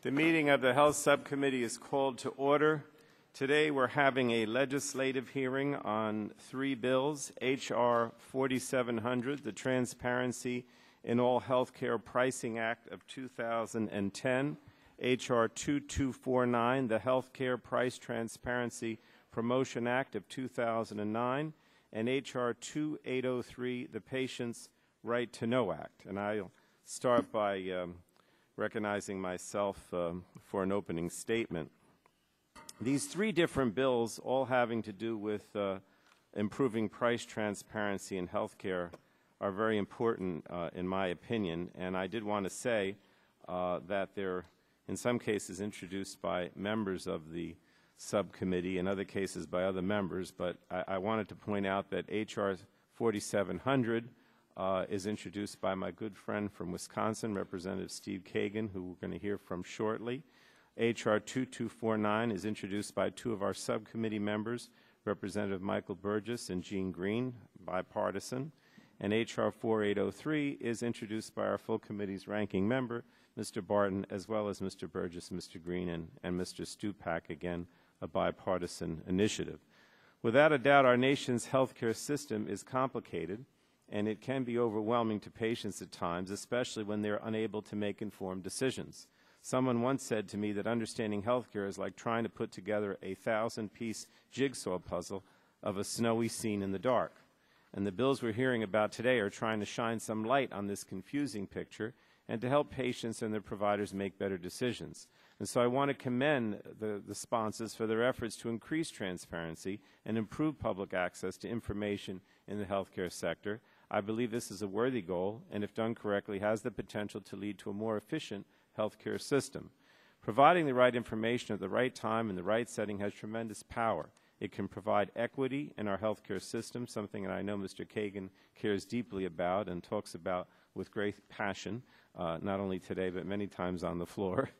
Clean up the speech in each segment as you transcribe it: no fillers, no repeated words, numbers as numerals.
The meeting of the Health Subcommittee is called to order. Today we're having a legislative hearing on three bills: H.R. 4700, the Transparency in All Healthcare Pricing Act of 2010, H.R. 2249, the Healthcare Price Transparency Promotion Act of 2009, and H.R. 2803, the Patient's Right to Know Act. And I'll start by recognizing myself for an opening statement. These three different bills, all having to do with improving price transparency in healthcare, are very important in my opinion. And I did want to say that they're, in some cases, introduced by members of the subcommittee, in other cases by other members. But I wanted to point out that H.R. 4700 is introduced by my good friend from Wisconsin, Representative Steve Kagan, who we're going to hear from shortly. H.R. 2249 is introduced by two of our subcommittee members, Representative Michael Burgess and Jean Green, bipartisan. And H.R. 4803 is introduced by our full committee's ranking member, Mr. Barton, as well as Mr. Burgess, Mr. Green, and Mr. Stupak, again, a bipartisan initiative. Without a doubt, our nation's healthcare system is complicated, and it can be overwhelming to patients at times, especially when they're unable to make informed decisions. Someone once said to me that understanding healthcare is like trying to put together a 1,000-piece jigsaw puzzle of a snowy scene in the dark. And the bills we're hearing about today are trying to shine some light on this confusing picture and to help patients and their providers make better decisions. And so I want to commend the sponsors for their efforts to increase transparency and improve public access to information in the healthcare sector. I believe this is a worthy goal, and if done correctly, has the potential to lead to a more efficient healthcare system. Providing the right information at the right time in the right setting has tremendous power. It can provide equity in our healthcare system, something that I know Mr. Kagan cares deeply about and talks about with great passion, not only today but many times on the floor.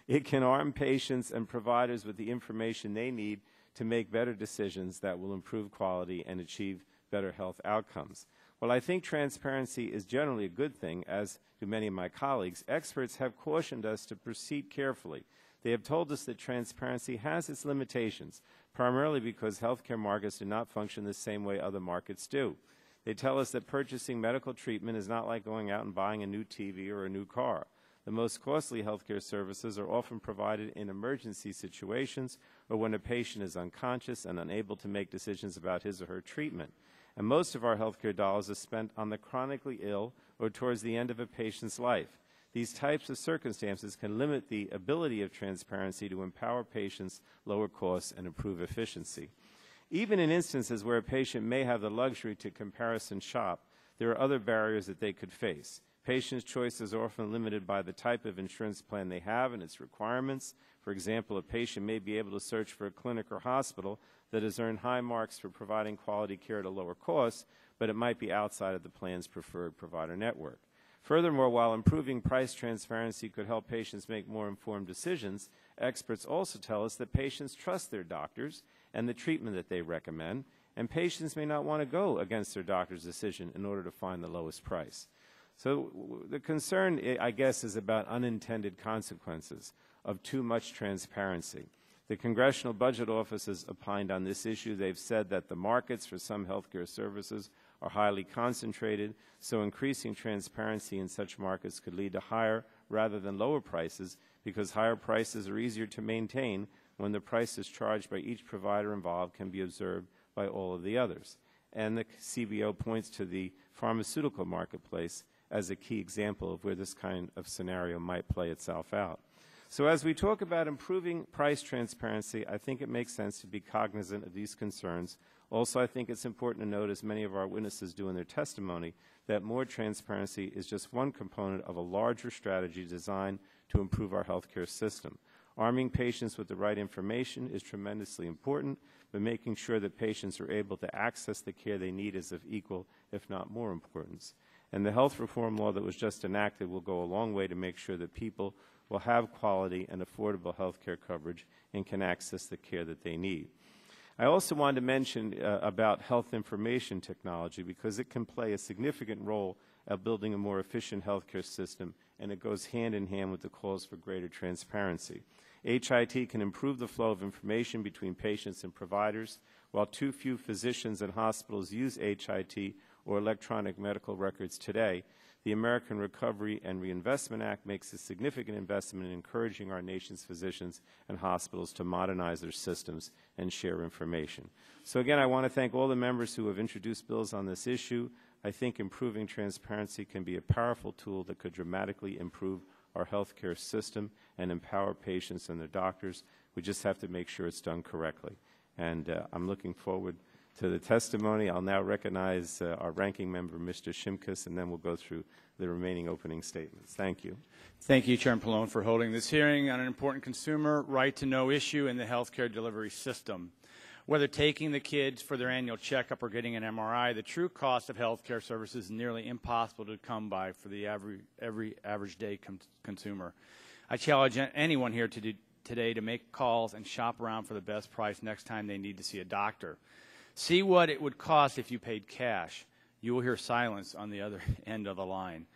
It can arm patients and providers with the information they need to make better decisions that will improve quality and achieve better health outcomes. While I think transparency is generally a good thing, as do many of my colleagues, experts have cautioned us to proceed carefully. They have told us that transparency has its limitations, primarily because healthcare markets do not function the same way other markets do. They tell us that purchasing medical treatment is not like going out and buying a new TV or a new car. The most costly healthcare services are often provided in emergency situations or when a patient is unconscious and unable to make decisions about his or her treatment. And most of our healthcare dollars are spent on the chronically ill or towards the end of a patient's life. These types of circumstances can limit the ability of transparency to empower patients, lower costs, and improve efficiency. Even in instances where a patient may have the luxury to comparison shop, there are other barriers that they could face. Patients' choices are often limited by the type of insurance plan they have and its requirements. For example, a patient may be able to search for a clinic or hospital that has earned high marks for providing quality care at a lower cost, but it might be outside of the plan's preferred provider network. Furthermore, while improving price transparency could help patients make more informed decisions, experts also tell us that patients trust their doctors and the treatment that they recommend, and patients may not want to go against their doctor's decision in order to find the lowest price. So the concern, I guess, is about unintended consequences of too much transparency. The Congressional Budget Office has opined on this issue. They've said that the markets for some healthcare services are highly concentrated, so increasing transparency in such markets could lead to higher rather than lower prices, because higher prices are easier to maintain when the prices charged by each provider involved can be observed by all of the others. And the CBO points to the pharmaceutical marketplace as a key example of where this kind of scenario might play itself out. So as we talk about improving price transparency, I think it makes sense to be cognizant of these concerns. Also, I think it's important to note, as many of our witnesses do in their testimony, that more transparency is just one component of a larger strategy designed to improve our healthcare system. Arming patients with the right information is tremendously important, but making sure that patients are able to access the care they need is of equal, if not more, importance. And the health reform law that was just enacted will go a long way to make sure that people will have quality and affordable health care coverage and can access the care that they need. I also wanted to mention about health information technology, because it can play a significant role at building a more efficient healthcare system and it goes hand in hand with the calls for greater transparency. HIT can improve the flow of information between patients and providers. While too few physicians and hospitals use HIT or electronic medical records today, the American Recovery and Reinvestment Act makes a significant investment in encouraging our nation's physicians and hospitals to modernize their systems and share information. So again, I want to thank all the members who have introduced bills on this issue. I think improving transparency can be a powerful tool that could dramatically improve our healthcare system and empower patients and their doctors. We just have to make sure it's done correctly. And I'm looking forward to the testimony. I'll now recognize our ranking member, Mr. Shimkus, and then we'll go through the remaining opening statements. Thank you. Thank you, Chairman Pallone, for holding this hearing on an important consumer right-to-know issue in the healthcare delivery system. Whether taking the kids for their annual checkup or getting an MRI, the true cost of healthcare services is nearly impossible to come by for the every average day consumer. I challenge anyone here today to make calls and shop around for the best price next time they need to see a doctor. See what it would cost if you paid cash. You will hear silence on the other end of the line.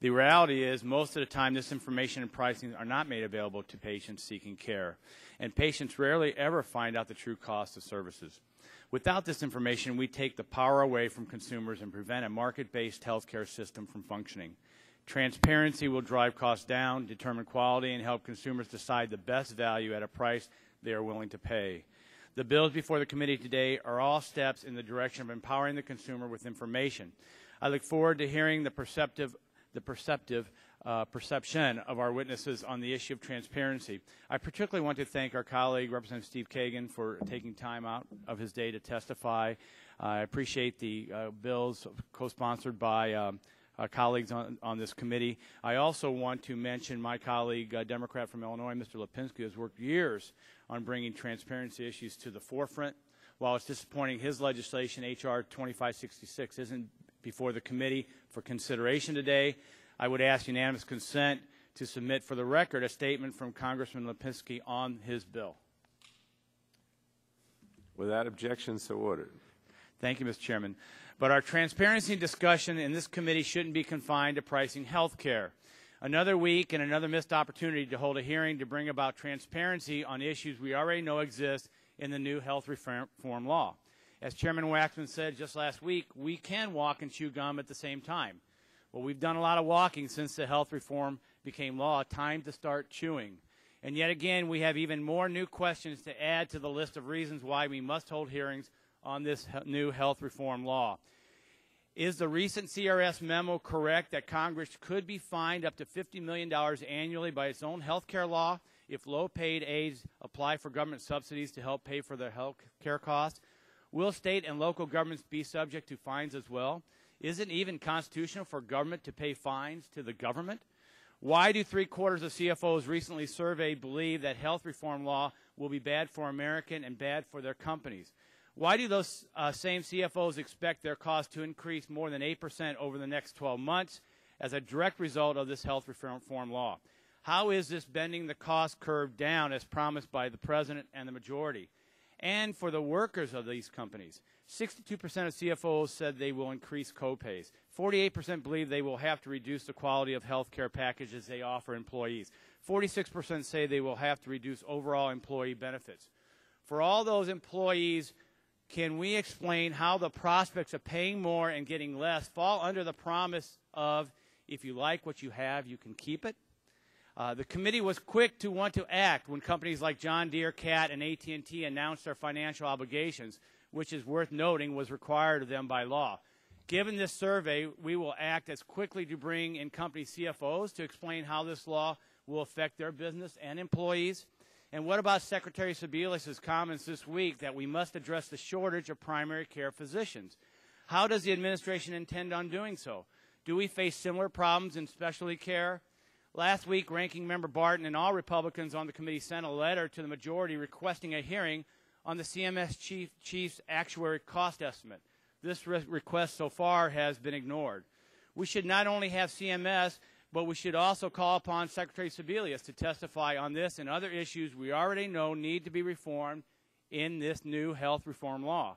The reality is most of the time this information and pricing are not made available to patients seeking care, and patients rarely ever find out the true cost of services. Without this information, we take the power away from consumers and prevent a market-based healthcare system from functioning. Transparency will drive costs down, determine quality, and help consumers decide the best value at a price they are willing to pay. The bills before the committee today are all steps in the direction of empowering the consumer with information. I look forward to hearing the perception of our witnesses on the issue of transparency. I particularly want to thank our colleague, Representative Steve Kagan, for taking time out of his day to testify. I appreciate the bills co-sponsored by colleagues on this committee. I also want to mention my colleague, Democrat from Illinois, Mr. Lipinski, who has worked years on bringing transparency issues to the forefront. While it's disappointing his legislation, H.R. 2566, isn't before the committee for consideration today, I would ask unanimous consent to submit for the record a statement from Congressman Lipinski on his bill. Without objection, so ordered. Thank you, Mr. Chairman. But our transparency discussion in this committee shouldn't be confined to pricing health care. Another week and another missed opportunity to hold a hearing to bring about transparency on issues we already know exist in the new health reform law. As Chairman Waxman said just last week, we can walk and chew gum at the same time. Well, we've done a lot of walking since the health reform became law. Time to start chewing. And yet again, we have even more new questions to add to the list of reasons why we must hold hearings on this new health reform law. Is the recent CRS memo correct that Congress could be fined up to $50 million annually by its own health care law if low-paid aides apply for government subsidies to help pay for their health care costs? Will state and local governments be subject to fines as well? Is it even constitutional for government to pay fines to the government? Why do 3/4 of CFOs recently surveyed believe that health reform law will be bad for American and bad for their companies? Why do those same CFOs expect their costs to increase more than 8% over the next 12 months as a direct result of this health reform law? How is this bending the cost curve down as promised by the President and the majority? And for the workers of these companies, 62% of CFOs said they will increase copays. 48% believe they will have to reduce the quality of health care packages they offer employees. 46% say they will have to reduce overall employee benefits. For all those employees, can we explain how the prospects of paying more and getting less fall under the promise of, if you like what you have, you can keep it? The committee was quick to want to act when companies like John Deere, Cat, and AT&T announced their financial obligations, which is worth noting was required of them by law. Given this survey, we will act as quickly to bring in company CFOs to explain how this law will affect their business and employees. And what about Secretary Sebelius' comments this week that we must address the shortage of primary care physicians? How does the administration intend on doing so? Do we face similar problems in specialty care? Last week, Ranking Member Barton and all Republicans on the committee sent a letter to the majority requesting a hearing on the CMS chief's actuary cost estimate. This request so far has been ignored. We should not only have CMS, but we should also call upon Secretary Sebelius to testify on this and other issues we already know need to be reformed in this new health reform law.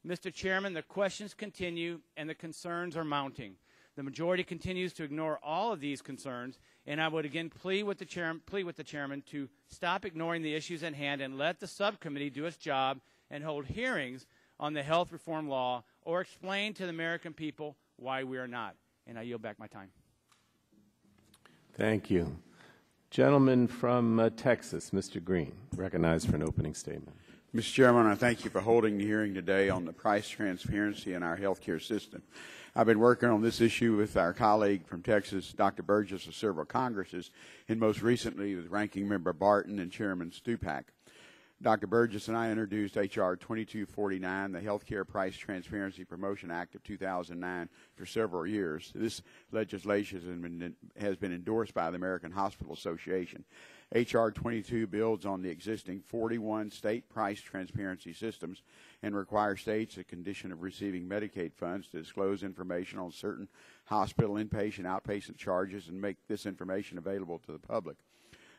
Mr. Chairman, the questions continue and the concerns are mounting. The majority continues to ignore all of these concerns, and I would again plead with the chairman to stop ignoring the issues at hand and let the subcommittee do its job and hold hearings on the health reform law or explain to the American people why we are not. And I yield back my time. Thank you. Gentleman from Texas, Mr. Green, recognized for an opening statement. Mr. Chairman, I thank you for holding the hearing today on the price transparency in our health care system. I've been working on this issue with our colleague from Texas, Dr. Burgess, for several Congresses, and most recently with Ranking Member Barton and Chairman Stupak. Dr. Burgess and I introduced H.R. 2249, the Healthcare Price Transparency Promotion Act of 2009, for several years. This legislation has been endorsed by the American Hospital Association. H.R. 22 builds on the existing 41 state price transparency systems and requires states, a condition of receiving Medicaid funds, to disclose information on certain hospital inpatient, outpatient charges and make this information available to the public.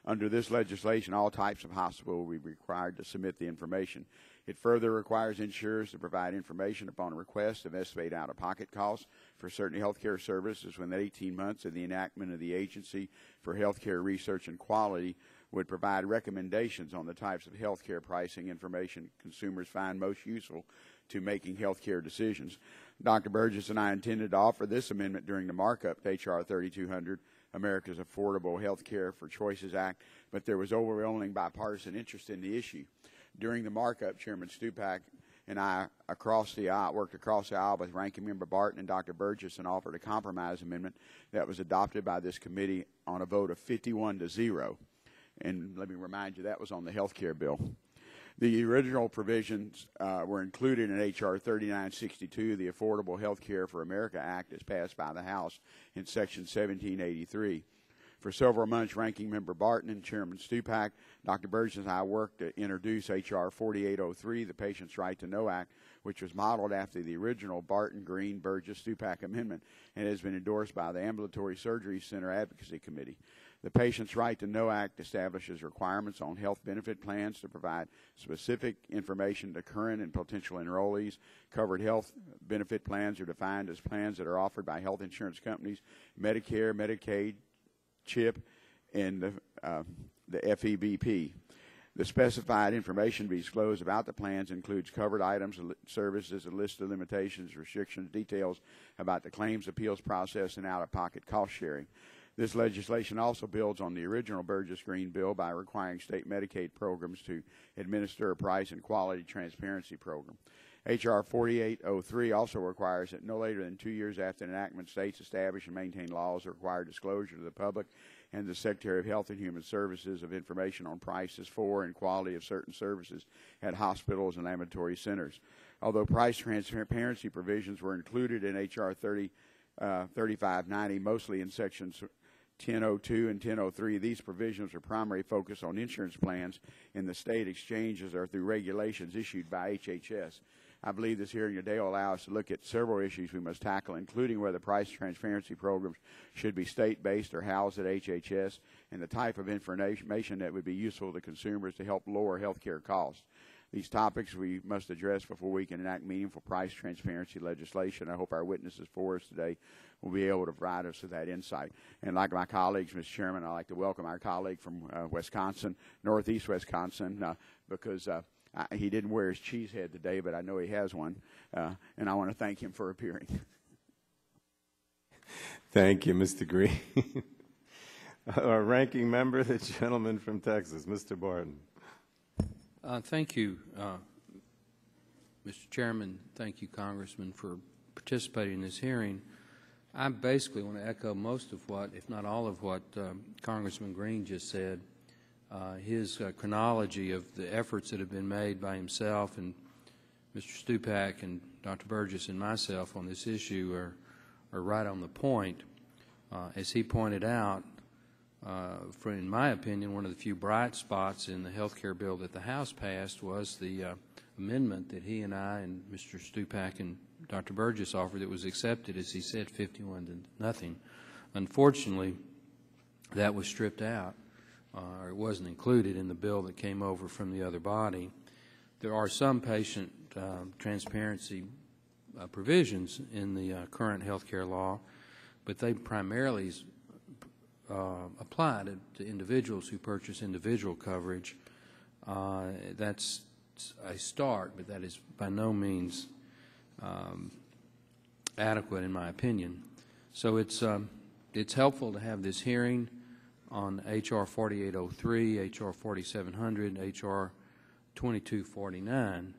Under this legislation, all types of hospitals will be required to submit the information. It further requires insurers to provide information upon request of estimated out-of-pocket costs for certain health care services within 18 months of the enactment of the Agency for Healthcare Research and Quality would provide recommendations on the types of health care pricing information consumers find most useful to making health care decisions. Dr. Burgess and I intended to offer this amendment during the markup to H.R. 3200, America's Affordable Health Care for Choices Act, but there was overwhelming bipartisan interest in the issue. During the markup, Chairman Stupak and I worked across the aisle with Ranking Member Barton and Dr. Burgess and offered a compromise amendment that was adopted by this committee on a vote of 51-0. And let me remind you, that was on the health care bill. The original provisions were included in H.R. 3962, the Affordable Health Care for America Act, as passed by the House in Section 1783. For several months, Ranking Member Barton and Chairman Stupak, Dr. Burgess and I worked to introduce H.R. 4803, the Patient's Right to Know Act, which was modeled after the original Barton, Green, Burgess, Stupak amendment and has been endorsed by the Ambulatory Surgery Center Advocacy Committee. The Patient's Right to Know Act establishes requirements on health benefit plans to provide specific information to current and potential enrollees. Covered health benefit plans are defined as plans that are offered by health insurance companies, Medicare, Medicaid, CHIP, and the FEBP. The specified information to be disclosed about the plans includes covered items, services, a list of limitations, restrictions, details about the claims appeals process, and out-of-pocket cost sharing. This legislation also builds on the original Burgess-Green bill by requiring state Medicaid programs to administer a price and quality transparency program. H.R. 4803 also requires that no later than 2 years after enactment, states establish and maintain laws that require disclosure to the public and the Secretary of Health and Human Services of information on prices for and quality of certain services at hospitals and ambulatory centers. Although price transparency provisions were included in H.R. 3590, mostly in sections 1002 and 1003, these provisions are primarily focused on insurance plans in the state exchanges or through regulations issued by HHS. I believe this hearing today will allow us to look at several issues we must tackle, including whether price transparency programs should be state-based or housed at HHS, and the type of information that would be useful to consumers to help lower health care costs. These topics we must address before we can enact meaningful price transparency legislation. I hope our witnesses for us today will be able to provide us with that insight. And like my colleagues, Mr. Chairman, I'd like to welcome our colleague from Wisconsin, Northeast Wisconsin, because he didn't wear his cheese head today, but I know he has one, and I want to thank him for appearing. Thank you, Mr. Green. Our ranking member, the gentleman from Texas, Mr. Barton. Thank you, Mr. Chairman. Thank you, Congressman, for participating in this hearing. I basically want to echo most of what, if not all of what, Congressman Green just said. His chronology of the efforts that have been made by himself and Mr. Stupak and Dr. Burgess and myself on this issue are right on the point. As he pointed out, in my opinion, one of the few bright spots in the health care bill that the House passed was the amendment that he and I and Mr. Stupak and Dr. Burgess offered that was accepted, as he said, 51-0. Unfortunately, that was stripped out, or it wasn't included in the bill that came over from the other body. There are some patient transparency provisions in the current health care law. but they primarily apply to individuals who purchase individual coverage. That's a start, but that is by no means adequate in my opinion. So it's helpful to have this hearing on H.R. 4803, H.R. 4700, H.R. 2249.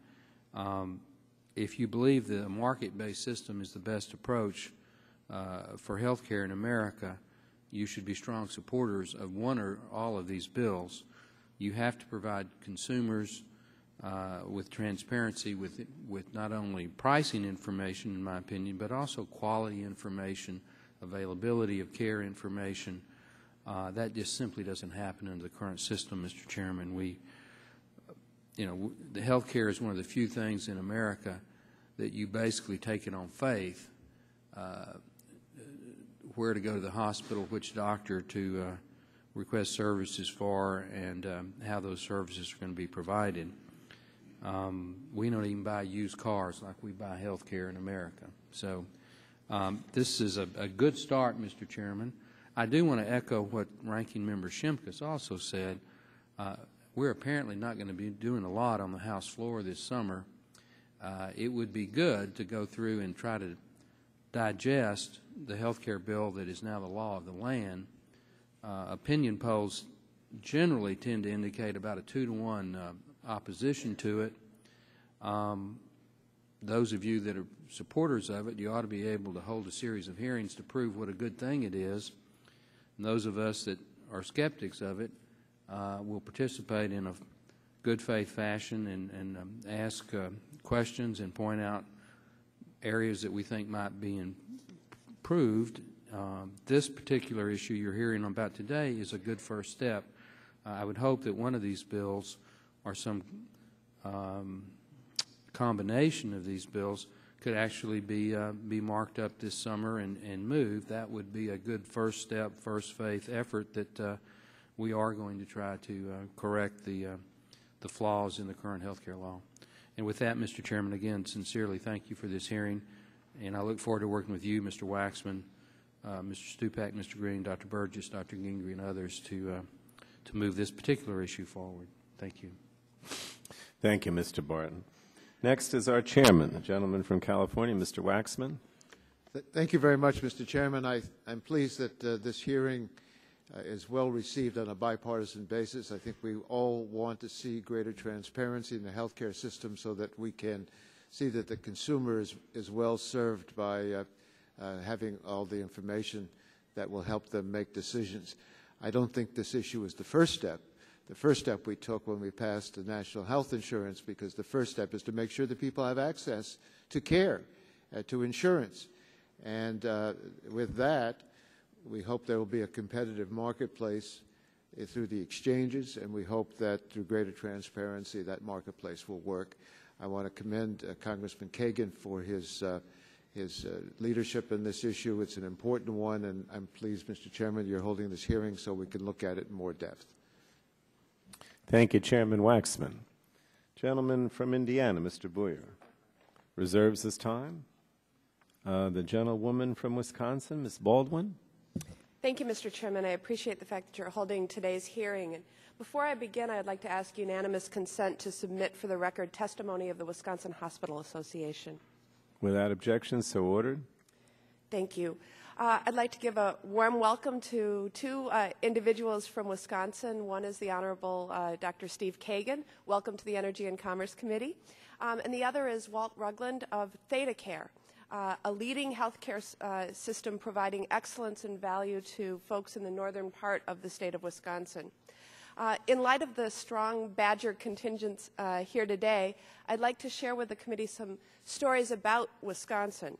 If you believe that a market-based system is the best approach for health care in America, you should be strong supporters of one or all of these bills. You have to provide consumers with transparency with not only pricing information, in my opinion, but also quality information, availability of care information. That just simply doesn't happen under the current system, Mr. Chairman. The health care is one of the few things in America that you basically take it on faith, where to go to the hospital, which doctor to request services for, and how those services are going to be provided. We don't even buy used cars like we buy health care in America. So this is a good start, Mr. Chairman. I do want to echo what Ranking Member Shimkus also said. We're apparently not going to be doing a lot on the House floor this summer. It would be good to go through and try to digest the health care bill that is now the law of the land. Opinion polls generally tend to indicate about a 2-to-1 opposition to it. Those of you that are supporters of it, you ought to be able to hold a series of hearings to prove what a good thing it is. And those of us that are skeptics of it will participate in a good faith fashion and ask questions and point out areas that we think might be improved. This particular issue you're hearing about today is a good first step. I would hope that one of these bills or some combination of these bills could actually be marked up this summer and moved. That would be a good first step, first faith effort that we are going to try to correct the flaws in the current health care law. And with that, Mr. Chairman, again, sincerely thank you for this hearing, and I look forward to working with you, Mr. Waxman, Mr. Stupak, Mr. Green, Dr. Burgess, Dr. Gingrey, and others to move this particular issue forward. Thank you. Thank you, Mr. Barton. Next is our chairman, the gentleman from California, Mr. Waxman. Thank you very much, Mr. Chairman. I'm pleased that this hearing is well received on a bipartisan basis. I think we all want to see greater transparency in the healthcare system so that we can see that the consumer is well served by having all the information that will help them make decisions. I don't think this issue is the first step. The first step we took when we passed the national health insurance, because the first step is to make sure that people have access to care, to insurance. And with that, we hope there will be a competitive marketplace through the exchanges, and we hope that through greater transparency that marketplace will work. I want to commend Congressman Kagan for his leadership in this issue. It's an important one, and I'm pleased, Mr. Chairman, you're holding this hearing so we can look at it in more depth. Thank you, Chairman Waxman. Gentleman from Indiana, Mr. Boyer, reserves his time. The gentlewoman from Wisconsin, Ms. Baldwin. Thank you, Mr. Chairman. I appreciate the fact that you're holding today's hearing. And before I begin, I'd like to ask unanimous consent to submit for the record testimony of the Wisconsin Hospital Association. Without objection, so ordered. Thank you. I'd like to give a warm welcome to two individuals from Wisconsin. One is the Honorable Dr. Steve Kagan. Welcome to the Energy and Commerce Committee. And the other is Walt Rugland of ThedaCare, a leading healthcare system providing excellence and value to folks in the northern part of the state of Wisconsin. In light of the strong Badger contingents here today, I'd like to share with the committee some stories about Wisconsin.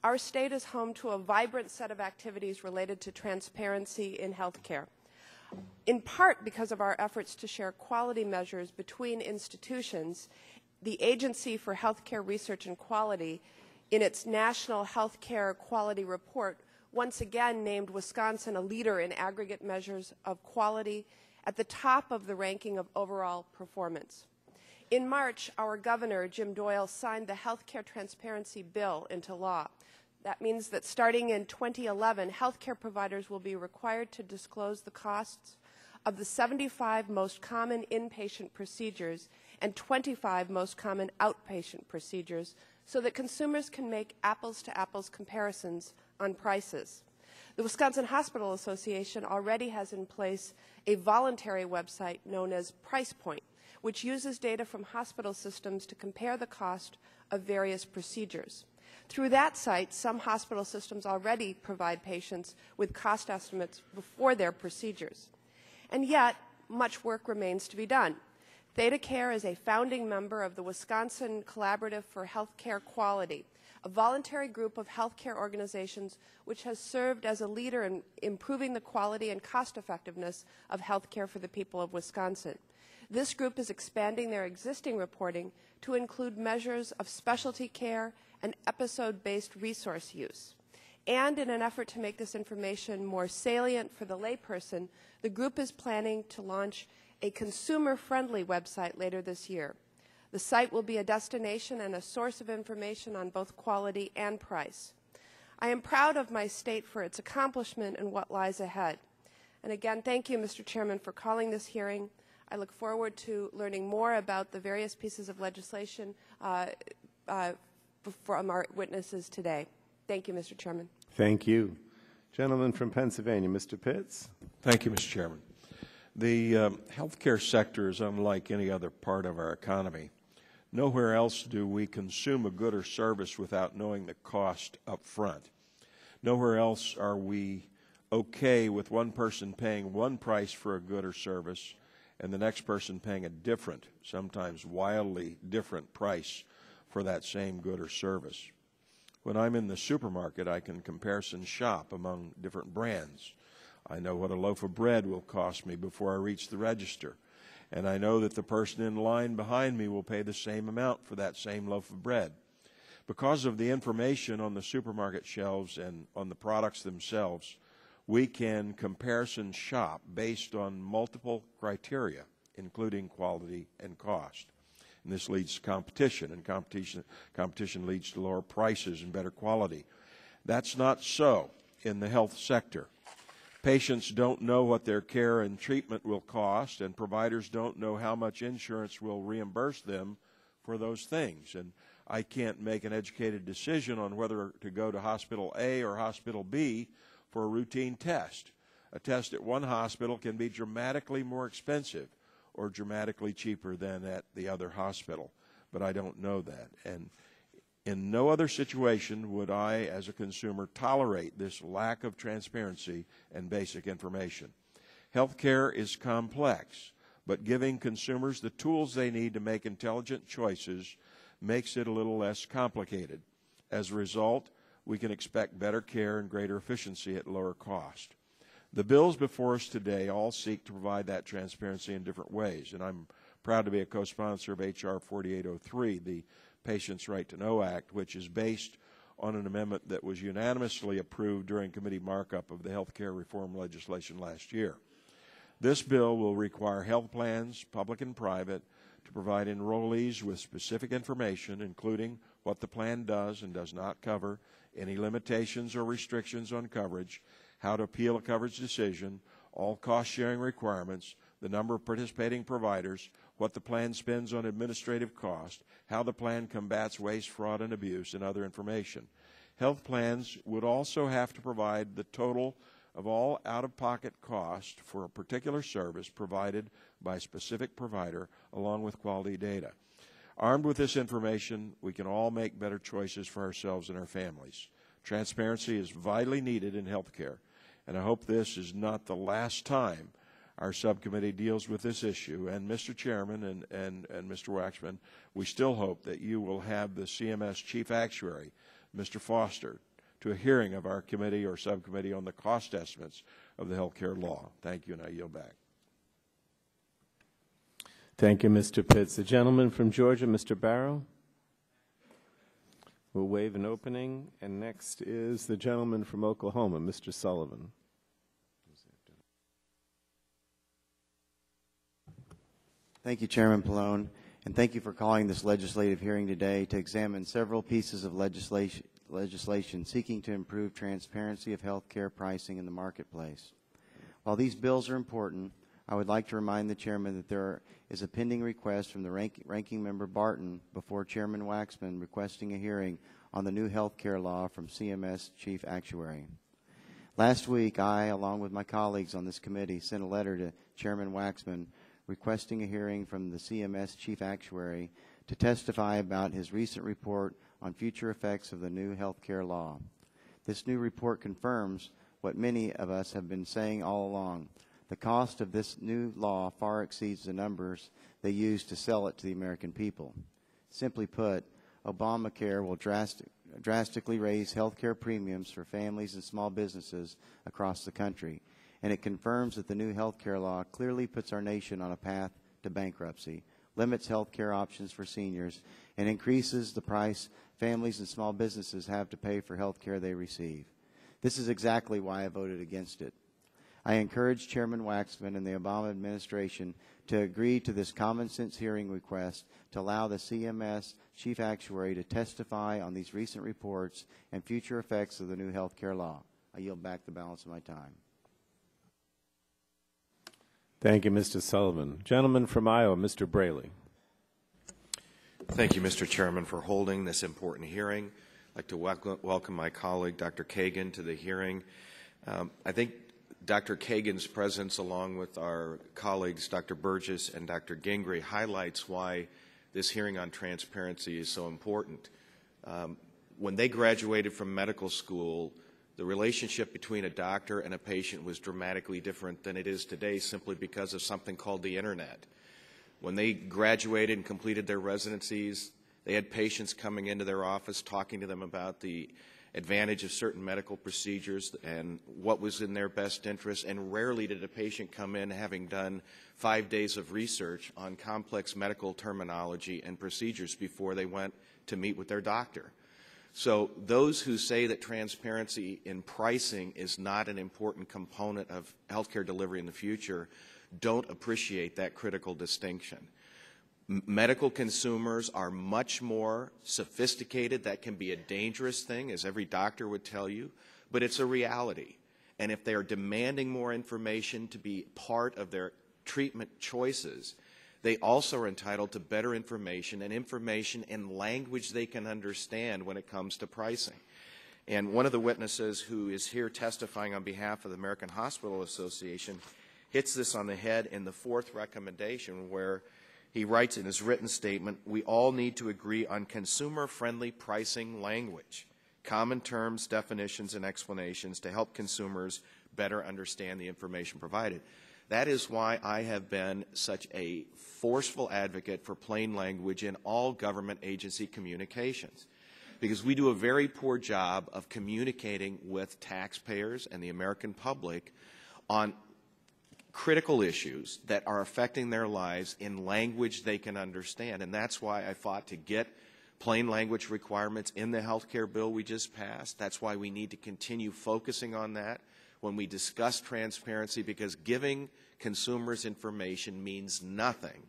Our state is home to a vibrant set of activities related to transparency in healthcare, in part because of our efforts to share quality measures between institutions. The Agency for Healthcare Research and Quality, in its National Healthcare Quality Report, once again named Wisconsin a leader in aggregate measures of quality at the top of the ranking of overall performance. In March, our governor, Jim Doyle, signed the Healthcare Transparency Bill into law. That means that starting in 2011, healthcare providers will be required to disclose the costs of the 75 most common inpatient procedures and 25 most common outpatient procedures so that consumers can make apples-to-apples comparisons on prices. The Wisconsin Hospital Association already has in place a voluntary website known as Price Point, which uses data from hospital systems to compare the cost of various procedures. Through that site, some hospital systems already provide patients with cost estimates before their procedures. And yet, much work remains to be done. ThedaCare is a founding member of the Wisconsin Collaborative for Healthcare Quality, a voluntary group of healthcare organizations which has served as a leader in improving the quality and cost effectiveness of healthcare for the people of Wisconsin. This group is expanding their existing reporting to include measures of specialty care and episode-based resource use. And in an effort to make this information more salient for the layperson, the group is planning to launch a consumer-friendly website later this year. The site will be a destination and a source of information on both quality and price. I am proud of my state for its accomplishment and what lies ahead. And again, thank you, Mr. Chairman, for calling this hearing. I look forward to learning more about the various pieces of legislation from our witnesses today. Thank you, Mr. Chairman. Thank you. Gentleman from Pennsylvania, Mr. Pitts. Thank you, Mr. Chairman. The healthcare sector is unlike any other part of our economy. Nowhere else do we consume a good or service without knowing the cost up front. Nowhere else are we okay with one person paying one price for a good or service and the next person paying a different, sometimes wildly different price for that same good or service. When I'm in the supermarket, I can comparison shop among different brands. I know what a loaf of bread will cost me before I reach the register, and I know that the person in line behind me will pay the same amount for that same loaf of bread. Because of the information on the supermarket shelves and on the products themselves, we can comparison shop based on multiple criteria, including quality and cost. And this leads to competition, and competition leads to lower prices and better quality. That's not so in the health sector. Patients don't know what their care and treatment will cost, and providers don't know how much insurance will reimburse them for those things. And I can't make an educated decision on whether to go to Hospital A or Hospital B for a routine test. A test at one hospital can be dramatically more expensive or dramatically cheaper than at the other hospital, but I don't know that. And in no other situation would I, as a consumer, tolerate this lack of transparency and basic information. Healthcare is complex, but giving consumers the tools they need to make intelligent choices makes it a little less complicated. As a result, we can expect better care and greater efficiency at lower cost. The bills before us today all seek to provide that transparency in different ways, and I'm proud to be a co-sponsor of H.R. 4803, the Patients' Right to Know Act, which is based on an amendment that was unanimously approved during committee markup of the health care reform legislation last year. This bill will require health plans, public and private, to provide enrollees with specific information, including what the plan does and does not cover, any limitations or restrictions on coverage, how to appeal a coverage decision, all cost-sharing requirements, the number of participating providers, what the plan spends on administrative cost, how the plan combats waste, fraud, and abuse, and other information. Health plans would also have to provide the total of all out-of-pocket cost for a particular service provided by a specific provider, along with quality data. Armed with this information, we can all make better choices for ourselves and our families. Transparency is vitally needed in healthcare, and I hope this is not the last time our subcommittee deals with this issue. And Mr. Chairman and Mr. Waxman, we still hope that you will have the CMS Chief Actuary, Mr. Foster, to a hearing of our committee or subcommittee on the cost estimates of the health care law. Thank you, and I yield back. Thank you, Mr. Pitts. The gentleman from Georgia, Mr. Barrow. We'll waive an opening. And next is the gentleman from Oklahoma, Mr. Sullivan. Thank you, Chairman Pallone, and thank you for calling this legislative hearing today to examine several pieces of legislation legislation seeking to improve transparency of health care pricing in the marketplace. While these bills are important, I would like to remind the Chairman that there is a pending request from the Ranking Member Barton before Chairman Waxman requesting a hearing on the new health care law from CMS Chief Actuary. Last week, I, along with my colleagues on this committee, sent a letter to Chairman Waxman requesting a hearing from the CMS Chief Actuary to testify about his recent report on future effects of the new health care law. This new report confirms what many of us have been saying all along. The cost of this new law far exceeds the numbers they use to sell it to the American people. Simply put, Obamacare will drastically raise health care premiums for families and small businesses across the country, and it confirms that the new health care law clearly puts our nation on a path to bankruptcy, limits health care options for seniors, and increases the price families and small businesses have to pay for health care they receive. This is exactly why I voted against it. I encourage Chairman Waxman and the Obama administration to agree to this common sense hearing request to allow the CMS Chief Actuary to testify on these recent reports and future effects of the new health care law. I yield back the balance of my time. Thank you, Mr. Sullivan. Gentleman from Iowa, Mr. Braley. Thank you, Mr. Chairman, for holding this important hearing. I'd like to welcome my colleague, Dr. Kagan, to the hearing. I think Dr. Kagan's presence, along with our colleagues, Dr. Burgess and Dr. Gingrey, highlights why this hearing on transparency is so important. When they graduated from medical school, the relationship between a doctor and a patient was dramatically different than it is today simply because of something called the Internet. When they graduated and completed their residencies, they had patients coming into their office talking to them about the advantage of certain medical procedures and what was in their best interest, and rarely did a patient come in having done 5 days of research on complex medical terminology and procedures before they went to meet with their doctor. So those who say that transparency in pricing is not an important component of healthcare delivery in the future don't appreciate that critical distinction. Medical consumers are much more sophisticated. That can be a dangerous thing, as every doctor would tell you, but it's a reality. And if they are demanding more information to be part of their treatment choices, they also are entitled to better information and information in language they can understand when it comes to pricing. And one of the witnesses who is here testifying on behalf of the American Hospital Association hits this on the head in the fourth recommendation, where he writes in his written statement, "We all need to agree on consumer-friendly pricing language, common terms, definitions, and explanations to help consumers better understand the information provided." That is why I have been such a forceful advocate for plain language in all government agency communications, because we do a very poor job of communicating with taxpayers and the American public on critical issues that are affecting their lives in language they can understand. And that's why I fought to get plain language requirements in the health care bill we just passed. That's why we need to continue focusing on that when we discuss transparency, because giving consumers information means nothing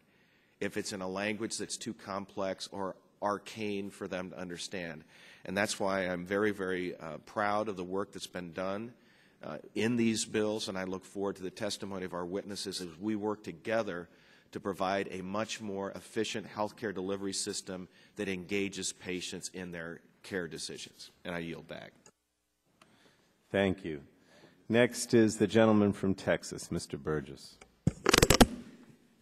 if it's in a language that's too complex or arcane for them to understand. And that's why I'm very, very proud of the work that's been done in these bills, and I look forward to the testimony of our witnesses as we work together to provide a much more efficient healthcare delivery system that engages patients in their care decisions. And I yield back. Thank you. Next is the gentleman from Texas, Mr. Burgess.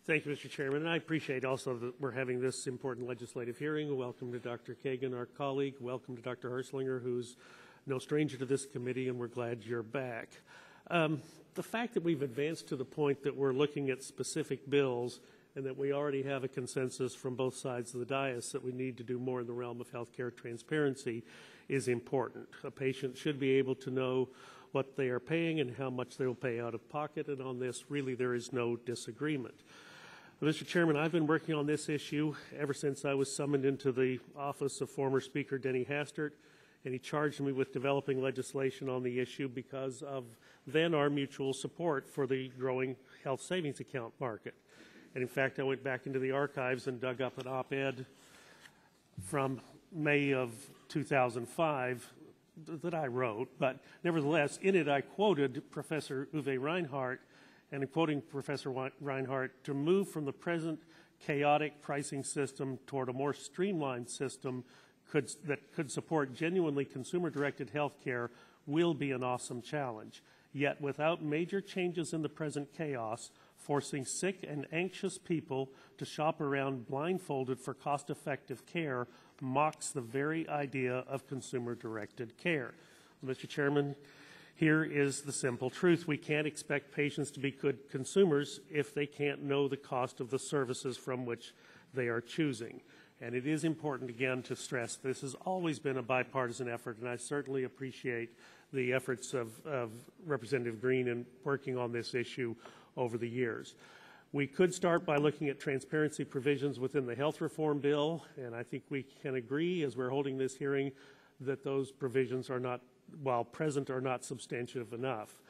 Thank you, Mr. Chairman. And I appreciate also that we're having this important legislative hearing. Welcome to Dr. Kagan, our colleague. Welcome to Dr. Herslinger, who's no stranger to this committee, and we're glad you're back. The fact that we've advanced to the point that we're looking at specific bills and that we already have a consensus from both sides of the dais that we need to do more in the realm of healthcare transparency is important. A patient should be able to know what they are paying and how much they will pay out of pocket, and on this, really, there is no disagreement. Mr. Chairman, I've been working on this issue ever since I was summoned into the office of former Speaker Denny Hastert, and he charged me with developing legislation on the issue because of then our mutual support for the growing health savings account market. And in fact, I went back into the archives and dug up an op-ed from May of 2005 that I wrote, but nevertheless, in it I quoted Professor Uwe Reinhardt, and in quoting Professor Reinhardt, to move from the present chaotic pricing system toward a more streamlined system that could support genuinely consumer-directed health care will be an awesome challenge. Yet without major changes in the present chaos, forcing sick and anxious people to shop around blindfolded for cost-effective care mocks the very idea of consumer-directed care. Mr. Chairman, here is the simple truth. We can't expect patients to be good consumers if they can't know the cost of the services from which they are choosing. And it is important, again, to stress this has always been a bipartisan effort, and I certainly appreciate the efforts of Representative Green in working on this issue over the years. We could start by looking at transparency provisions within the health reform bill, and I think we can agree as we're holding this hearing that those provisions are not, while present, are not substantive enough.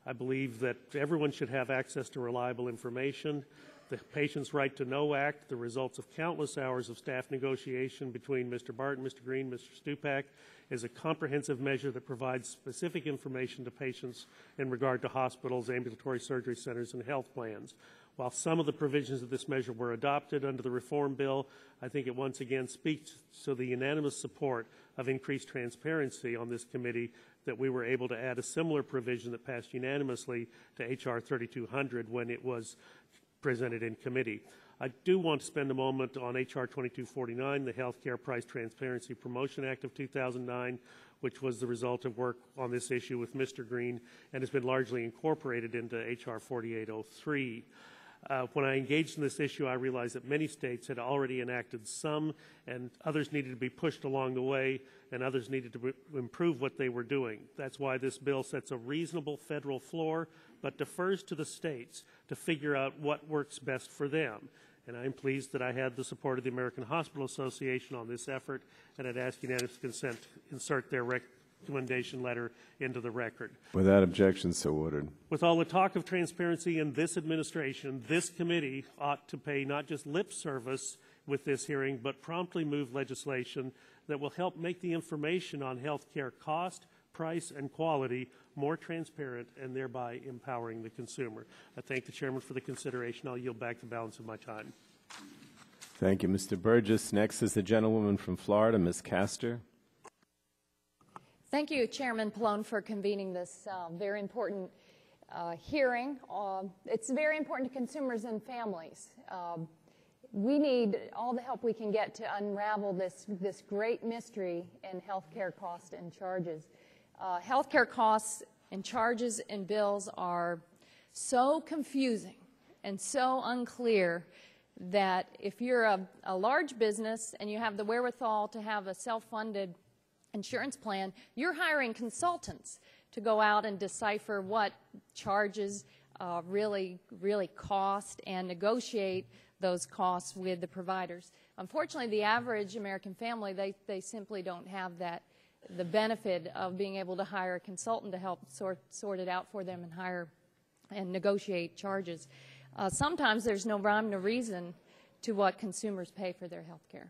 I believe that everyone should have access to reliable information. The Patient's Right to Know Act, the results of countless hours of staff negotiation between Mr. Barton, Mr. Green, Mr. Stupak, is a comprehensive measure that provides specific information to patients in regard to hospitals, ambulatory surgery centers, and health plans. While some of the provisions of this measure were adopted under the reform bill, I think it once again speaks to the unanimous support of increased transparency on this committee that we were able to add a similar provision that passed unanimously to H.R. 3200 when it was presented in committee. I do want to spend a moment on H.R. 2249, the Healthcare Price Transparency Promotion Act of 2009, which was the result of work on this issue with Mr. Green and has been largely incorporated into H.R. 4803. When I engaged in this issue, I realized that many states had already enacted some, and others needed to be pushed along the way, and others needed to improve what they were doing. That's why this bill sets a reasonable federal floor, but defers to the states to figure out what works best for them. And I'm pleased that I had the support of the American Hospital Association on this effort, and I'd ask unanimous consent to insert their recommendation letter into the record. Without objection, so ordered. With all the talk of transparency in this administration, this committee ought to pay not just lip service with this hearing, but promptly move legislation that will help make the information on health care cost, price, and quality more transparent and thereby empowering the consumer. I thank the chairman for the consideration. I'll yield back the balance of my time. Thank you, Mr. Burgess. Next is the gentlewoman from Florida, Ms. Castor. Thank you, Chairman Pallone, for convening this very important hearing. It's very important to consumers and families. We need all the help we can get to unravel this great mystery in healthcare costs and charges. Healthcare costs and charges and bills are so confusing and so unclear that if you're a large business and you have the wherewithal to have a self-funded insurance plan, you're hiring consultants to go out and decipher what charges really cost and negotiate those costs with the providers. Unfortunately, the average American family, they simply don't have the benefit of being able to hire a consultant to help sort it out for them and hire and negotiate charges. Sometimes there's no rhyme nor reason to what consumers pay for their health care.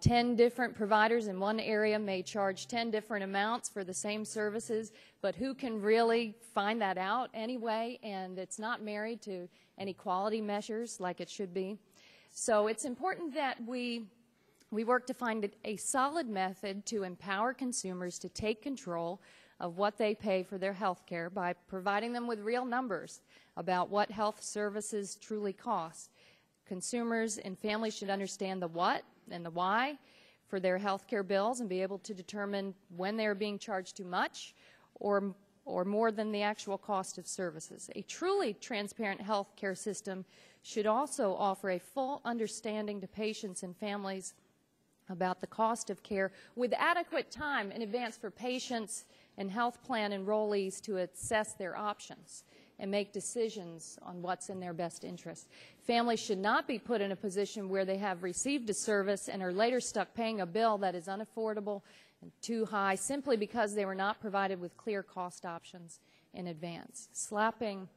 10 different providers in one area may charge 10 different amounts for the same services, but who can really find that out anyway? And it's not married to any quality measures like it should be. So it's important that we work to find a solid method to empower consumers to take control of what they pay for their health care by providing them with real numbers about what health services truly cost. Consumers and families should understand the what and the why for their health care bills and be able to determine when they are being charged too much or more than the actual cost of services. A truly transparent health care system should also offer a full understanding to patients and families about the cost of care with adequate time in advance for patients and health plan enrollees to assess their options and make decisions on what's in their best interest. Families should not be put in a position where they have received a service and are later stuck paying a bill that is unaffordable and too high simply because they were not provided with clear cost options in advance. Slapping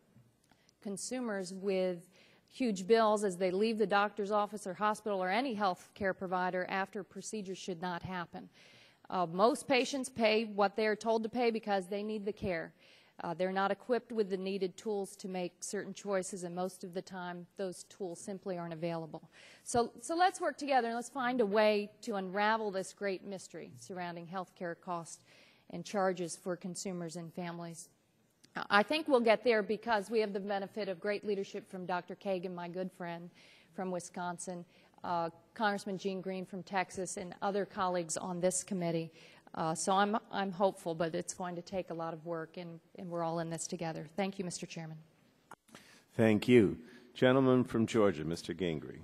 consumers with huge bills as they leave the doctor's office or hospital or any health care provider after procedures should not happen. Most patients pay what they are told to pay because they need the care. They're not equipped with the needed tools to make certain choices, and most of the time those tools simply aren't available. So let's work together and let's find a way to unravel this great mystery surrounding health care costs and charges for consumers and families. I think we'll get there because we have the benefit of great leadership from Dr. Kagan, my good friend from Wisconsin, Congressman Gene Green from Texas, and other colleagues on this committee. So I'm hopeful, but it's going to take a lot of work, and we're all in this together. Thank you, Mr. Chairman. Thank you. Gentleman from Georgia, Mr. Gingrey.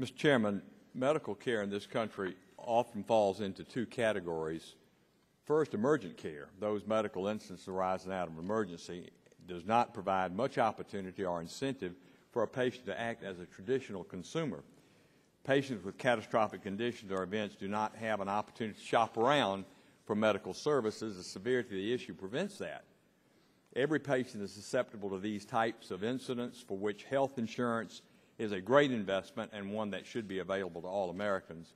Mr. Chairman, medical care in this country often falls into two categories. First, emergent care. Those medical instances arising out of emergency does not provide much opportunity or incentive for a patient to act as a traditional consumer. Patients with catastrophic conditions or events do not have an opportunity to shop around for medical services. The severity of the issue prevents that. Every patient is susceptible to these types of incidents for which health insurance is a great investment and one that should be available to all Americans.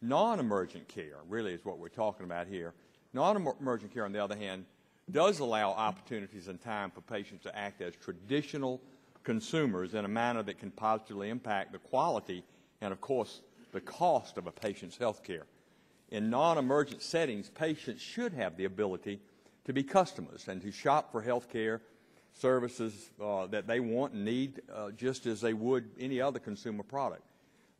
Non-emergent care really is what we're talking about here. Non-emergent care, on the other hand, does allow opportunities and time for patients to act as traditional consumers in a manner that can positively impact the quality and, of course, the cost of a patient's health care. In non-emergent settings, patients should have the ability to be customers and to shop for health care services that they want and need just as they would any other consumer product.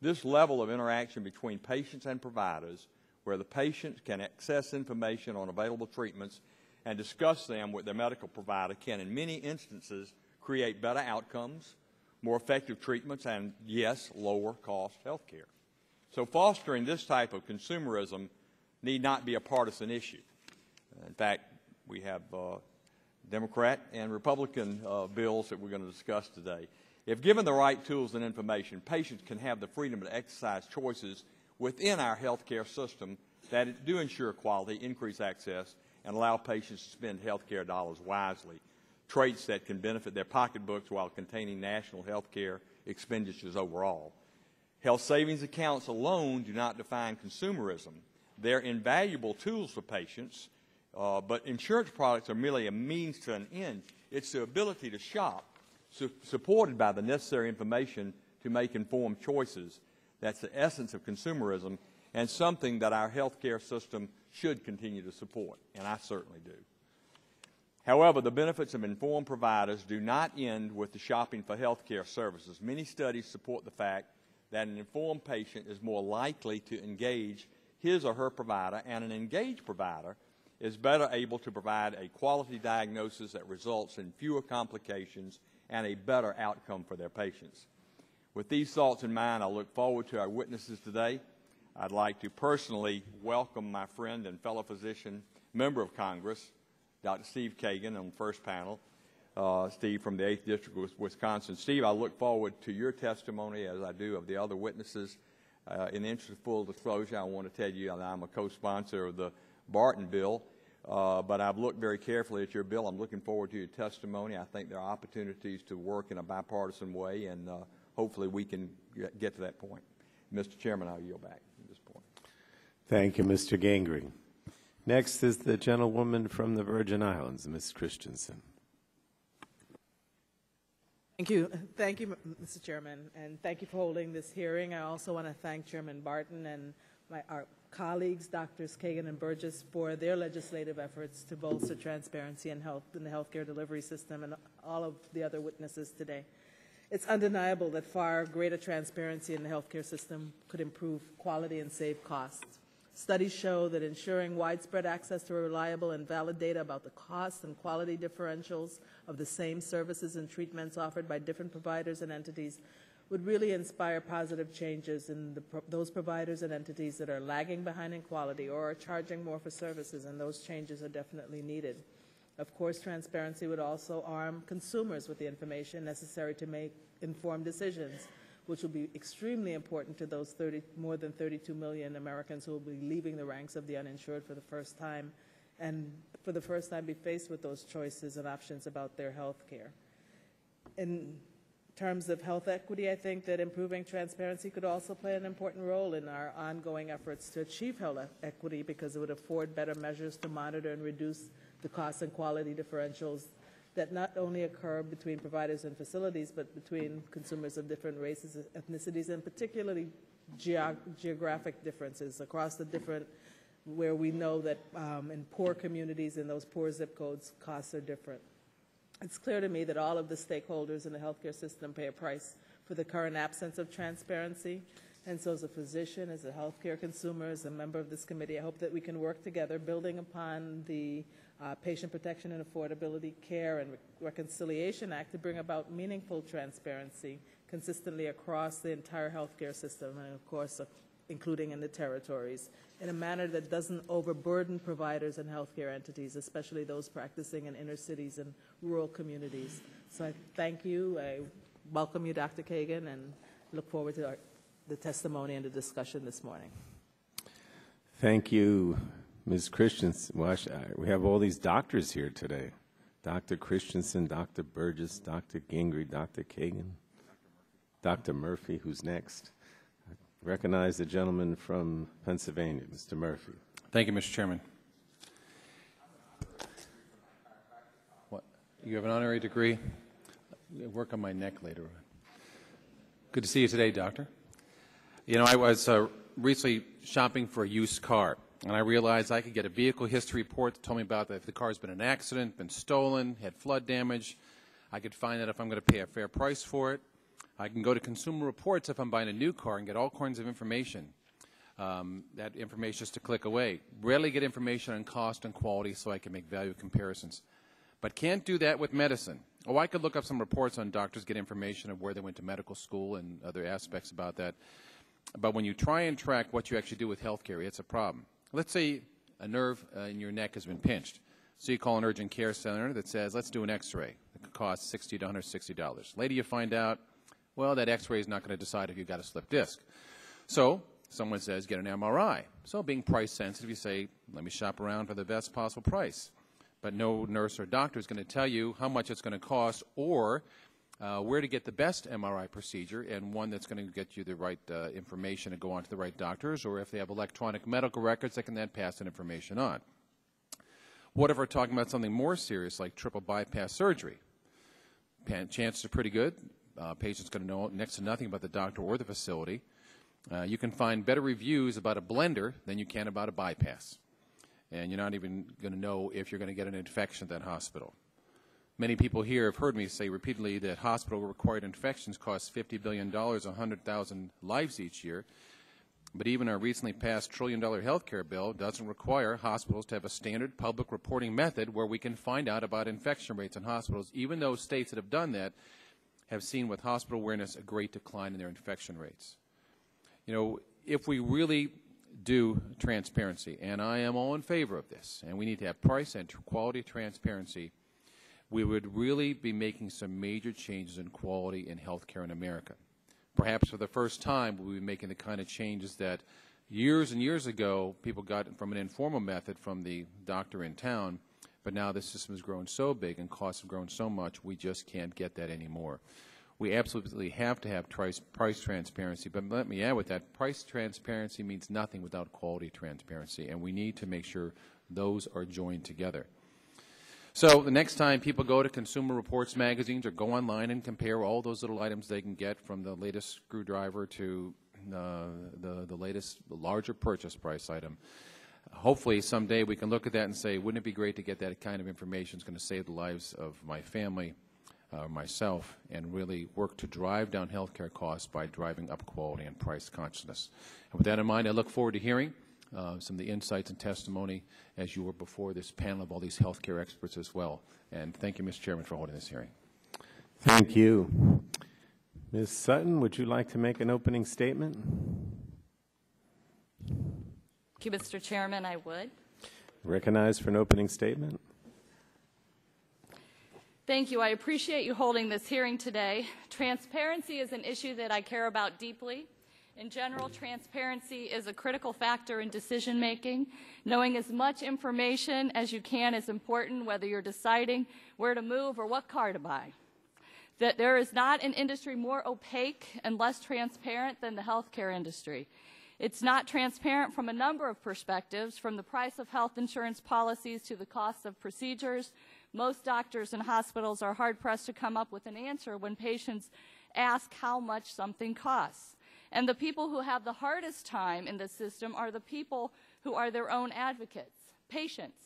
This level of interaction between patients and providers, where the patient can access information on available treatments and discuss them with their medical provider, can in many instances create better outcomes, more effective treatments, and, yes, lower cost health care. So fostering this type of consumerism need not be a partisan issue. In fact, we have Democrat and Republican bills that we're going to discuss today. If given the right tools and information, patients can have the freedom to exercise choices within our health care system that do ensure quality, increase access, and allow patients to spend health care dollars wisely, traits that can benefit their pocketbooks while containing national health care expenditures overall. Health savings accounts alone do not define consumerism. They're invaluable tools for patients, but insurance products are merely a means to an end. It's the ability to shop, supported by the necessary information to make informed choices. That's the essence of consumerism, and something that our health care system should continue to support, and I certainly do. However, the benefits of informed providers do not end with the shopping for health care services. Many studies support the fact that an informed patient is more likely to engage his or her provider, and an engaged provider is better able to provide a quality diagnosis that results in fewer complications and a better outcome for their patients. With these thoughts in mind, I look forward to our witnesses today. I'd like to personally welcome my friend and fellow physician, member of Congress, Dr. Steve Kagan, on the first panel. Steve from the 8th District of Wisconsin. Steve, I look forward to your testimony, as I do of the other witnesses. In the interest of full disclosure, I want to tell you that I'm a co-sponsor of the Barton bill, but I've looked very carefully at your bill. I'm looking forward to your testimony. I think there are opportunities to work in a bipartisan way, and hopefully we can get to that point. Mr. Chairman, I'll yield back at this point. Thank you, Mr. Gingrey. Next is the gentlewoman from the Virgin Islands, Ms. Christensen. Thank you, Mr. Chairman, and thank you for holding this hearing. I also want to thank Chairman Barton and our colleagues, Drs. Kagan and Burgess, for their legislative efforts to bolster transparency and health in the healthcare delivery system, and all of the other witnesses today. It's undeniable that far greater transparency in the healthcare system could improve quality and save costs. Studies show that ensuring widespread access to reliable and valid data about the cost and quality differentials of the same services and treatments offered by different providers and entities would really inspire positive changes in those providers and entities that are lagging behind in quality or are charging more for services, and those changes are definitely needed. Of course, transparency would also arm consumers with the information necessary to make informed decisions, which will be extremely important to those more than 32 million Americans who will be leaving the ranks of the uninsured for the first time, and for the first time be faced with those choices and options about their health care. And terms of health equity, I think that improving transparency could also play an important role in our ongoing efforts to achieve health equity, because it would afford better measures to monitor and reduce the cost and quality differentials that not only occur between providers and facilities, but between consumers of different races, ethnicities, and particularly geographic differences across the different, where we know that in poor communities, in those poor zip codes, costs are different. It's clear to me that all of the stakeholders in the healthcare system pay a price for the current absence of transparency. And so as a physician, as a healthcare consumer, as a member of this committee, I hope that we can work together, building upon the Patient Protection and Affordability Care and Reconciliation Act, to bring about meaningful transparency consistently across the entire healthcare system, and of course, including in the territories, in a manner that doesn't overburden providers and healthcare entities, especially those practicing in inner cities and rural communities. So I thank you. I welcome you, Dr. Kagan, and look forward to the testimony and the discussion this morning. Thank you, Ms. Christensen. Well, we have all these doctors here today. Dr. Christensen, Dr. Burgess, Dr. Gingrey, Dr. Kagan, Dr. Murphy, who's next. I recognize the gentleman from Pennsylvania, Mr. Murphy. Thank you, Mr. Chairman. What? You have an honorary degree? I'll work on my neck later. Good to see you today, Doctor. You know, I was recently shopping for a used car, and I realized I could get a vehicle history report that told me about if the car's been in an accident, been stolen, had flood damage. I could find out if I'm going to pay a fair price for it. I can go to Consumer Reports if I'm buying a new car and get all kinds of information. That information is just a click away. Rarely get information on cost and quality so I can make value comparisons. But can't do that with medicine. Oh, I could look up some reports on doctors, get information of where they went to medical school and other aspects about that. But when you try and track what you actually do with health care, it's a problem. Let's say a nerve in your neck has been pinched. So you call an urgent care center that says, let's do an x-ray. It could cost $60 to $160. Later you find out, well, that x-ray is not going to decide if you've got a slip disc. So someone says, get an MRI. So being price sensitive, you say, let me shop around for the best possible price. But no nurse or doctor is going to tell you how much it's going to cost or where to get the best MRI procedure, and one that's going to get you the right information to go on to the right doctors, or if they have electronic medical records, they can then pass that information on. What if we're talking about something more serious like triple bypass surgery? Chances are pretty good. Patient's going to know next to nothing about the doctor or the facility. You can find better reviews about a blender than you can about a bypass. And you're not even going to know if you're going to get an infection at that hospital. Many people here have heard me say repeatedly that hospital-required infections cost $50 billion, 100,000 lives each year. But even our recently passed $1 trillion health care bill doesn't require hospitals to have a standard public reporting method where we can find out about infection rates in hospitals, even though states that have done that have seen with hospital awareness a great decline in their infection rates. You know, if we really do transparency, and I am all in favor of this, and we need to have price and quality transparency, we would really be making some major changes in quality in healthcare in America. Perhaps for the first time, we'll be making the kind of changes that years and years ago people got from an informal method from the doctor in town, but now the system has grown so big and costs have grown so much, we just can't get that anymore. We absolutely have to have price transparency, but let me add with that, price transparency means nothing without quality transparency, and we need to make sure those are joined together. So the next time people go to Consumer Reports magazines or go online and compare all those little items they can get, from the latest screwdriver to the latest larger purchase price item, hopefully someday we can look at that and say, wouldn't it be great to get that kind of information? It's going to save the lives of my family, myself, and really work to drive down healthcare costs by driving up quality and price consciousness. And with that in mind, I look forward to hearing some of the insights and testimony as you were before this panel of all these healthcare experts as well. And thank you, Mr. Chairman, for holding this hearing. Thank you. Ms. Sutton, would you like to make an opening statement? Thank you, Mr. Chairman. I would. Recognized for an opening statement. Thank you. I appreciate you holding this hearing today. Transparency is an issue that I care about deeply. In general, transparency is a critical factor in decision making. Knowing as much information as you can is important, whether you're deciding where to move or what car to buy. that there is not an industry more opaque and less transparent than the healthcare industry. It's not transparent from a number of perspectives, from the price of health insurance policies to the cost of procedures. Most doctors and hospitals are hard-pressed to come up with an answer when patients ask how much something costs. And the people who have the hardest time in this system are the people who are their own advocates, patients.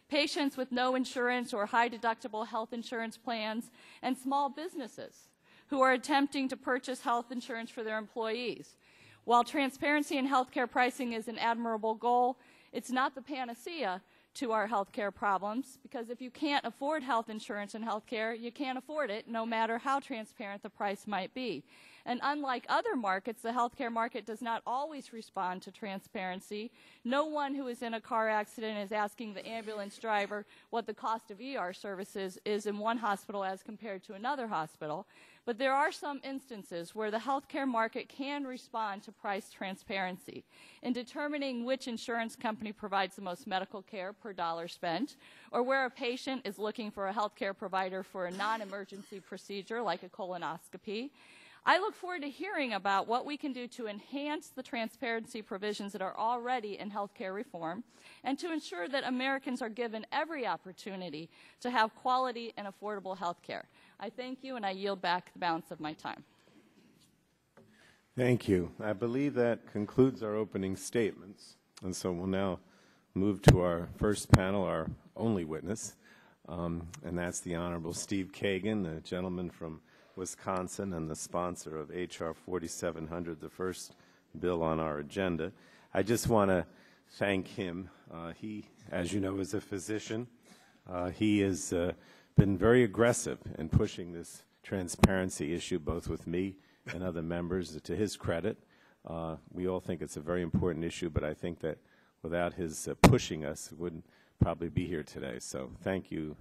Patients with no insurance or high-deductible health insurance plans, and small businesses who are attempting to purchase health insurance for their employees. While transparency in healthcare pricing is an admirable goal, it's not the panacea to our healthcare problems, because if you can't afford health insurance and healthcare, you can't afford it, no matter how transparent the price might be. And unlike other markets, the healthcare market does not always respond to transparency. No one who is in a car accident is asking the ambulance driver what the cost of ER services is in one hospital as compared to another hospital. But there are some instances where the healthcare market can respond to price transparency in determining which insurance company provides the most medical care per dollar spent, or where a patient is looking for a healthcare provider for a non-emergency procedure like a colonoscopy. I look forward to hearing about what we can do to enhance the transparency provisions that are already in healthcare reform and to ensure that Americans are given every opportunity to have quality and affordable healthcare. I thank you, and I yield back the balance of my time. Thank you. I believe that concludes our opening statements, and so we'll now move to our first panel, our only witness, and that's the Honorable Steve Kagan, the gentleman from Wisconsin and the sponsor of H.R. 4700, the first bill on our agenda. I just want to thank him. He, as you know, is a physician. He has been very aggressive in pushing this transparency issue, both with me and other members. To his credit, we all think it's a very important issue, but I think that without his pushing us, we wouldn't probably be here today. So thank you,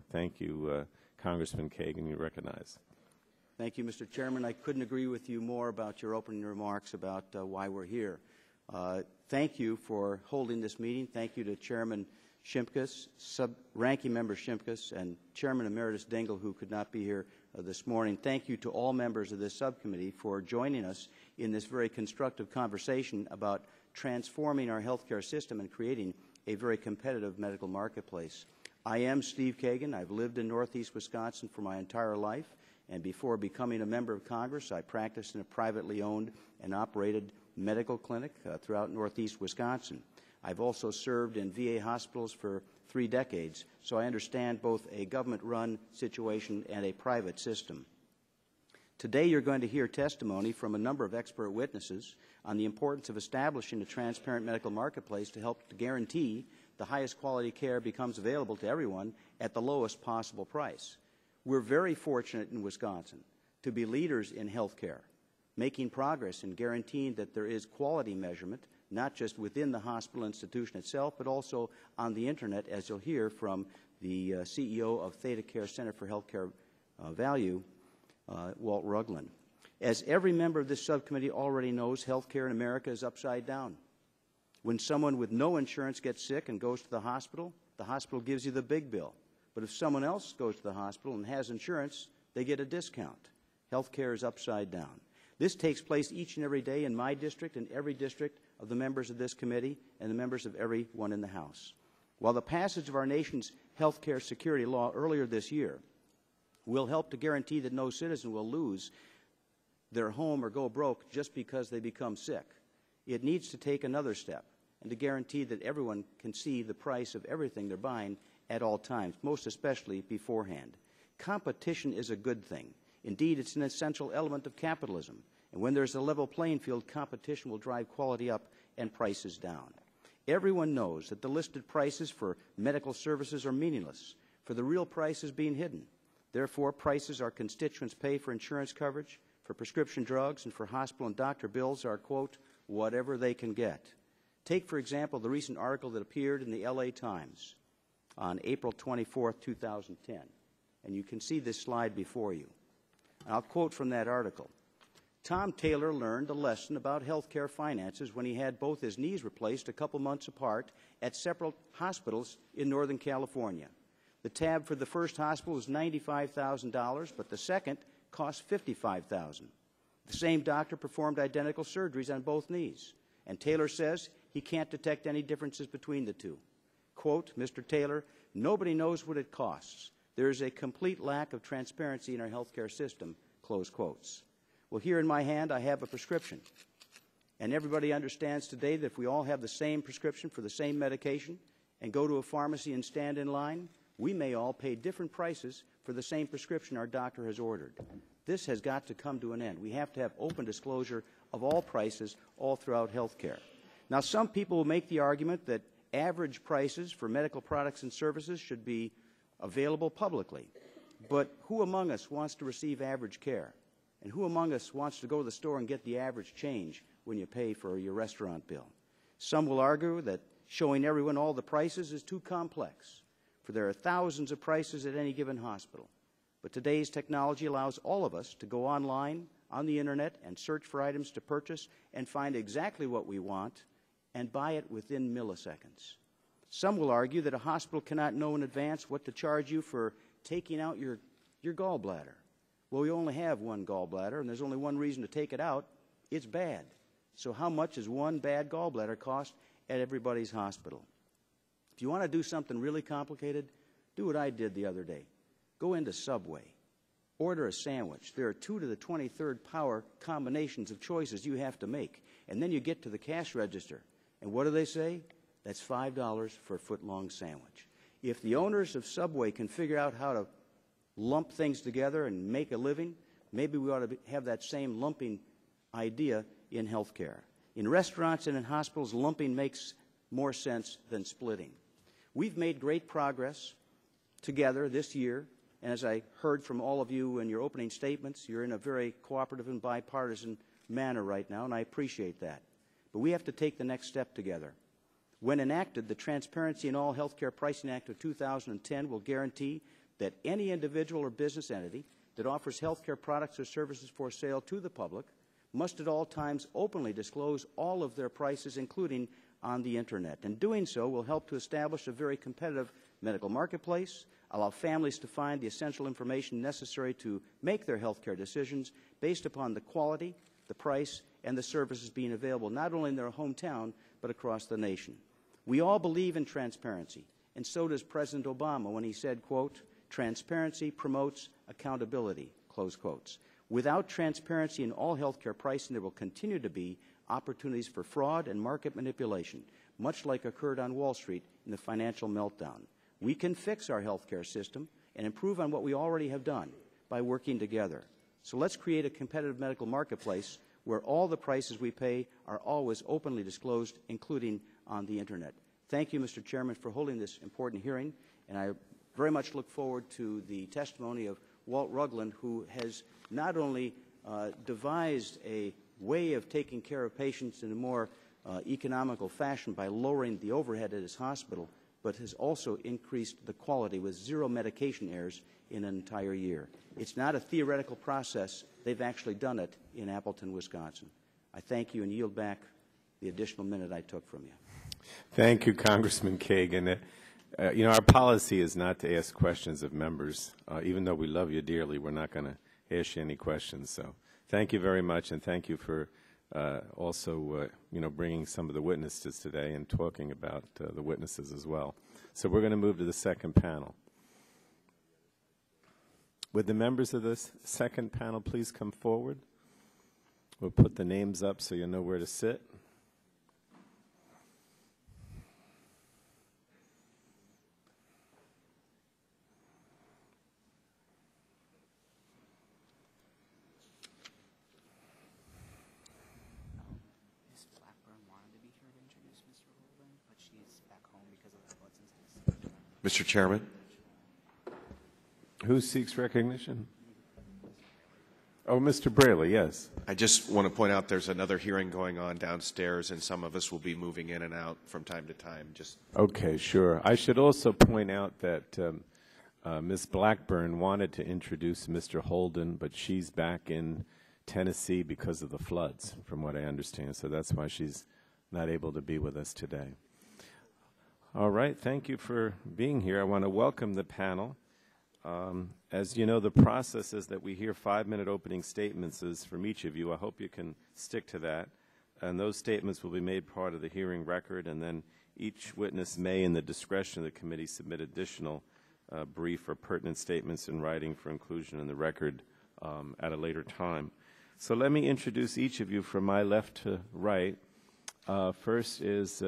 Congressman Kagan. You recognize. Thank you, Mr. Chairman. I couldn't agree with you more about your opening remarks about why we're here. Thank you for holding this meeting. Thank you to Chairman Shimkus, Ranking Member Shimkus, and Chairman Emeritus Dingell, who could not be here this morning. Thank you to all members of this subcommittee for joining us in this very constructive conversation about transforming our healthcare system and creating a very competitive medical marketplace. I am Steve Kagan. I've lived in Northeast Wisconsin for my entire life. And before becoming a member of Congress, I practiced in a privately owned and operated medical clinic throughout Northeast Wisconsin. I've also served in VA hospitals for 3 decades, so I understand both a government-run situation and a private system. Today you're going to hear testimony from a number of expert witnesses on the importance of establishing a transparent medical marketplace to help to guarantee the highest quality care becomes available to everyone at the lowest possible price. We're very fortunate in Wisconsin to be leaders in health care, making progress in guaranteeing that there is quality measurement, not just within the hospital institution itself, but also on the Internet, as you'll hear from the CEO of Theta Care Center for Healthcare Value, Walt Rugland. As every member of this subcommittee already knows, health care in America is upside down. When someone with no insurance gets sick and goes to the hospital gives you the big bill. But if someone else goes to the hospital and has insurance, they get a discount. Health care is upside down. This takes place each and every day in my district and every district of the members of this committee and the members of every one in the House. While the passage of our nation's health care security law earlier this year will help to guarantee that no citizen will lose their home or go broke just because they become sick, it needs to take another step and to guarantee that everyone can see the price of everything they're buying at all times, most especially beforehand. Competition is a good thing. Indeed, it's an essential element of capitalism. And when there's a level playing field, competition will drive quality up and prices down. Everyone knows that the listed prices for medical services are meaningless, for the real price is being hidden. Therefore, prices our constituents pay for insurance coverage, for prescription drugs, and for hospital and doctor bills are, quote, whatever they can get. Take, for example, the recent article that appeared in the LA Times on April 24, 2010. And you can see this slide before you. I'll quote from that article. Tom Taylor learned a lesson about healthcare finances when he had both his knees replaced a couple months apart at several hospitals in Northern California. The tab for the first hospital was $95,000, but the second cost $55,000. The same doctor performed identical surgeries on both knees, and Taylor says he can't detect any differences between the two. Quote, Mr. Taylor, nobody knows what it costs. There is a complete lack of transparency in our healthcare system, close quotes. Well, here in my hand, I have a prescription. And everybody understands today that if we all have the same prescription for the same medication and go to a pharmacy and stand in line, we may all pay different prices for the same prescription our doctor has ordered. This has got to come to an end. We have to have open disclosure of all prices all throughout healthcare. Now, some people will make the argument that average prices for medical products and services should be available publicly. But who among us wants to receive average care? And who among us wants to go to the store and get the average change when you pay for your restaurant bill? Some will argue that showing everyone all the prices is too complex, for there are thousands of prices at any given hospital. But today's technology allows all of us to go online, on the internet, and search for items to purchase and find exactly what we want and buy it within milliseconds. Some will argue that a hospital cannot know in advance what to charge you for taking out your gallbladder. Well, we only have one gallbladder, and there's only one reason to take it out. It's bad. So how much does one bad gallbladder cost at everybody's hospital? If you want to do something really complicated, do what I did the other day. Go into Subway. Order a sandwich. There are 2 to the 23rd power combinations of choices you have to make. And then you get to the cash register. And what do they say? That's $5 for a foot-long sandwich. If the owners of Subway can figure out how to lump things together and make a living, maybe we ought to have that same lumping idea in healthcare. In restaurants and in hospitals, lumping makes more sense than splitting. We've made great progress together this year, and as I heard from all of you in your opening statements, you're in a very cooperative and bipartisan manner right now, and I appreciate that. But we have to take the next step together. When enacted, the Transparency in All Healthcare Pricing Act of 2010 will guarantee that any individual or business entity that offers healthcare products or services for sale to the public must at all times openly disclose all of their prices, including on the Internet. And doing so will help to establish a very competitive medical marketplace, allow families to find the essential information necessary to make their healthcare decisions based upon the quality, the price, and the services being available not only in their hometown, but across the nation. We all believe in transparency, and so does President Obama when he said, quote, transparency promotes accountability, close quotes. Without transparency in all healthcare pricing, there will continue to be opportunities for fraud and market manipulation, much like occurred on Wall Street in the financial meltdown. We can fix our healthcare system and improve on what we already have done by working together. So let's create a competitive medical marketplace where all the prices we pay are always openly disclosed, including on the Internet. Thank you, Mr. Chairman, for holding this important hearing, and I very much look forward to the testimony of Walt Rugland, who has not only devised a way of taking care of patients in a more economical fashion by lowering the overhead at his hospital, but has also increased the quality with 0 medication errors in an entire year. It's not a theoretical process. They've actually done it in Appleton, Wisconsin. I thank you and yield back the additional minute I took from you. Thank you, Congressman Kagan. You know, our policy is not to ask questions of members. Even though we love you dearly, we're not going to ask you any questions. So thank you very much, and thank you for also, you know, bringing some of the witnesses today and talking about the witnesses as well. So we're going to move to the second panel. Would the members of this second panel please come forward? We'll put the names up so you know where to sit. Mr. Chairman. Who seeks recognition? Oh, Mr. Braley, yes. I just want to point out there's another hearing going on downstairs, and some of us will be moving in and out from time to time. Okay, sure. I should also point out that Ms. Blackburn wanted to introduce Mr. Holden, but she's back in Tennessee because of the floods, from what I understand. So that's why she's not able to be with us today. All right, thank you for being here. I want to welcome the panel. As you know, the process is that we hear 5-minute opening statements from each of you. I hope you can stick to that. And those statements will be made part of the hearing record, and then each witness may, in the discretion of the committee, submit additional brief or pertinent statements in writing for inclusion in the record at a later time. So let me introduce each of you from my left to right. First is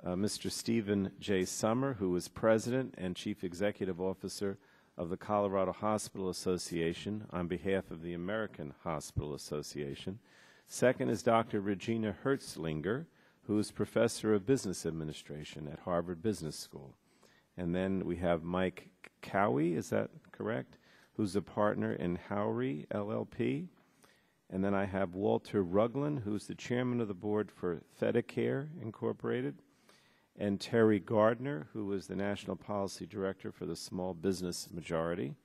Mr. Stephen J. Summer, who is President and Chief Executive Officer of the Colorado Hospital Association on behalf of the American Hospital Association. Second is Dr. Regina Hertzlinger, who is Professor of Business Administration at Harvard Business School. And then we have Mike Cowie, is that correct? Who's a partner in Howry, LLP. And then I have Walter Ruglin, who's the chairman of the board for ThedaCare Incorporated, and Terry Gardner, who is the national policy director for the Small Business Majority.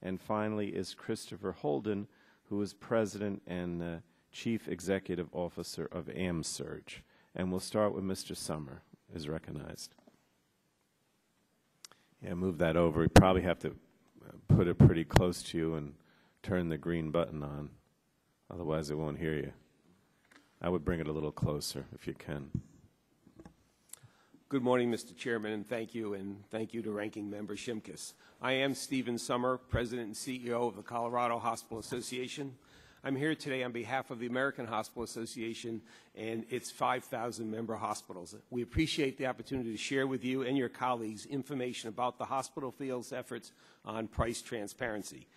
And finally is Christopher Holden, who is president and chief executive officer of AmSurge. And we'll start with Mr. Summer, is recognized. Yeah, move that over. You probably have to put it pretty close to you and turn the green button on. Otherwise, it won't hear you. I would bring it a little closer if you can. Good morning, Mr. Chairman, and thank you to Ranking Member Shimkus. I am Stephen Summer, President and CEO of the Colorado Hospital Association. I'm here today on behalf of the American Hospital Association and its 5,000-member hospitals. We appreciate the opportunity to share with you and your colleagues information about the hospital field's efforts on price transparency.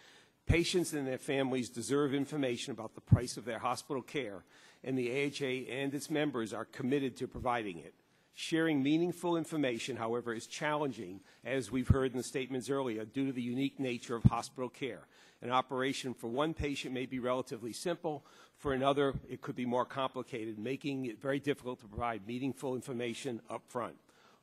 Patients and their families deserve information about the price of their hospital care, and the AHA and its members are committed to providing it. Sharing meaningful information, however, is challenging, as we've heard in the statements earlier, due to the unique nature of hospital care. An operation for one patient may be relatively simple. For another, it could be more complicated, making it very difficult to provide meaningful information up front.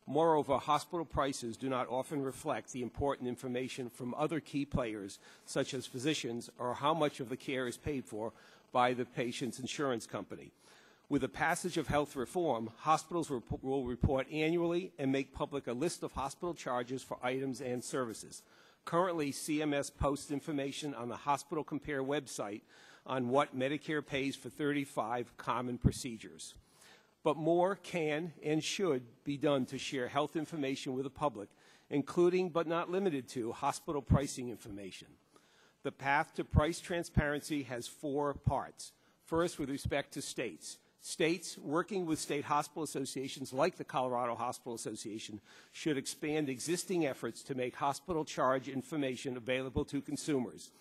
Moreover, hospital prices do not often reflect the important information from other key players, such as physicians, or how much of the care is paid for by the patient's insurance company. With the passage of health reform, hospitals will report annually and make public a list of hospital charges for items and services. Currently, CMS posts information on the Hospital Compare website on what Medicare pays for 35 common procedures. But more can and should be done to share health information with the public, including but not limited to hospital pricing information. The path to price transparency has 4 parts. First, with respect to states. States, working with state hospital associations like the Colorado Hospital Association, should expand existing efforts to make hospital charge information available to consumers.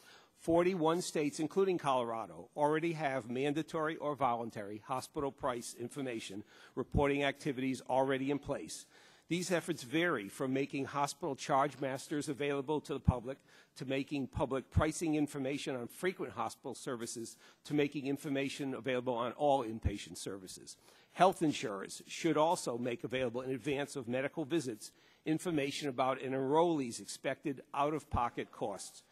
41 states, including Colorado, already have mandatory or voluntary hospital price information reporting activities already in place. These efforts vary from making hospital charge masters available to the public, to making public pricing information on frequent hospital services, to making information available on all inpatient services. Health insurers should also make available in advance of medical visits information about an enrollee's expected out-of-pocket costs.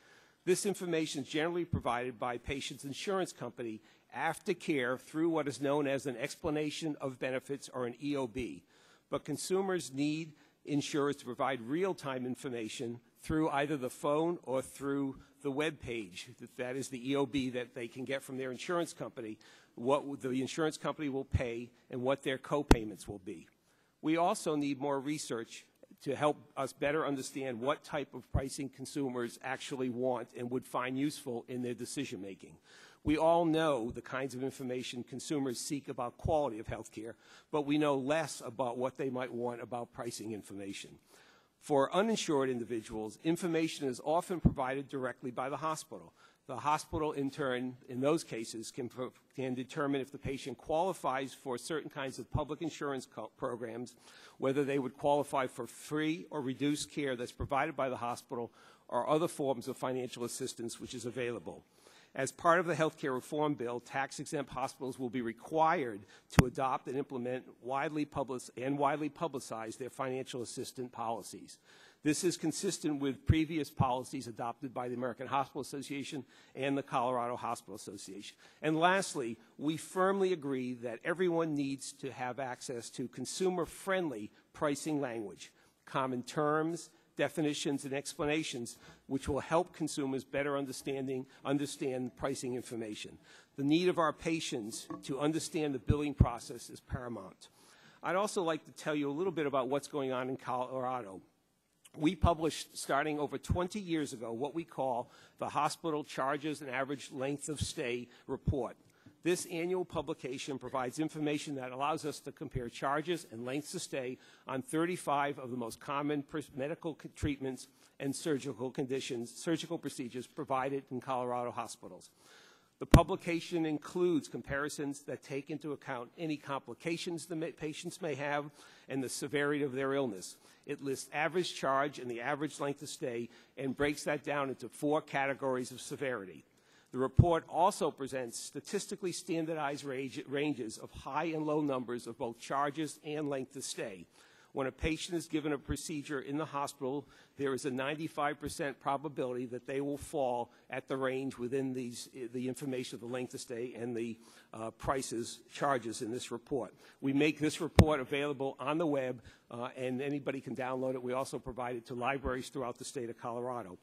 This information is generally provided by a patient's insurance company after care through what is known as an explanation of benefits, or an EOB. But consumers need insurers to provide real-time information through either the phone or through the web page. That is the EOB that they can get from their insurance company, what the insurance company will pay and what their co-payments will be. We also need more research to help us better understand what type of pricing consumers actually want and would find useful in their decision-making. We all know the kinds of information consumers seek about quality of health care, but we know less about what they might want about pricing information. For uninsured individuals, information is often provided directly by the hospital. The hospital, in turn, in those cases, can determine if the patient qualifies for certain kinds of public insurance programs, whether they would qualify for free or reduced care that's provided by the hospital, or other forms of financial assistance which is available. As part of the health care reform bill, tax-exempt hospitals will be required to adopt and implement widely publicize their financial assistance policies. This is consistent with previous policies adopted by the American Hospital Association and the Colorado Hospital Association. And lastly, we firmly agree that everyone needs to have access to consumer-friendly pricing language, common terms, definitions, and explanations, which will help consumers better understand pricing information. The need of our patients to understand the billing process is paramount. I'd also like to tell you a little bit about what's going on in Colorado. We published, starting over 20 years ago, what we call the Hospital Charges and Average Length of Stay Report. This annual publication provides information that allows us to compare charges and lengths of stay on 35 of the most common medical treatments and surgical procedures provided in Colorado hospitals. The publication includes comparisons that take into account any complications the patients may have and the severity of their illness. It lists average charge and the average length of stay and breaks that down into 4 categories of severity. The report also presents statistically standardized ranges of high and low numbers of both charges and length of stay. When a patient is given a procedure in the hospital, there is a 95% probability that they will fall at the range within the information of the length of stay and the charges in this report. We make this report available on the web, and anybody can download it. We also provide it to libraries throughout the state of Colorado.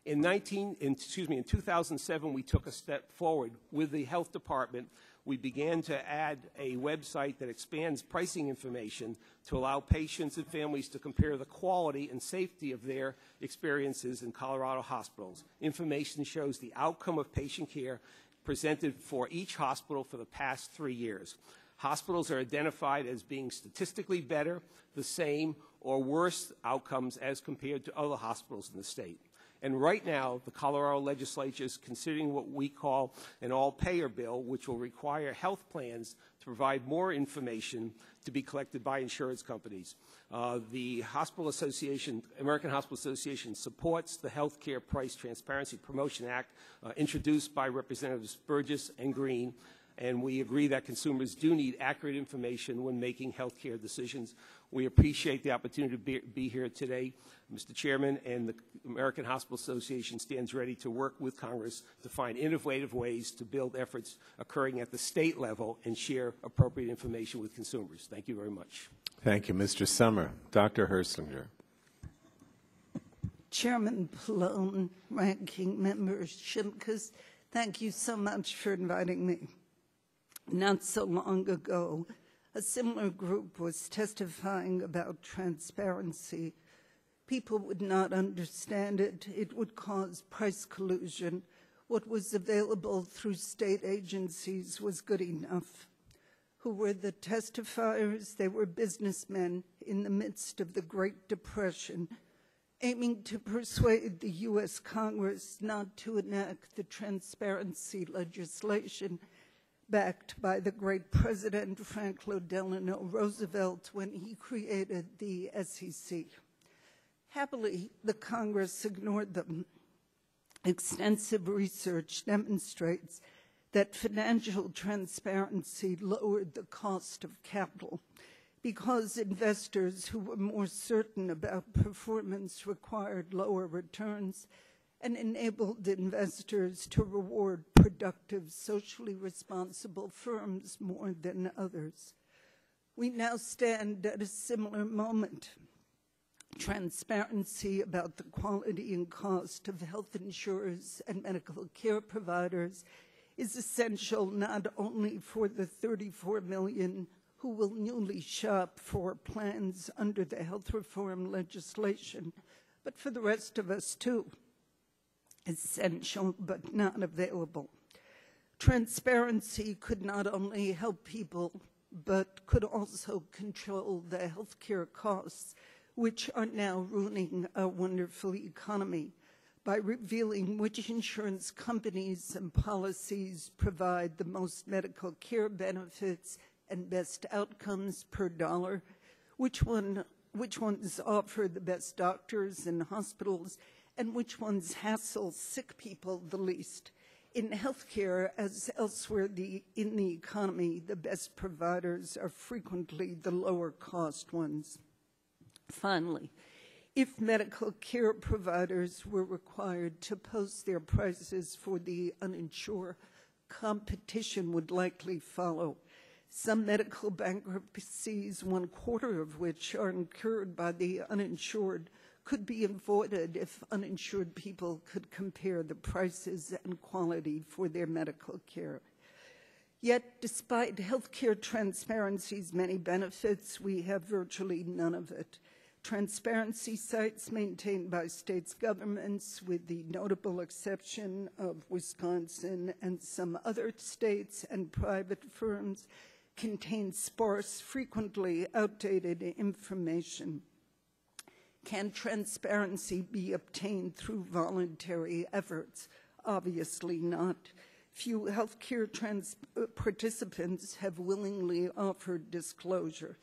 In 2007, we took a step forward with the health department. We began to add a website that expands pricing information to allow patients and families to compare the quality and safety of their experiences in Colorado hospitals. Information shows the outcome of patient care presented for each hospital for the past 3 years. Hospitals are identified as being statistically better, the same, or worse outcomes as compared to other hospitals in the state. And right now, the Colorado legislature is considering what we call an all-payer bill, which will require health plans to provide more information to be collected by insurance companies. The Hospital Association, American Hospital Association, supports the Healthcare Price Transparency Promotion Act introduced by Representatives Burgess and Green, and we agree that consumers do need accurate information when making health care decisions. We appreciate the opportunity to be here today, Mr. Chairman, and the American Hospital Association stands ready to work with Congress to find innovative ways to build efforts occurring at the state level and share appropriate information with consumers. Thank you very much. Thank you, Mr. Summer. Dr. Herslinger. Chairman Pallone, Ranking Member Shimkus, thank you so much for inviting me. Not so long ago, a similar group was testifying about transparency. People would not understand it. It would cause price collusion. What was available through state agencies was good enough. Who were the testifiers? They were businessmen in the midst of the Great Depression, aiming to persuade the U.S. Congress not to enact the transparency legislation backed by the great President Franklin Delano Roosevelt when he created the SEC. Happily, the Congress ignored them. Extensive research demonstrates that financial transparency lowered the cost of capital because investors who were more certain about performance required lower returns and enabled investors to reward productive, socially responsible firms more than others. We now stand at a similar moment. Transparency about the quality and cost of health insurers and medical care providers is essential not only for the 34 million who will newly shop for plans under the health reform legislation, but for the rest of us too. Essential but not available. Transparency could not only help people, but could also control the healthcare costs, which are now ruining our wonderful economy by revealing which insurance companies and policies provide the most medical care benefits and best outcomes per dollar, which ones offer the best doctors and hospitals, and which ones hassle sick people the least. In healthcare, as elsewhere in the economy, the best providers are frequently the lower cost ones. Finally, if medical care providers were required to post their prices for the uninsured, competition would likely follow. Some medical bankruptcies, 1/4 of which are incurred by the uninsured, could be avoided if uninsured people could compare the prices and quality for their medical care. Yet, despite healthcare transparency's many benefits, we have virtually none of it. Transparency sites maintained by states' governments, with the notable exception of Wisconsin and some other states and private firms, contain sparse, frequently outdated information. Can transparency be obtained through voluntary efforts? Obviously not. Few healthcare participants have willingly offered disclosure.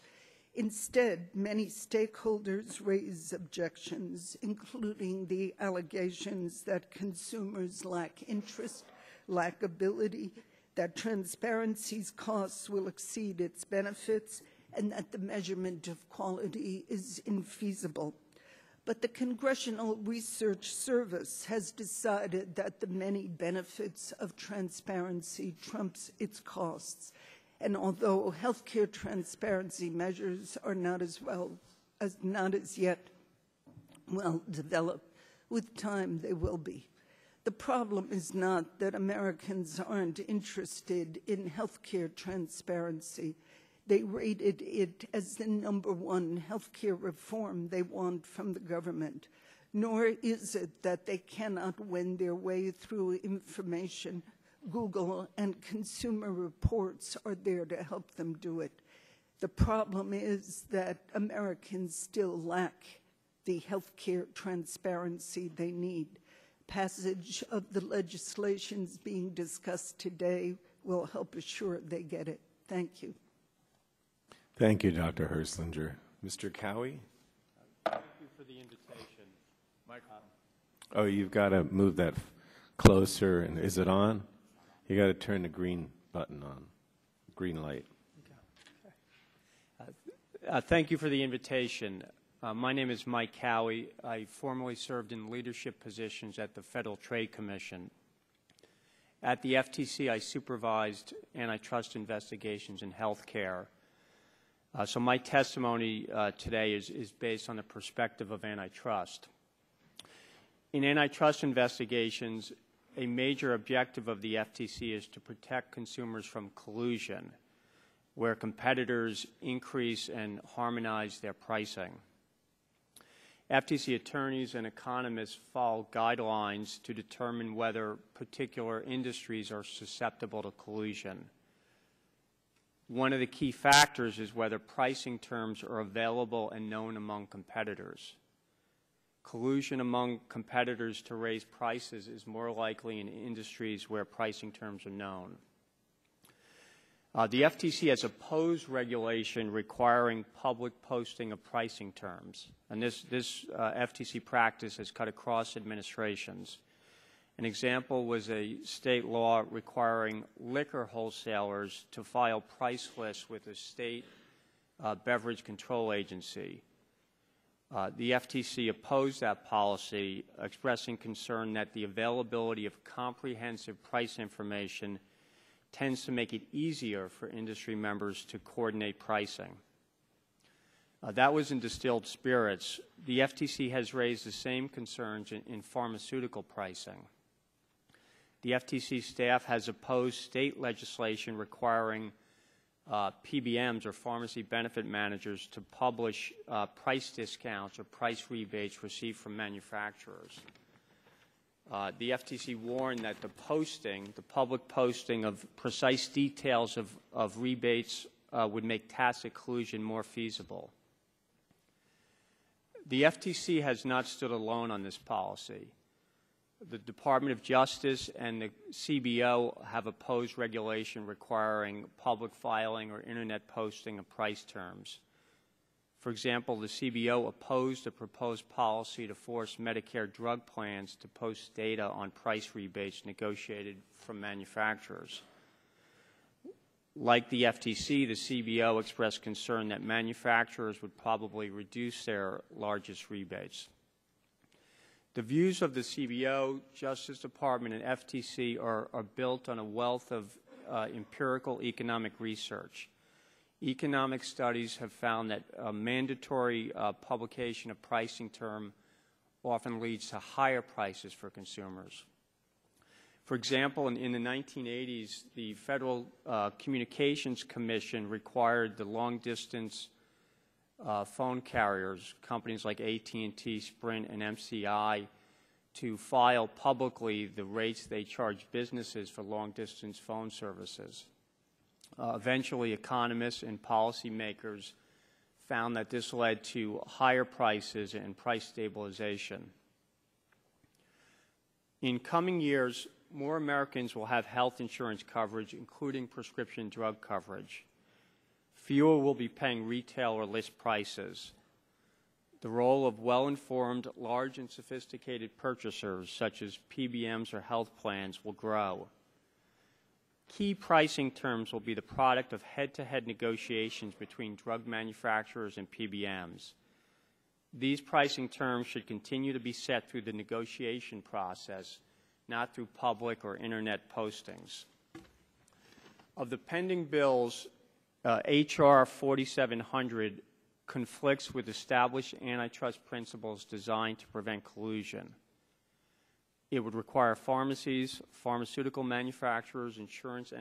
Instead, many stakeholders raise objections, including the allegations that consumers lack interest, lack ability, that transparency's costs will exceed its benefits, and that the measurement of quality is infeasible. But the Congressional Research Service has decided that the many benefits of transparency trumps its costs. And although healthcare transparency measures are not as yet well developed, with time they will be. The problem is not that Americans aren't interested in healthcare transparency. They rated it as the #1 healthcare reform they want from the government. Nor is it that they cannot wend their way through information. Google and Consumer Reports are there to help them do it. The problem is that Americans still lack the healthcare transparency they need. Passage of the legislations being discussed today will help assure they get it. Thank you. Thank you, Dr. Herslinger. Mr. Cowie? Thank you for the invitation. Oh, you've got to move that closer. And is it on? You got to turn the green button on, green light. Thank you for the invitation. My name is Mike Cowie. I formerly served in leadership positions at the Federal Trade Commission. At the FTC, I supervised antitrust investigations in healthcare. So my testimony today is based on the perspective of antitrust. In antitrust investigations, a major objective of the FTC is to protect consumers from collusion, where competitors increase and harmonize their pricing. FTC attorneys and economists follow guidelines to determine whether particular industries are susceptible to collusion. One of the key factors is whether pricing terms are available and known among competitors. Collusion among competitors to raise prices is more likely in industries where pricing terms are known. The FTC has opposed regulation requiring public posting of pricing terms, and this FTC practice has cut across administrations. An example was a state law requiring liquor wholesalers to file price lists with a state beverage control agency. The FTC opposed that policy, expressing concern that the availability of comprehensive price information tends to make it easier for industry members to coordinate pricing. That was in distilled spirits. The FTC has raised the same concerns in pharmaceutical pricing. The FTC staff has opposed state legislation requiring PBMs, or pharmacy benefit managers, to publish price discounts or price rebates received from manufacturers. The FTC warned that the public posting of precise details of rebates would make tacit collusion more feasible. The FTC has not stood alone on this policy. The Department of Justice and the CBO have opposed regulation requiring public filing or Internet posting of price terms. For example, the CBO opposed a proposed policy to force Medicare drug plans to post data on price rebates negotiated from manufacturers. Like the FTC, the CBO expressed concern that manufacturers would probably reduce their largest rebates. The views of the CBO, Justice Department, and FTC are built on a wealth of empirical economic research. Economic studies have found that a mandatory publication of pricing term often leads to higher prices for consumers. For example, in the 1980s, the Federal Communications Commission required the long-distance phone carriers, companies like AT&T, Sprint, and MCI, to file publicly the rates they charge businesses for long-distance phone services. Eventually, economists and policymakers found that this led to higher prices and price stabilization. In coming years, more Americans will have health insurance coverage, including prescription drug coverage. Fewer will be paying retail or list prices. The role of well-informed, large and sophisticated purchasers, such as PBMs or health plans, will grow. Key pricing terms will be the product of head-to-head negotiations between drug manufacturers and PBMs. These pricing terms should continue to be set through the negotiation process, not through public or internet postings. Of the pending bills, H.R. 4700 conflicts with established antitrust principles designed to prevent collusion. It would require pharmacies, pharmaceutical manufacturers, insurance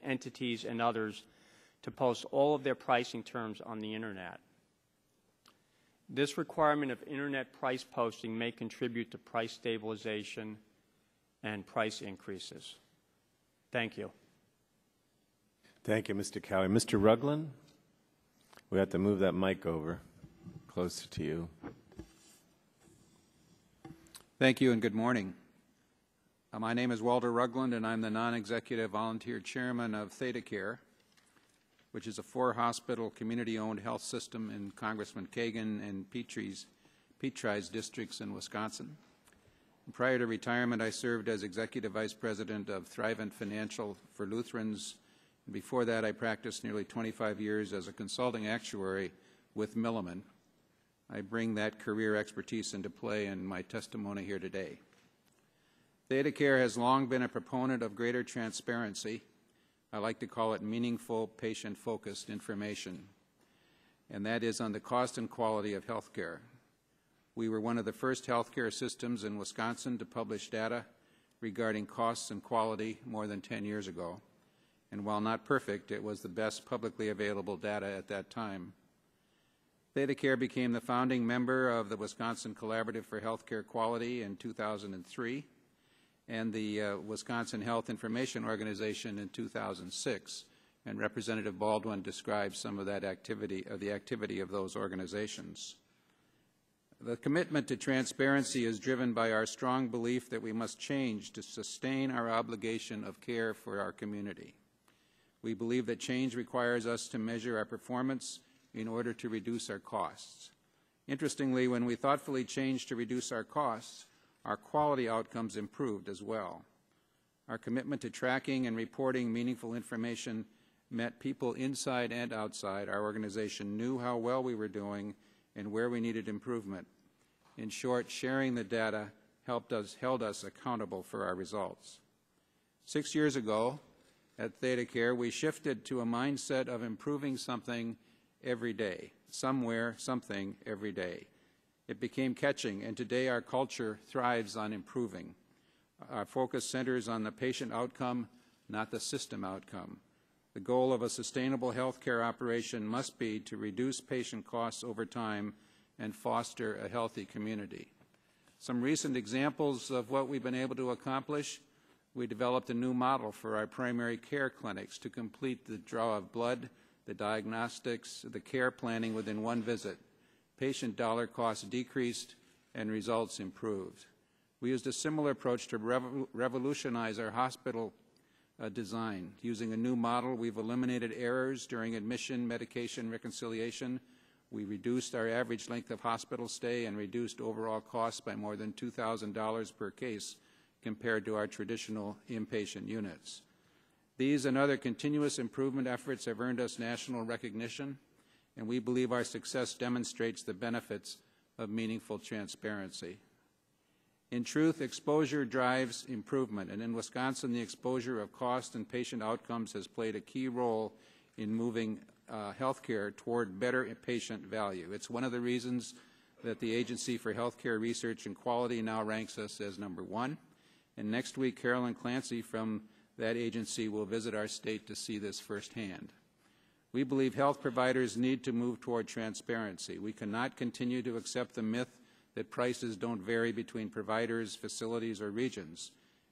entities, and others to post all of their pricing terms on the Internet. This requirement of Internet price posting may contribute to price stabilization and price increases. Thank you. Thank you, Mr. Cowley. Mr. Rugland, we have to move that mic over closer to you. Thank you and good morning. My name is Walter Rugland, and I'm the non-executive volunteer chairman of ThedaCare, which is a 4-hospital community-owned health system in Congressman Kagan and Petrie's districts in Wisconsin. And prior to retirement, I served as executive vice president of Thrivent Financial for Lutherans. And before that, I practiced nearly 25 years as a consulting actuary with Milliman. I bring that career expertise into play in my testimony here today. ThedaCare has long been a proponent of greater transparency. I like to call it meaningful, patient-focused information, and that is on the cost and quality of health care. We were one of the first healthcare systems in Wisconsin to publish data regarding costs and quality more than 10 years ago, and while not perfect, it was the best publicly available data at that time. ThedaCare became the founding member of the Wisconsin Collaborative for Healthcare Quality in 2003 and the Wisconsin Health Information Organization in 2006, and Representative Baldwin describes some of that activity, the activity of those organizations. The commitment to transparency is driven by our strong belief that we must change to sustain our obligation of care for our community. We believe that change requires us to measure our performance in order to reduce our costs. Interestingly, when we thoughtfully changed to reduce our costs, our quality outcomes improved as well. Our commitment to tracking and reporting meaningful information meant people inside and outside our organization knew how well we were doing and where we needed improvement. In short, sharing the data held us accountable for our results. 6 years ago, at ThedaCare, we shifted to a mindset of improving something every day, somewhere, something every day. It became catching, and today our culture thrives on improving. Our focus centers on the patient outcome, not the system outcome. The goal of a sustainable healthcare operation must be to reduce patient costs over time and foster a healthy community. Some recent examples of what we've been able to accomplish: we developed a new model for our primary care clinics to complete the draw of blood, the diagnostics, the care planning within one visit. Patient dollar costs decreased and results improved. We used a similar approach to revolutionize our hospital design. Using a new model, we've eliminated errors during admission, medication reconciliation. We reduced our average length of hospital stay and reduced overall costs by more than $2,000 per case compared to our traditional inpatient units. These and other continuous improvement efforts have earned us national recognition, and we believe our success demonstrates the benefits of meaningful transparency. In truth, exposure drives improvement, and in Wisconsin, the exposure of cost and patient outcomes has played a key role in moving healthcare toward better patient value. It's one of the reasons that the Agency for Healthcare Research and Quality now ranks us as #1. And next week, Carolyn Clancy from that agency will visit our state to see this firsthand. We believe health providers need to move toward transparency. We cannot continue to accept the myth that prices don't vary between providers, facilities, or regions.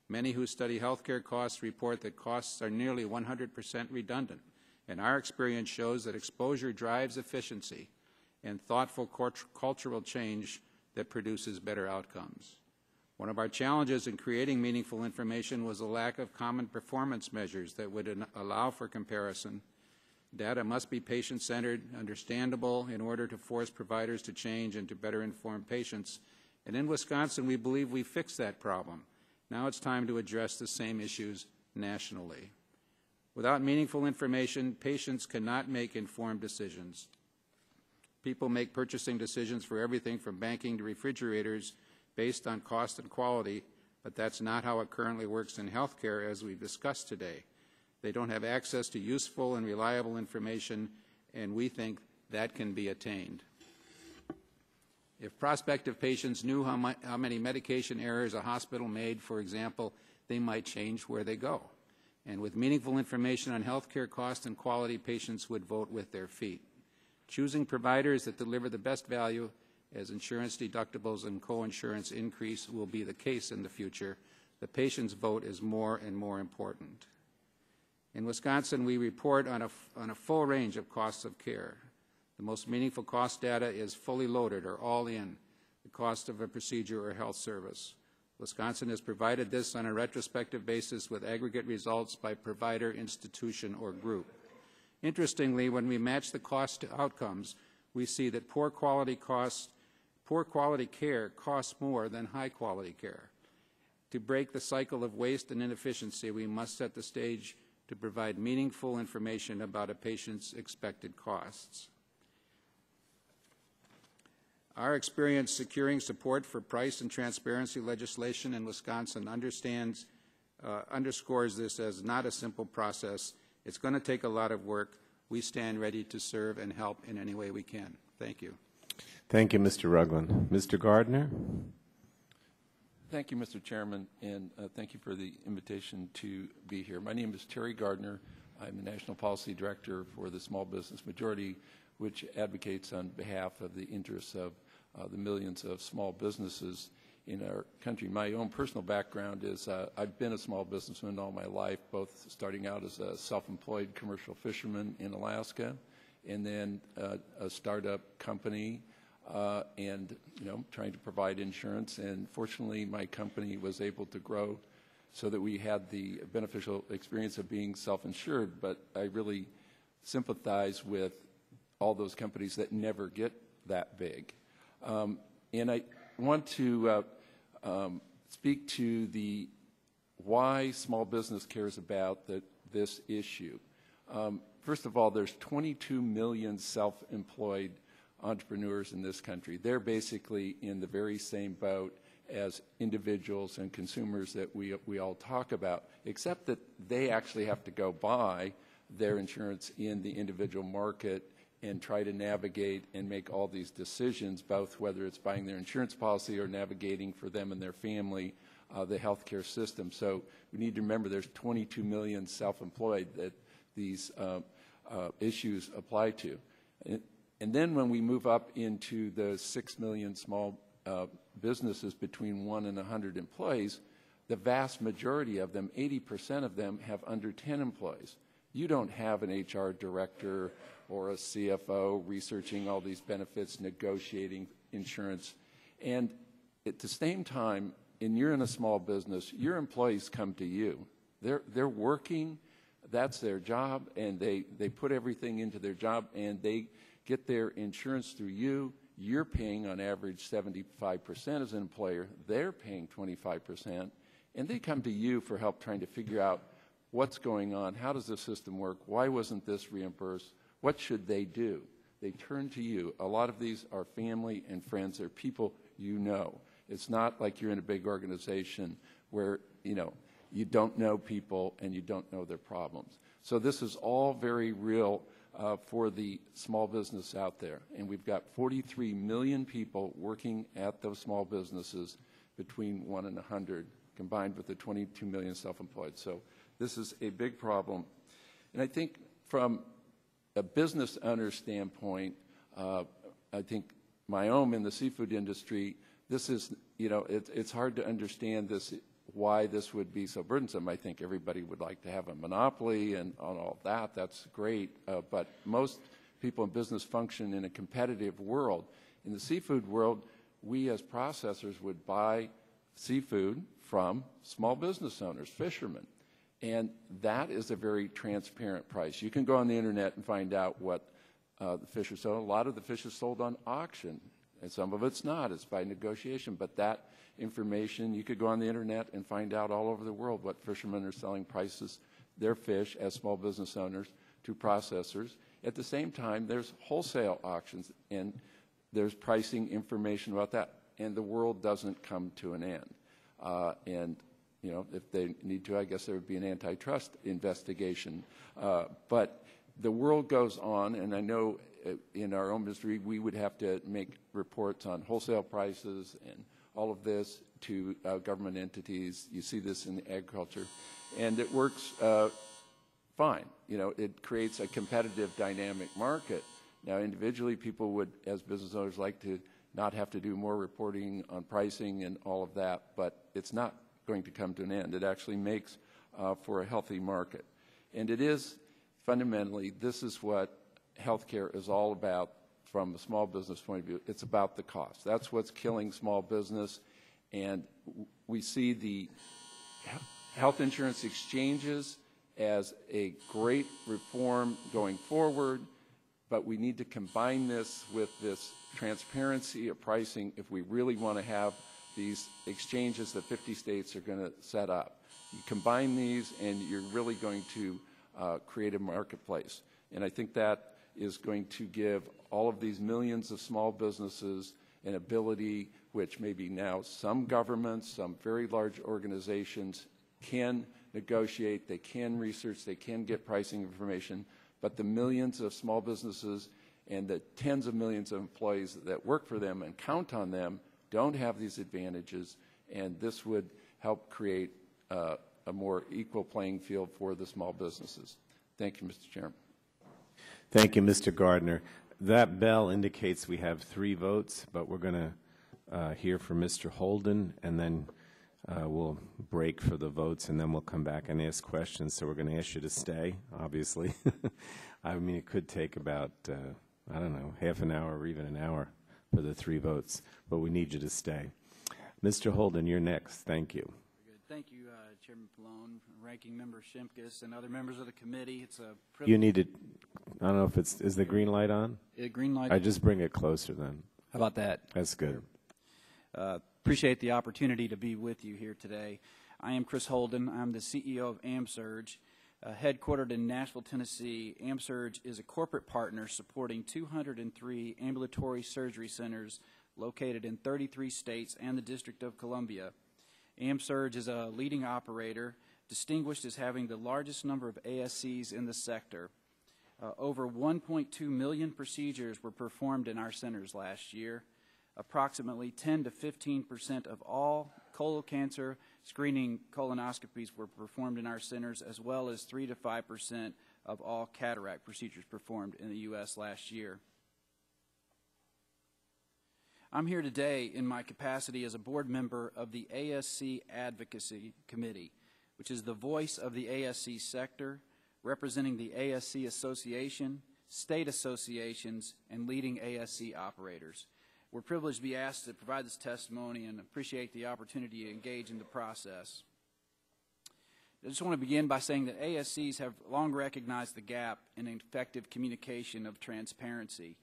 Many who study healthcare costs report that costs are nearly 100% redundant, and our experience shows that exposure drives efficiency and thoughtful cultural change that produces better outcomes. One of our challenges in creating meaningful information was the lack of common performance measures that would allow for comparison. Data must be patient-centered, understandable in order to force providers to change and to better inform patients. And in Wisconsin, we believe we fixed that problem. Now it's time to address the same issues nationally. Without meaningful information, patients cannot make informed decisions. People make purchasing decisions for everything from banking to refrigerators based on cost and quality, but that's not how it currently works in healthcare, as we've discussed today. They don't have access to useful and reliable information, and we think that can be attained. If prospective patients knew how many medication errors a hospital made, for example, they might change where they go. And with meaningful information on healthcare cost and quality, patients would vote with their feet. Choosing providers that deliver the best value as insurance deductibles and coinsurance increase will be the case in the future. The patient's vote is more and more important. In Wisconsin, we report on a full range of costs of care. The most meaningful cost data is fully loaded or all in, the cost of a procedure or health service. Wisconsin has provided this on a retrospective basis with aggregate results by provider, institution, or group. Interestingly, when we match the cost to outcomes, we see that poor quality care costs more than high quality care. To break the cycle of waste and inefficiency, we must set the stage to provide meaningful information about a patient's expected costs. Our experience securing support for price and transparency legislation in Wisconsin underscores this as not a simple process. It's going to take a lot of work. We stand ready to serve and help in any way we can. Thank you. Thank you, Mr. Rugland. Mr. Gardner? Thank you, Mr. Chairman, and thank you for the invitation to be here. My name is Terry Gardner. I'm the National Policy Director for the Small Business Majority, which advocates on behalf of the interests of the millions of small businesses in our country. My own personal background is I've been a small businessman all my life, both starting out as a self-employed commercial fisherman in Alaska, and then a startup company, and trying to provide insurance. And fortunately, my company was able to grow so that we had the beneficial experience of being self-insured. But I really sympathize with all those companies that never get that big. And I want to speak to the why small business cares about this issue. First of all, there's 22 million self-employed entrepreneurs in this country. They're basically in the very same boat as individuals and consumers that we all talk about, except that they actually have to go buy their insurance in the individual market and try to navigate and make all these decisions, both whether it's buying their insurance policy or navigating for them and their family the healthcare system. So we need to remember there's 22 million self-employed that these issues apply to. And then when we move up into the 6 million small businesses between 1 and 100 employees, the vast majority of them, 80% of them, have under 10 employees. You don't have an HR director or a CFO researching all these benefits, negotiating insurance. And at the same time, and you're in a small business, your employees come to you. They're working, that's their job, and they put everything into their job, and they get their insurance through you. You're paying on average 75% as an employer. They're paying 25%, and they come to you for help trying to figure out what's going on, how does the system work, why wasn't this reimbursed, what should they do? They turn to you. A lot of these are family and friends. They're people you know. It's not like you're in a big organization where, you don't know people and you don't know their problems. So this is all very real for the small business out there. And we've got 43 million people working at those small businesses, between 1 and 100, combined with the 22 million self-employed. So this is a big problem. And I think from a business owner standpoint, I think my own in the seafood industry, this is, you know, it's hard to understand this, why this would be so burdensome. I think everybody would like to have a monopoly and on all that. That's great. But most people in business function in a competitive world. In the seafood world, we as processors would buy seafood from small business owners, fishermen. And that is a very transparent price. You can go on the internet and find out what the fish are sold. A lot of the fish is sold on auction, and some of it's not. It's by negotiation. But that information, you could go on the internet and find out all over the world what fishermen are selling prices, their fish as small business owners to processors. At the same time, there's wholesale auctions, and there's pricing information about that. And the world doesn't come to an end. And you know, if they need to, I guess there would be an antitrust investigation. But the world goes on, and I know in our own industry we would have to make reports on wholesale prices and all of this to government entities. You see this in agriculture, and it works fine. You know, it creates a competitive, dynamic market. Now, individually, people would, as business owners, like to not have to do more reporting on pricing and all of that, but it's not going to come to an end. It actually makes for a healthy market. And it is fundamentally, this is what healthcare is all about from a small business point of view. It's about the cost. That's what's killing small business. And we see the health insurance exchanges as a great reform going forward, but we need to combine this with this transparency of pricing if we really want to have these exchanges that 50 states are going to set up. You combine these and you're really going to create a marketplace. And I think that is going to give all of these millions of small businesses an ability which maybe now some governments, some very large organizations can negotiate, they can research, they can get pricing information, but the millions of small businesses and the tens of millions of employees that work for them and count on them don't have these advantages, and this would help create a more equal playing field for the small businesses. Thank you, Mr. Chairman. Thank you, Mr. Gardner. That bell indicates we have 3 votes, but we're going to hear from Mr. Holden, and then we'll break for the votes, and then we'll come back and ask questions. So we're going to ask you to stay, obviously. I mean, it could take about, I don't know, half an hour or even an hour for the 3 votes, but we need you to stay. Mr. Holden, you're next. Thank you. Thank you, Chairman Pallone, Ranking Member Shimkus, and other members of the committee. It's a privilege. You need to, I don't know if it's, is the green light on? Green light. I just bring it closer then. How about that? That's good. Appreciate the opportunity to be with you here today. I am Chris Holden. I'm the CEO of AmSurge. Headquartered in Nashville, Tennessee, AmSurge is a corporate partner supporting 203 ambulatory surgery centers located in 33 states and the District of Columbia. AmSurge is a leading operator, distinguished as having the largest number of ASCs in the sector. Over 1.2 million procedures were performed in our centers last year. Approximately 10 to 15% of all colon cancer screening colonoscopies were performed in our centers, as well as 3 to 5% of all cataract procedures performed in the U.S. last year. I'm here today in my capacity as a board member of the ASC Advocacy Committee, which is the voice of the ASC sector, representing the ASC Association, state associations, and leading ASC operators. We're privileged to be asked to provide this testimony and appreciate the opportunity to engage in the process. I just want to begin by saying that ASCs have long recognized the gap in effective communication of transparency.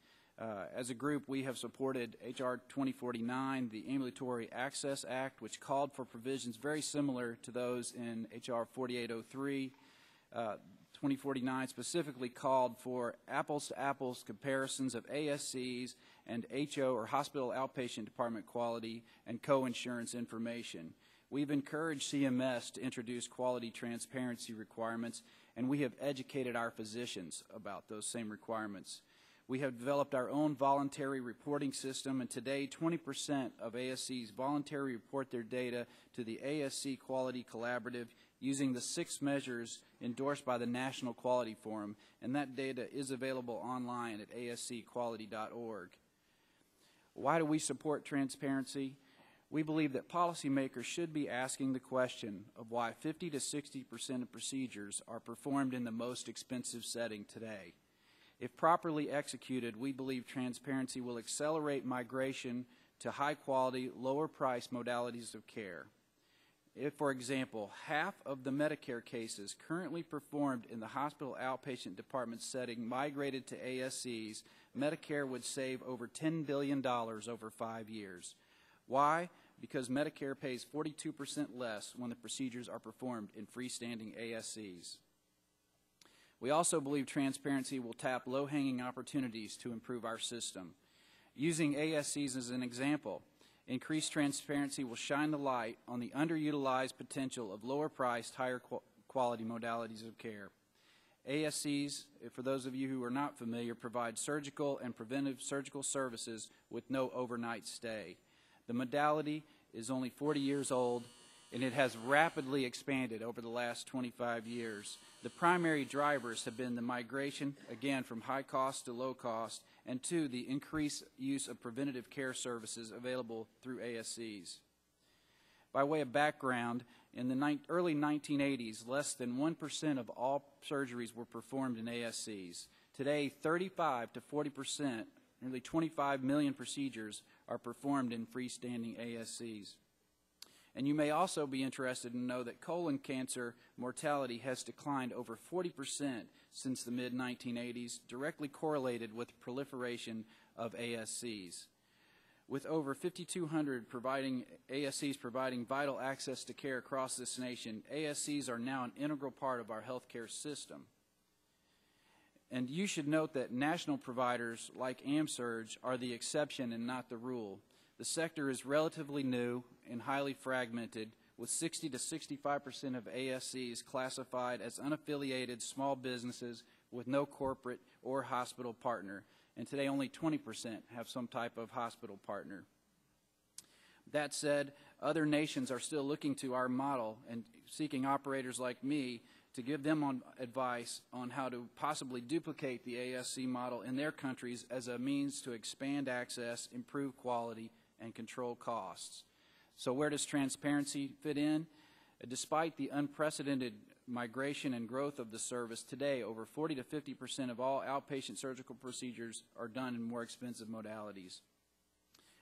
As a group, we have supported H.R. 2049, the Ambulatory Access Act, which called for provisions very similar to those in H.R. 4803. 2049 specifically called for apples-to-apples comparisons of ASCs and HO, or hospital outpatient department quality, and co-insurance information. we've encouraged CMS to introduce quality transparency requirements, and we have educated our physicians about those same requirements. We have developed our own voluntary reporting system, and today 20% of ASCs voluntarily report their data to the ASC Quality Collaborative using the 6 measures endorsed by the National Quality Forum, and that data is available online at ascquality.org. Why do we support transparency? We believe that policymakers should be asking the question of why 50 to 60% of procedures are performed in the most expensive setting today. If properly executed, we believe transparency will accelerate migration to high-quality, lower-priced modalities of care. If, for example, half of the Medicare cases currently performed in the hospital outpatient department setting migrated to ASCs, Medicare would save over $10 billion over 5 years. Why? Because Medicare pays 42% less when the procedures are performed in freestanding ASCs. We also believe transparency will tap low-hanging opportunities to improve our system. Using ASCs as an example, increased transparency will shine the light on the underutilized potential of lower-priced, higher-quality modalities of care. ASCs, for those of you who are not familiar, provide surgical and preventive surgical services with no overnight stay. The modality is only 40 years old, and it has rapidly expanded over the last 25 years. The primary drivers have been the migration, again, from high cost to low cost, and 2, the increased use of preventative care services available through ASCs. By way of background, in the early 1980s, less than 1% of all surgeries were performed in ASCs. Today, 35 to 40%, nearly 25 million procedures, are performed in freestanding ASCs. And you may also be interested to know that colon cancer mortality has declined over 40% since the mid-1980s, directly correlated with the proliferation of ASCs. With over 5,200 ASCs providing vital access to care across this nation, ASCs are now an integral part of our healthcare system. And you should note that national providers like AmSurg are the exception and not the rule. The sector is relatively new and highly fragmented, with 60 to 65% of ASCs classified as unaffiliated small businesses with no corporate or hospital partner, and today only 20% have some type of hospital partner. That said, other nations are still looking to our model and seeking operators like me to give them advice on how to possibly duplicate the ASC model in their countries as a means to expand access, improve quality, and control costs. So where does transparency fit in? Despite the unprecedented migration and growth of the service, today over 40 to 50% of all outpatient surgical procedures are done in more expensive modalities.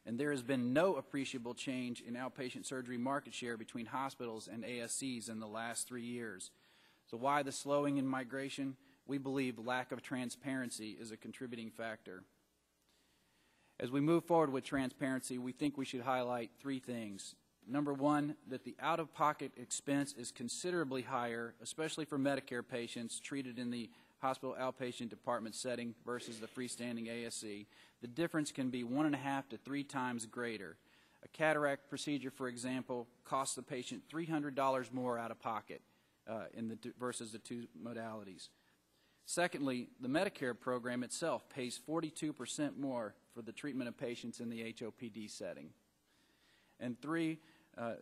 And there has been no appreciable change in outpatient surgery market share between hospitals and ASCs in the last 3 years. So why the slowing in migration? We believe lack of transparency is a contributing factor. As we move forward with transparency, we think we should highlight 3 things. Number 1, that the out-of-pocket expense is considerably higher, especially for Medicare patients treated in the hospital outpatient department setting versus the freestanding ASC. The difference can be 1.5 to 3 times greater. A cataract procedure, for example, costs the patient $300 more out of pocket versus the 2 modalities. Secondly, the Medicare program itself pays 42% more for the treatment of patients in the HOPD setting. And 3,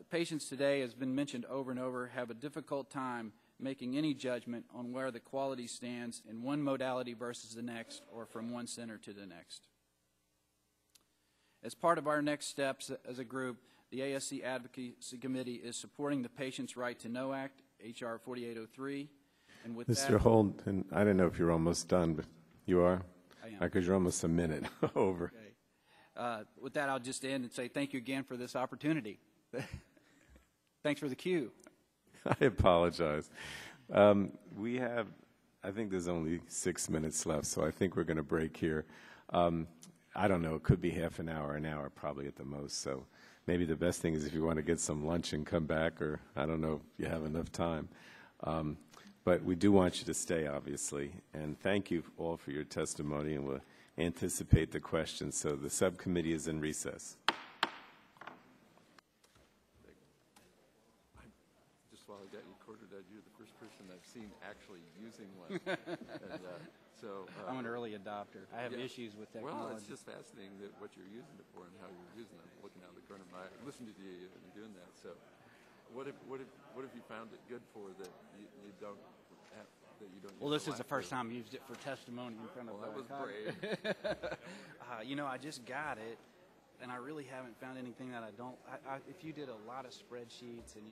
patients today, as has been mentioned over and over, have a difficult time making any judgment on where the quality stands in one modality versus the next or from one center to the next. As part of our next steps as a group, the ASC Advocacy Committee is supporting the Patient's Right to Know Act, H.R. 4803. And with Mr. that, Holt, and I don't know if you're almost done, but you are? I am. Because you're almost a minute over. Okay. With that, I'll just end and say thank you again for this opportunity. Thanks for the cue. I apologize. We have, I think there's only 6 minutes left, so I think we're going to break here. I don't know, it could be half an hour probably at the most, so maybe the best thing is if you want to get some lunch and come back, or I don't know if you have enough time. But we do want you to stay, obviously, and thank you all for your testimony, and we'll anticipate the questions. So the subcommittee is in recess. seen actually using one. And, I'm an early adopter. I have issues with technology. Well, it's just fascinating that what you're using it for and how you're using it. I'm looking out of the corner of my eye, listening to you and doing that. So, what have you found it good for that you don't have, that you don't? Well, this is the first time I used it for testimony in front of. Well, that was brave. I just got it, and I really haven't found anything that I don't. If you did a lot of spreadsheets and.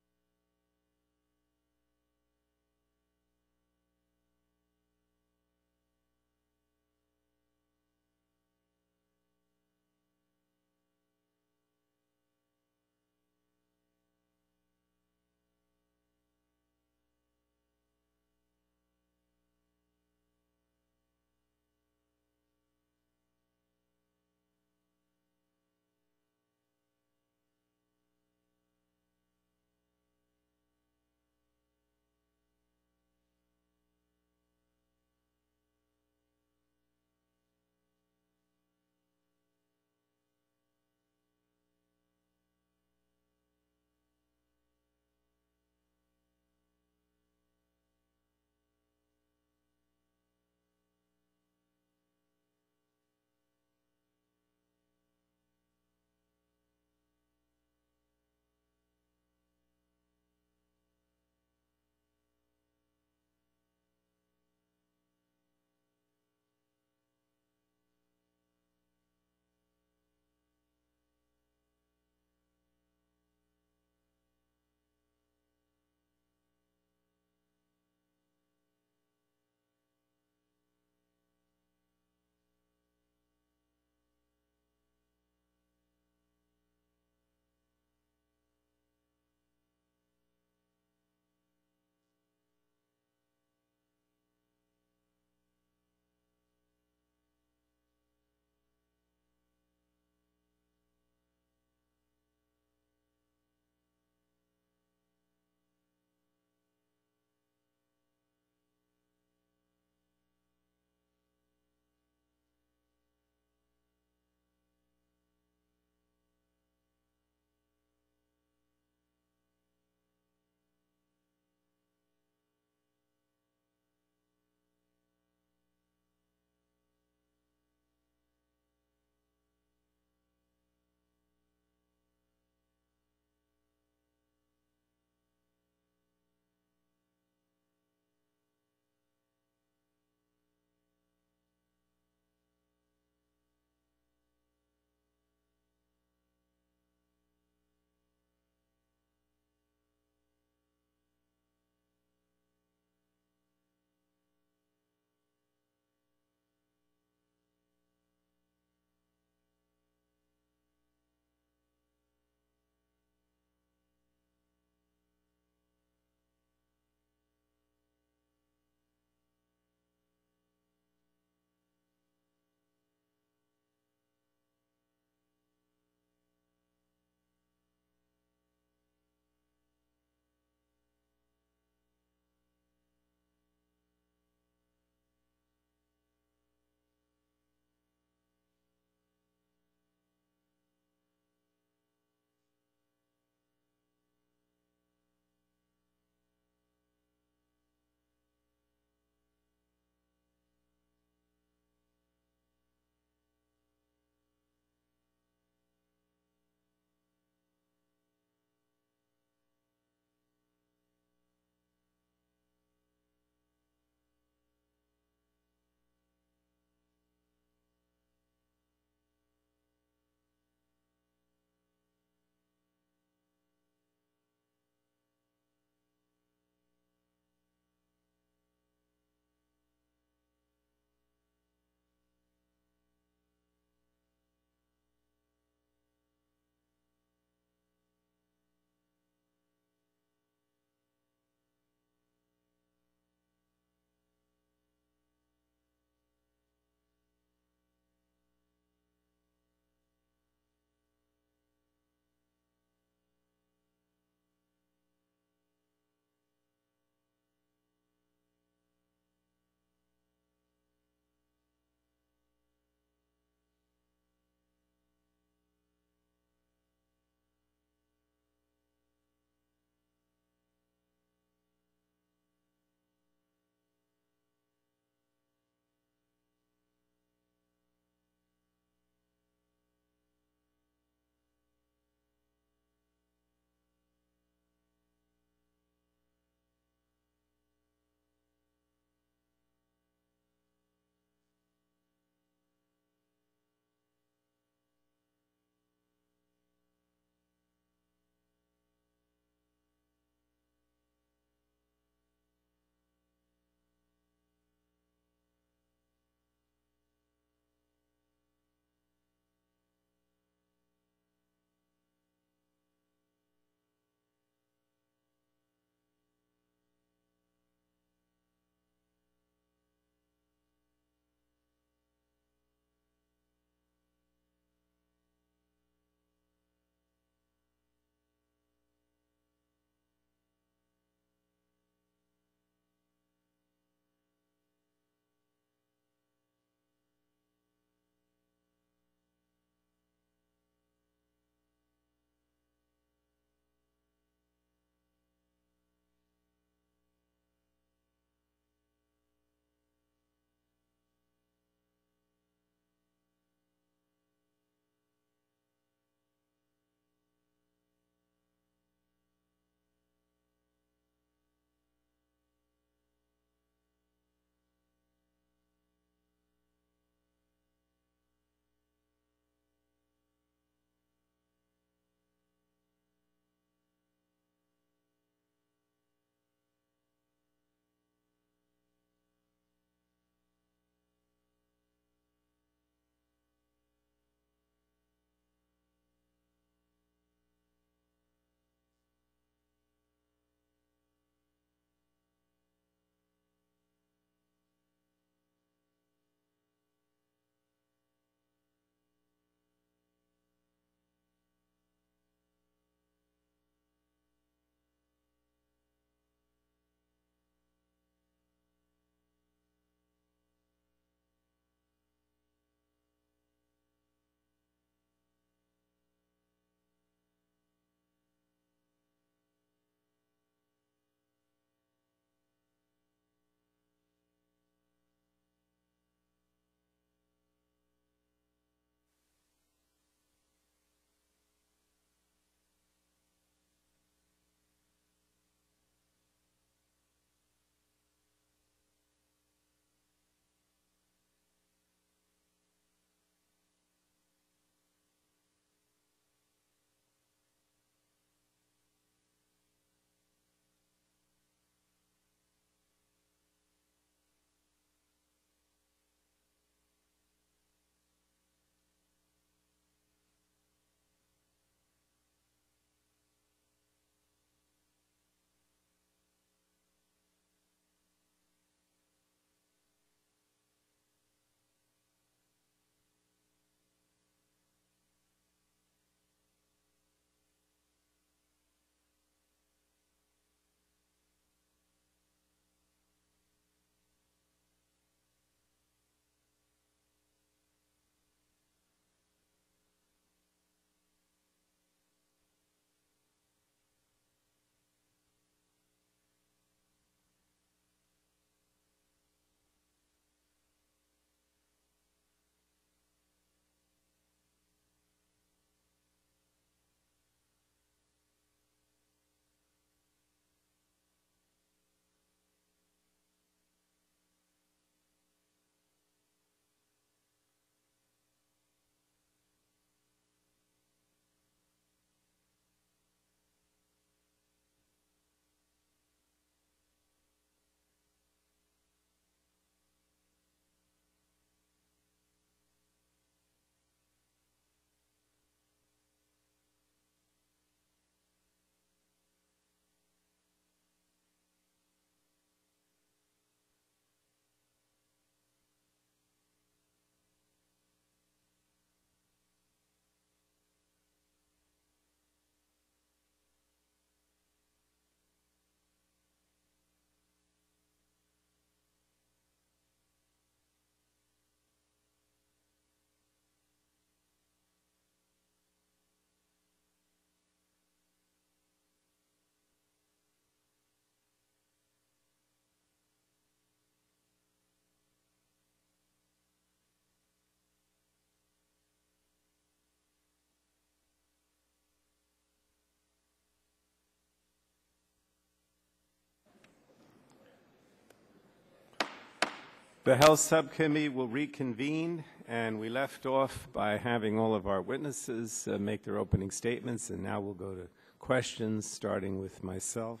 The Health Subcommittee will reconvene, and we left off by having all of our witnesses make their opening statements, and now we'll go to questions, starting with myself.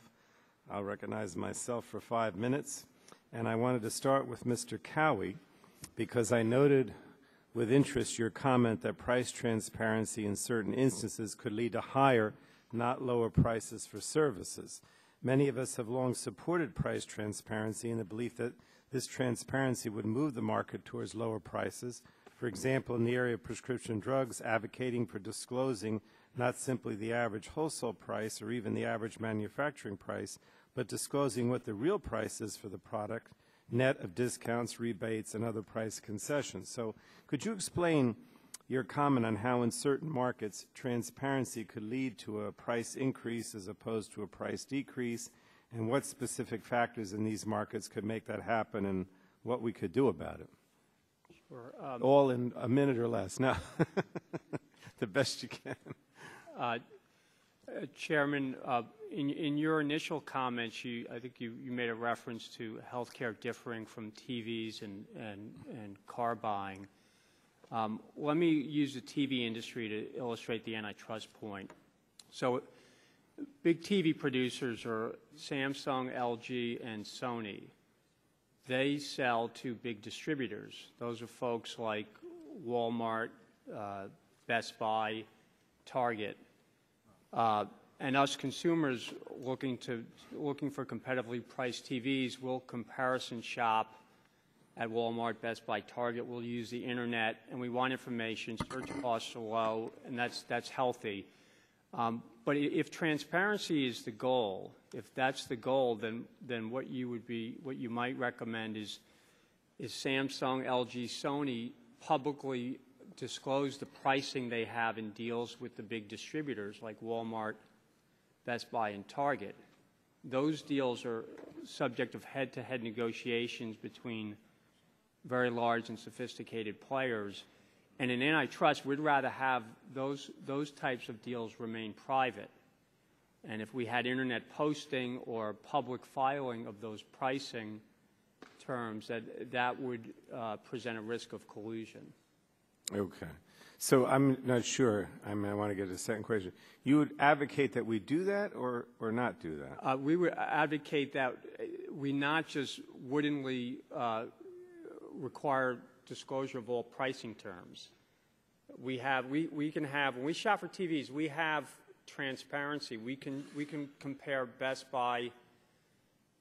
I'll recognize myself for 5 minutes, and I wanted to start with Mr. Cowie, because I noted with interest your comment that price transparency in certain instances could lead to higher, not lower prices for services. Many of us have long supported price transparency in the belief that this transparency would move the market towards lower prices. For example, in the area of prescription drugs, advocating for disclosing not simply the average wholesale price or even the average manufacturing price, but disclosing what the real price is for the product, net of discounts, rebates, and other price concessions. So could you explain your comment on how in certain markets transparency could lead to a price increase as opposed to a price decrease, and what specific factors in these markets could make that happen and what we could do about it? Sure. All in a minute or less. No, the best you can. Chairman, in your initial comments, I think you made a reference to healthcare differing from TVs and car buying. Let me use the TV industry to illustrate the antitrust point. So big TV producers are Samsung, LG, and Sony. They sell to big distributors. Those are folks like Walmart, Best Buy, Target. And us consumers looking for competitively priced TVs will comparison shop at Walmart, Best Buy, Target. We'll use the internet, and we want information. Search costs are low, and that's healthy. But if transparency is the goal, if that's the goal, then what you might recommend is Samsung, LG, Sony publicly disclose the pricing they have in deals with the big distributors like Walmart, Best Buy, and Target. Those deals are subject of head-to-head negotiations between very large and sophisticated players. And in antitrust, we'd rather have those types of deals remain private. And if we had internet posting or public filing of those pricing terms, that would present a risk of collusion. Okay. So I'm not sure. I want to get to the second question. You would advocate that we do that or not do that? We would advocate that we not just woodenly require disclosure of all pricing terms. We can have, when we shop for TVs, we have transparency. We can compare Best Buy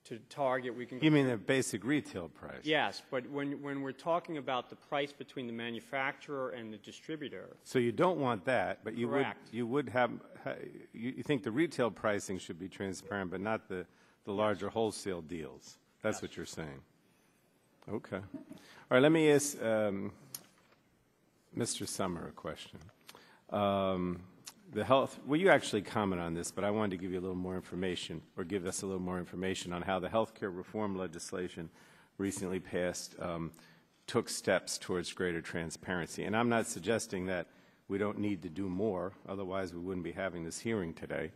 to Target. You mean the basic retail price? Yes, but when we're talking about the price between the manufacturer and the distributor. So you don't want that, but you Correct. would have, you think the retail pricing should be transparent, but not the larger wholesale deals. That's what you're saying. Okay. All right, let me ask Mr. Summer a question. Well, you actually comment on this, but I wanted to give you a little more information, or give us a little more information on how the healthcare reform legislation recently passed took steps towards greater transparency. And I'm not suggesting that we don't need to do more, otherwise we wouldn't be having this hearing today.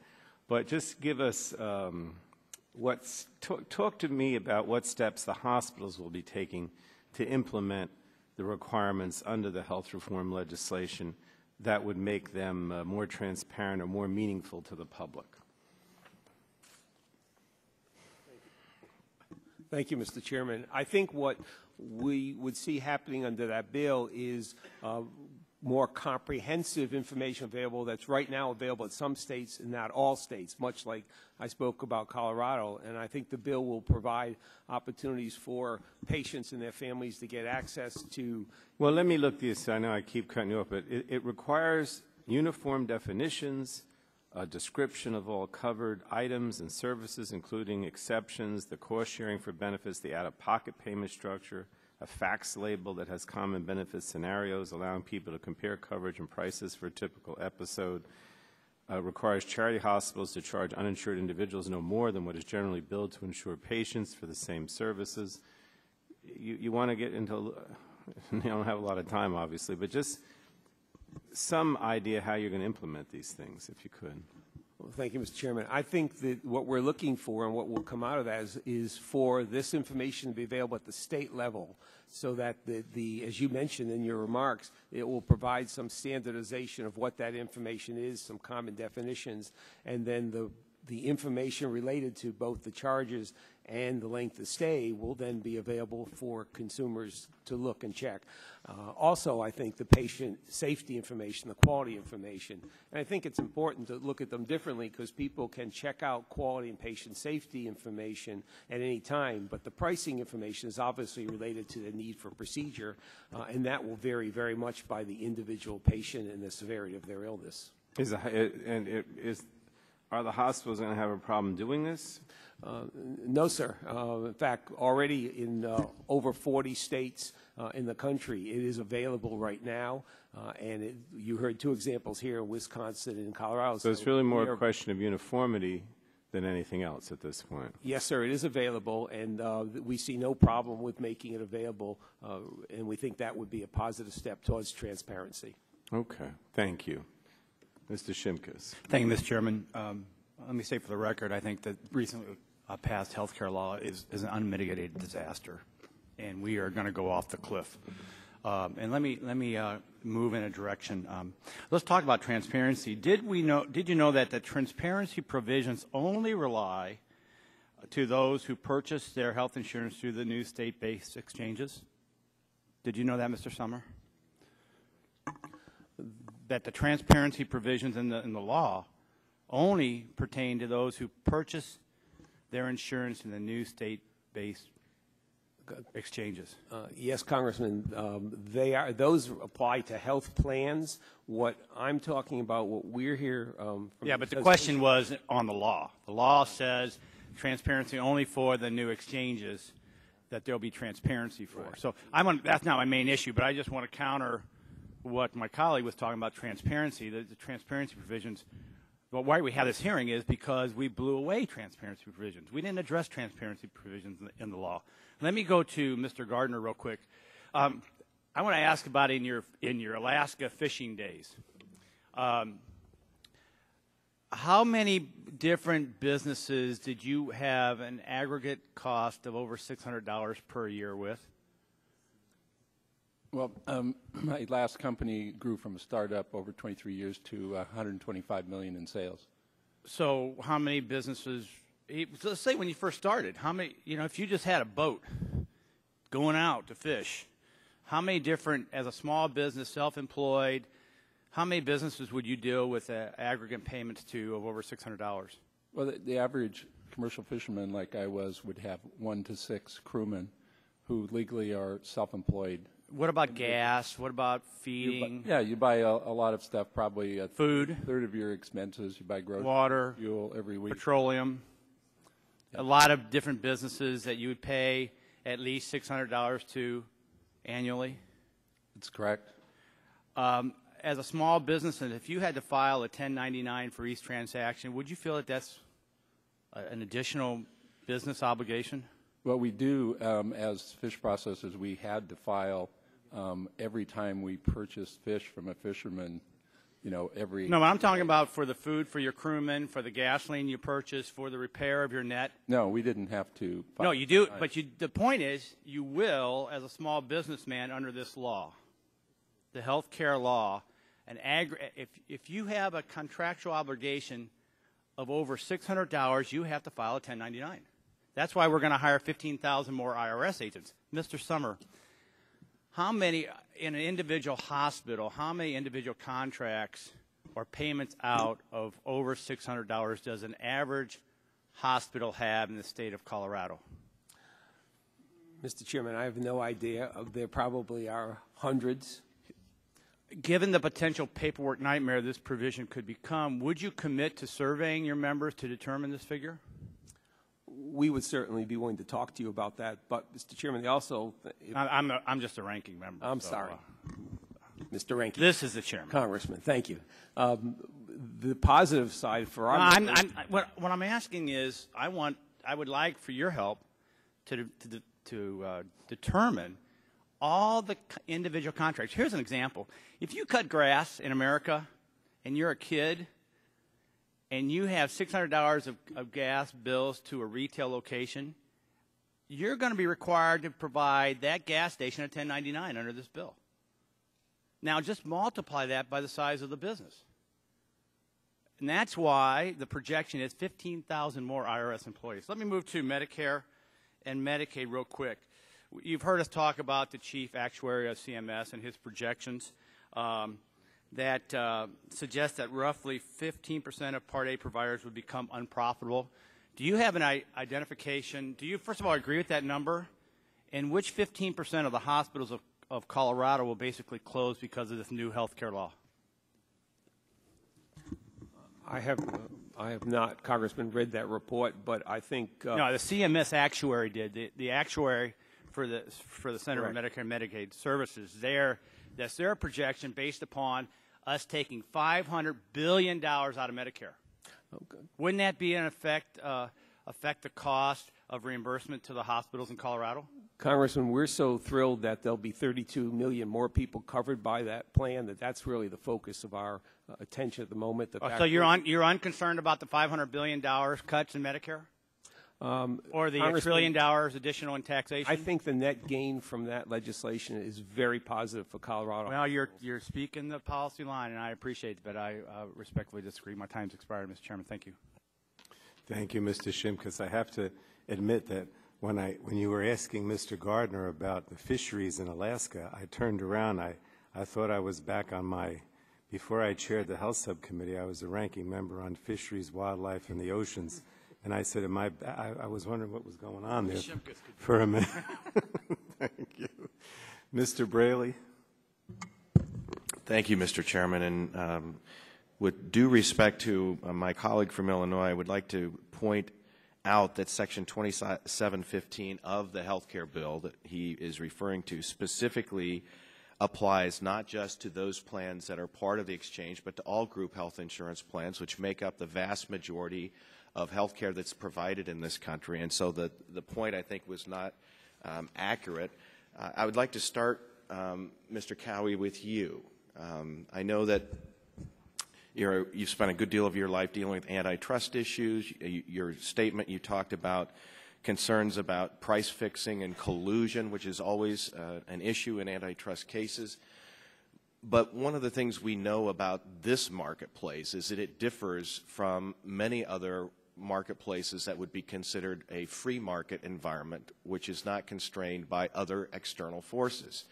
But just give us talk to me about what steps the hospitals will be taking to implement the requirements under the health reform legislation that would make them more transparent or more meaningful to the public. Thank you, Mr. Chairman. I think what we would see happening under that bill is more comprehensive information available that's right now available in some states and not all states, much like I spoke about Colorado. And I think the bill will provide opportunities for patients and their families to get access to. Well, let me look this. I know I keep cutting you off, but it requires uniform definitions, a description of all covered items and services, including exceptions, the cost sharing for benefits, the out-of-pocket payment structure, a fax label that has common benefit scenarios, allowing people to compare coverage and prices for a typical episode, requires charity hospitals to charge uninsured individuals no more than what is generally billed to insure patients for the same services. You want to get into, you don't have a lot of time, obviously, but just some idea how you're going to implement these things, if you could. Well, thank you, Mr. Chairman. I think that what we're looking for and what will come out of that is for this information to be available at the state level so that as you mentioned in your remarks, it will provide some standardization of what that information is, some common definitions, and then the information related to both the charges and the length of stay will then be available for consumers to look and check. Also, I think the patient safety information, the quality information, and I think it's important to look at them differently because people can check out quality and patient safety information at any time, but the pricing information is obviously related to the need for procedure, and that will vary very much by the individual patient and the severity of their illness. Are the hospitals going to have a problem doing this? No, sir. In fact, already in over 40 states in the country, it is available right now. And you heard two examples here in Wisconsin and Colorado. So it's really more a question of uniformity than anything else at this point. Yes, sir. It is available, and we see no problem with making it available, and we think that would be a positive step towards transparency. Okay. Thank you. Mr. Shimkus. Thank you, Mr. Chairman. Let me say for the record, I think that recently passed health care law is an unmitigated disaster, and we are going to go off the cliff. And let me move in a direction. Let's talk about transparency. Did you know that the transparency provisions only rely to those who purchase their health insurance through the new state-based exchanges? Did you know that, Mr. Summer? That the transparency provisions in the law only pertain to those who purchase their insurance in the new state-based exchanges. Yes, Congressman, those apply to health plans. What I'm talking about, what we're here from but the question was on the law. The law says transparency only for the new exchanges that there'll be transparency for. Right. So that's not my main issue, but I just want to counter what my colleague was talking about transparency, the transparency provisions. Well, why we have this hearing is because we blew away transparency provisions. We didn't address transparency provisions in the law. Let me go to Mr. Gardner real quick. I want to ask about in your Alaska fishing days. How many different businesses did you have an aggregate cost of over $600 per year with? Well, my last company grew from a startup over 23 years to $125 million in sales. So how many businesses, let's say when you first started, how many, if you just had a boat going out to fish, how many different, as a small business, self-employed, how many businesses would you deal with aggregate payments to of over $600? Well, the average commercial fisherman like I was would have 1 to 6 crewmen who legally are self-employed. What about gas? What about feeding? You buy a lot of stuff, probably food, a third of your expenses. You buy groceries, water, fuel every week, petroleum. Yeah. A lot of different businesses that you would pay at least $600 to annually. That's correct. As a small business, and if you had to file a 1099 for each transaction, would you feel that that's an additional business obligation? Well, we do, as fish processors, we had to file every time we purchased fish from a fisherman, every... No, I'm talking about for the food for your crewmen, for the gasoline you purchase, for the repair of your net. No, we didn't have to file. No, you do, but the point is you will, as a small businessman under this law, the health care law, if you have a contractual obligation of over $600, you have to file a 1099. That's why we're going to hire 15,000 more IRS agents. Mr. Summer, how many, in an individual hospital, how many individual contracts or payments out of over $600 does an average hospital have in the state of Colorado? Mr. Chairman, I have no idea. There probably are hundreds. Given the potential paperwork nightmare this provision could become, would you commit to surveying your members to determine this figure? We would certainly be willing to talk to you about that, but Mr. Chairman, they also... I'm just a ranking member. I'm sorry. Mr. Ranking. This is the chairman. Congressman, thank you. The positive side for our... What I'm asking is, I would like for your help to determine all the individual contracts. Here's an example. If you cut grass in America and you're a kid and you have $600 of gas bills to a retail location, you're going to be required to provide that gas station a 1099 under this bill. Now, just multiply that by the size of the business. And that's why the projection is 15,000 more IRS employees. Let me move to Medicare and Medicaid real quick. You've heard us talk about the chief actuary of CMS and his projections that suggest that roughly 15% of Part A providers would become unprofitable. Do you have an identification? Do you, first of all, agree with that number? And which 15% of the hospitals of Colorado will basically close because of this new health care law? I have not, Congressman, read that report, but I think no, the CMS actuary did. The actuary for the Center for Medicare and Medicaid Services, that's their projection based upon us taking $500 billion out of Medicare. Okay. Wouldn't that be in effect affect the cost of reimbursement to the hospitals in Colorado? Congressman, we're so thrilled that there'll be 32 million more people covered by that plan that's really the focus of our attention at the moment. So you're unconcerned about the $500 billion cuts in Medicare? Or the $1 trillion additional in taxation? I think the net gain from that legislation is very positive for Colorado. Well, you're speaking the policy line, and I appreciate it, but I respectfully disagree. My time's expired, Mr. Chairman. Thank you. Thank you, Mr. Shimkus. I have to admit that when you were asking Mr. Gardner about the fisheries in Alaska, I turned around. I thought I was back on before I chaired the Health Subcommittee, I was a ranking member on fisheries, wildlife, and the oceans. And I said, I was wondering what was going on there for a minute. Thank you. Mr. Braley. Thank you, Mr. Chairman. And with due respect to my colleague from Illinois, I would like to point out that Section 2715 of the health care bill that he is referring to specifically applies not just to those plans that are part of the exchange, but to all group health insurance plans, which make up the vast majority of health care that's provided in this country. And so the point, I think, was not accurate. I would like to start, Mr. Cowie, with you. I know that you've spent a good deal of your life dealing with antitrust issues. Your statement, you talked about concerns about price fixing and collusion, which is always an issue in antitrust cases. But one of the things we know about this marketplace is that it differs from many other marketplaces that would be considered a free market environment, which is not constrained by other external forces.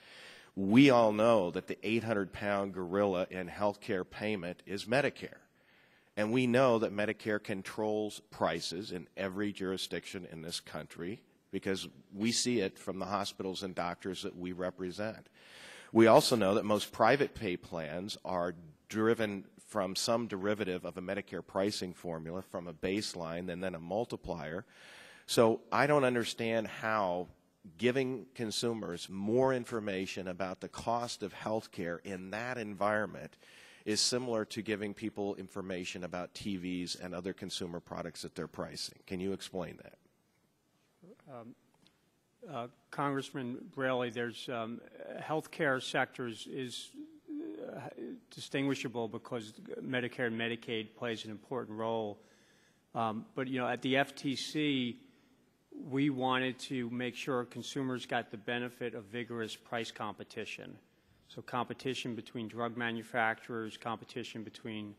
We all know that the 800-pound gorilla in healthcare payment is Medicare. And we know that Medicare controls prices in every jurisdiction in this country because we see it from the hospitals and doctors that we represent. We also know that most private pay plans are driven from some derivative of a Medicare pricing formula, from a baseline and then a multiplier. So I don't understand how giving consumers more information about the cost of health care in that environment is similar to giving people information about TVs and other consumer products that they're pricing. Can you explain that? Congressman Braley, there's healthcare sectors is distinguishable because Medicare and Medicaid plays an important role. But at the FTC, we wanted to make sure consumers got the benefit of vigorous price competition. So competition between drug manufacturers, competition between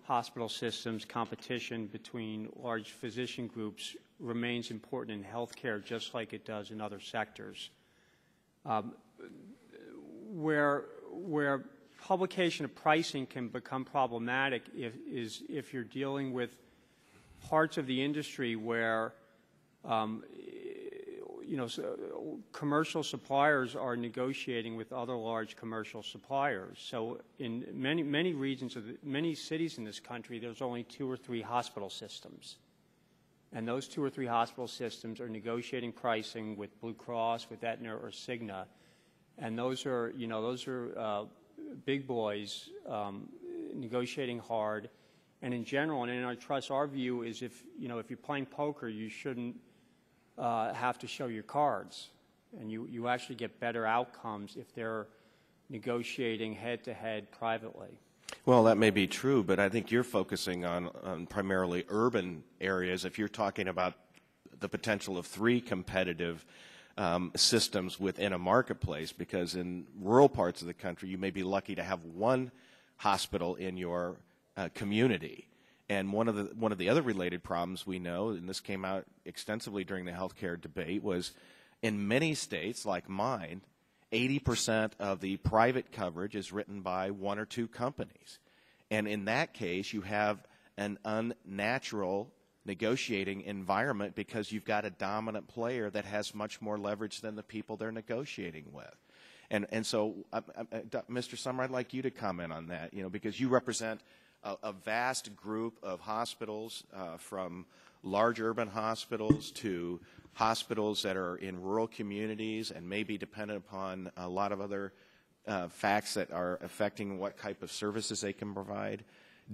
hospital systems, competition between large physician groups remains important in healthcare just like it does in other sectors. Where publication of pricing can become problematic is if you're dealing with parts of the industry where commercial suppliers are negotiating with other large commercial suppliers. So in many regions of many cities in this country, there's only 2 or 3 hospital systems. And those 2 or 3 hospital systems are negotiating pricing with Blue Cross, with Aetna or Cigna. And those are big boys negotiating hard. And in general, and in our trust, our view is if you're playing poker, you shouldn't have to show your cards. And you actually get better outcomes if they're negotiating head-to-head privately. Well, that may be true, but I think you're focusing on primarily urban areas. If you're talking about the potential of 3 competitive systems within a marketplace, because in rural parts of the country, you may be lucky to have 1 hospital in your community. And one of the other related problems we know, and this came out extensively during the healthcare debate, was in many states like mine, 80% of the private coverage is written by 1 or 2 companies. And in that case, you have an unnatural negotiating environment because you've got a dominant player that has much more leverage than the people they're negotiating with. And so, Mr. Summer, I'd like you to comment on that, because you represent a vast group of hospitals, from large urban hospitals to hospitals that are in rural communities and may be dependent upon a lot of other facts that are affecting what type of services they can provide.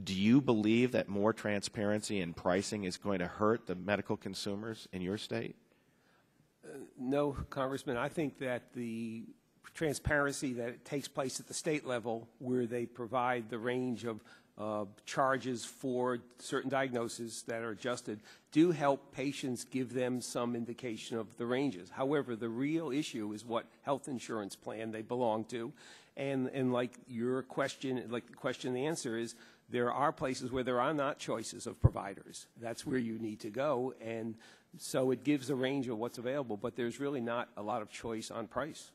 Do you believe that more transparency in pricing is going to hurt the medical consumers in your state? No, Congressman. I think that the transparency that takes place at the state level, where they provide the range of charges for certain diagnoses that are adjusted, do help patients, give them some indication of the ranges. However, the real issue is what health insurance plan they belong to. And like your question, like the question, the answer is, there are places where there are not choices of providers. That's where you need to go. And so it gives a range of what's available, but there's really not a lot of choice on price.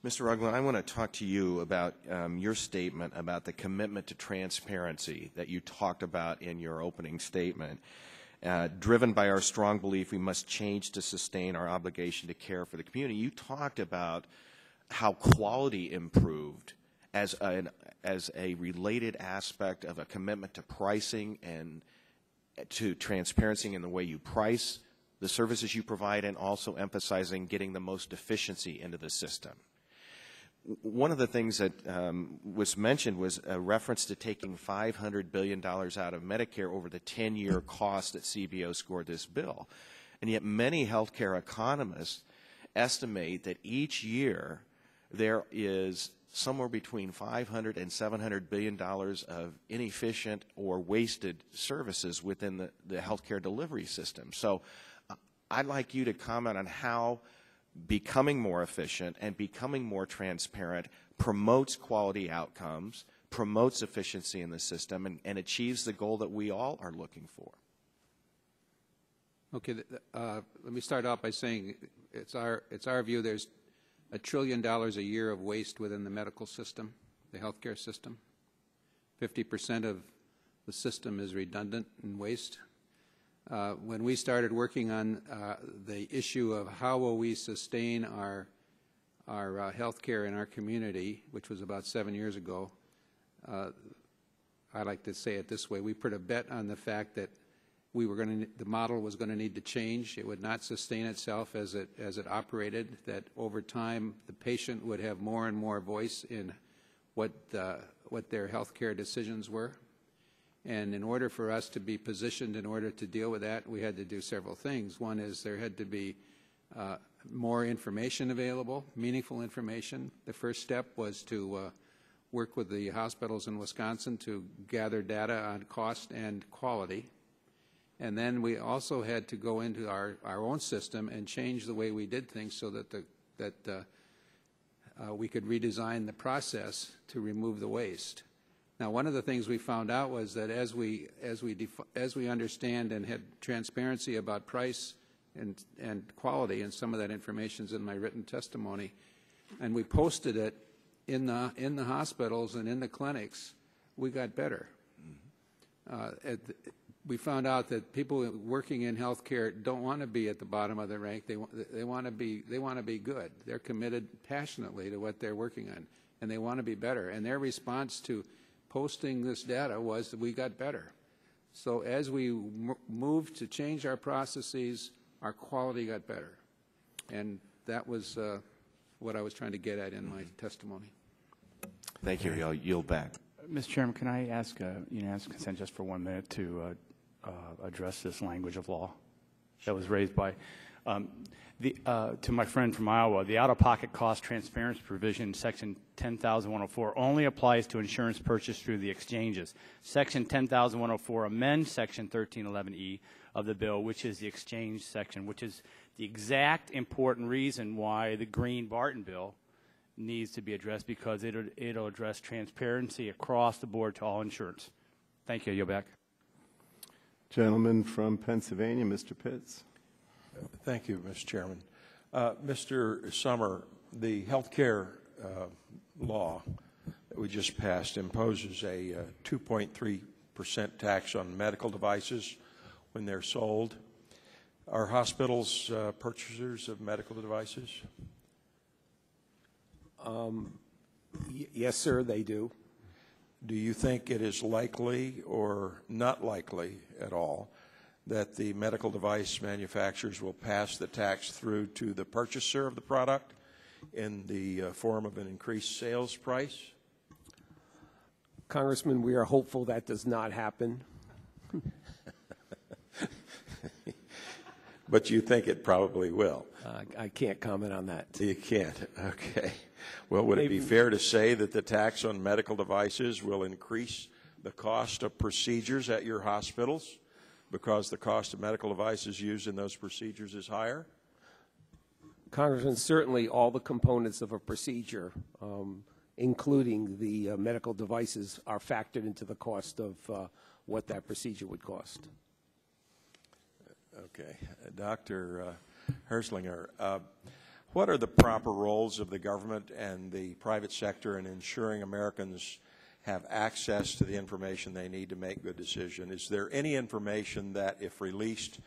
Mr. Rugland, I want to talk to you about your statement about the commitment to transparency that you talked about in your opening statement. Driven by our strong belief we must change to sustain our obligation to care for the community. You talked about how quality improved as a related aspect of a commitment to pricing and to transparency in the way you price the services you provide, and also emphasizing getting the most efficiency into the system. One of the things that was mentioned was a reference to taking $500 billion out of Medicare over the 10-year cost that CBO scored this bill. And yet many healthcare economists estimate that each year there is somewhere between $500 and $700 billion of inefficient or wasted services within the healthcare delivery system. So I'd like you to comment on how becoming more efficient and becoming more transparent promotes quality outcomes, promotes efficiency in the system, and achieves the goal that we all are looking for. Okay, let me start off by saying it's our view there's $1 trillion a year of waste within the medical system, the healthcare system. 50% of the system is redundant and waste. When we started working on the issue of how will we sustain our health care in our community, which was about 7 years ago, I like to say it this way: we put a bet on the fact that the model was going to need to change. It would not sustain itself as it operated. That over time the patient would have more and more voice in what their health care decisions were. And in order for us to be positioned in order to deal with that, we had to do several things. One is there had to be more information available, meaningful information. The first step was to work with the hospitals in Wisconsin to gather data on cost and quality. And then we also had to go into our own system and change the way we did things so that we could redesign the process to remove the waste. Now, one of the things we found out was that as we understand and had transparency about price and quality, and some of that information is in my written testimony, and we posted it in the hospitals and in the clinics, we got better. We found out that people working in healthcare don't want to be at the bottom of the rank. They want to be good. They're committed passionately to what they're working on, and they want to be better. And their response to posting this data was that we got better. So as we moved to change our processes, our quality got better. And that was what I was trying to get at in my testimony. Thank you. I'll yield back. Mr. Chairman, can I ask unanimous consent just for 1 minute to address this language of law that was raised by To my friend from Iowa, the out-of-pocket cost transparency provision, Section 10,104, only applies to insurance purchased through the exchanges. Section 10,104 amends Section 1311E of the bill, which is the exchange section, which is the exact important reason why the Green-Barton bill needs to be addressed, because it'll address transparency across the board to all insurance. Thank you. You're back. Gentleman from Pennsylvania, Mr. Pitts. Thank you, Mr. Chairman. Mr. Summer, the health care law that we just passed imposes a 2.3% tax on medical devices when they're sold. Are hospitals purchasers of medical devices? Yes, sir, they do. Do you think it is likely or not likely at all that the medical device manufacturers will pass the tax through to the purchaser of the product in the form of an increased sales price? Congressman, we are hopeful that does not happen. But you think it probably will? I can't comment on that. You can't? Okay. Well, would it be fair to say that the tax on medical devices will increase the cost of procedures at your hospitals because the cost of medical devices used in those procedures is higher? Congressman, certainly all the components of a procedure, including the medical devices, are factored into the cost of what that procedure would cost. Okay. Dr. Herslinger, what are the proper roles of the government and the private sector in ensuring Americans have access to the information they need to make good decisions? Is there any information that, if released,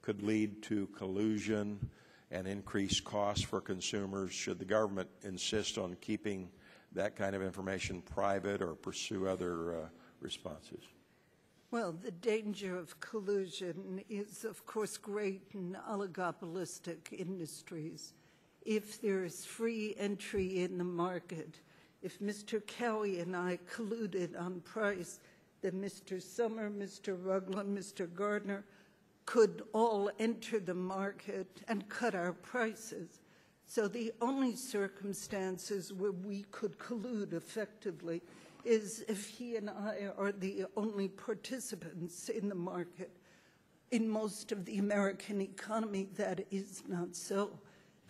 could lead to collusion and increased costs for consumers? Should the government insist on keeping that kind of information private or pursue other responses? Well, the danger of collusion is, of course, great in oligopolistic industries. If there's free entry in the market, if Mr. Cowie and I colluded on price, then Mr. Summer, Mr. Rugland, Mr. Gardner could all enter the market and cut our prices. So the only circumstances where we could collude effectively is if he and I are the only participants in the market. In most of the American economy, that is not so.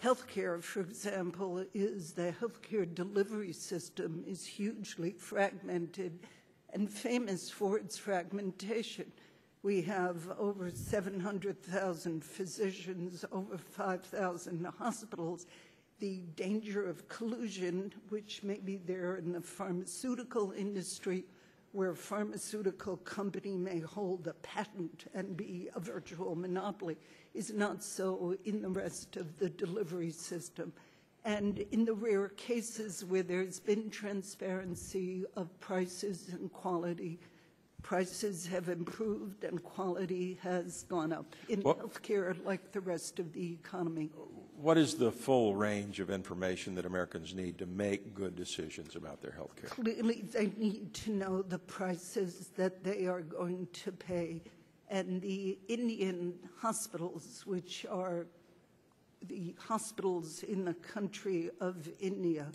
Healthcare, for example, the healthcare delivery system is hugely fragmented and famous for its fragmentation. We have over 700,000 physicians, over 5,000 hospitals. The danger of collusion, which may be there in the pharmaceutical industry, where a pharmaceutical company may hold a patent and be a virtual monopoly, is not so in the rest of the delivery system. And in the rare cases where there's been transparency of prices and quality, prices have improved and quality has gone up in healthcare like the rest of the economy. What is the full range of information that Americans need to make good decisions about their health care? Clearly, they need to know the prices that they are going to pay. And the Indian hospitals, which are the hospitals in the country of India,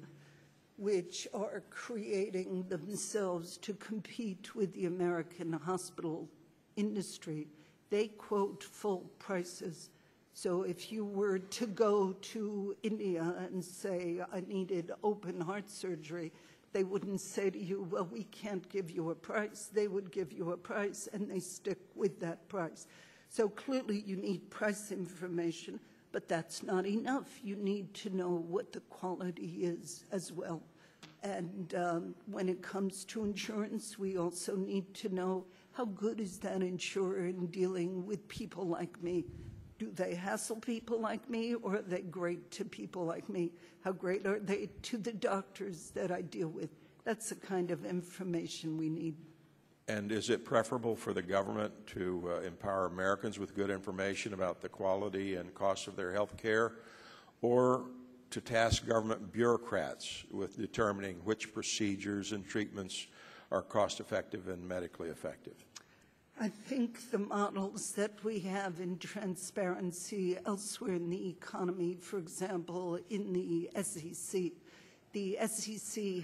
which are creating themselves to compete with the American hospital industry, they quote full prices. So if you were to go to India and say, I needed open heart surgery, they wouldn't say to you, well, we can't give you a price. They would give you a price, and they stick with that price. So clearly you need price information, but that's not enough. You need to know what the quality is as well. And when it comes to insurance, we also need to know how good is that insurer in dealing with people like me. Do they hassle people like me, or are they great to people like me? How great are they to the doctors that I deal with? That's the kind of information we need. And is it preferable for the government to empower Americans with good information about the quality and cost of their health care, or to task government bureaucrats with determining which procedures and treatments are cost-effective and medically effective? I think the models that we have in transparency elsewhere in the economy, for example, in the SEC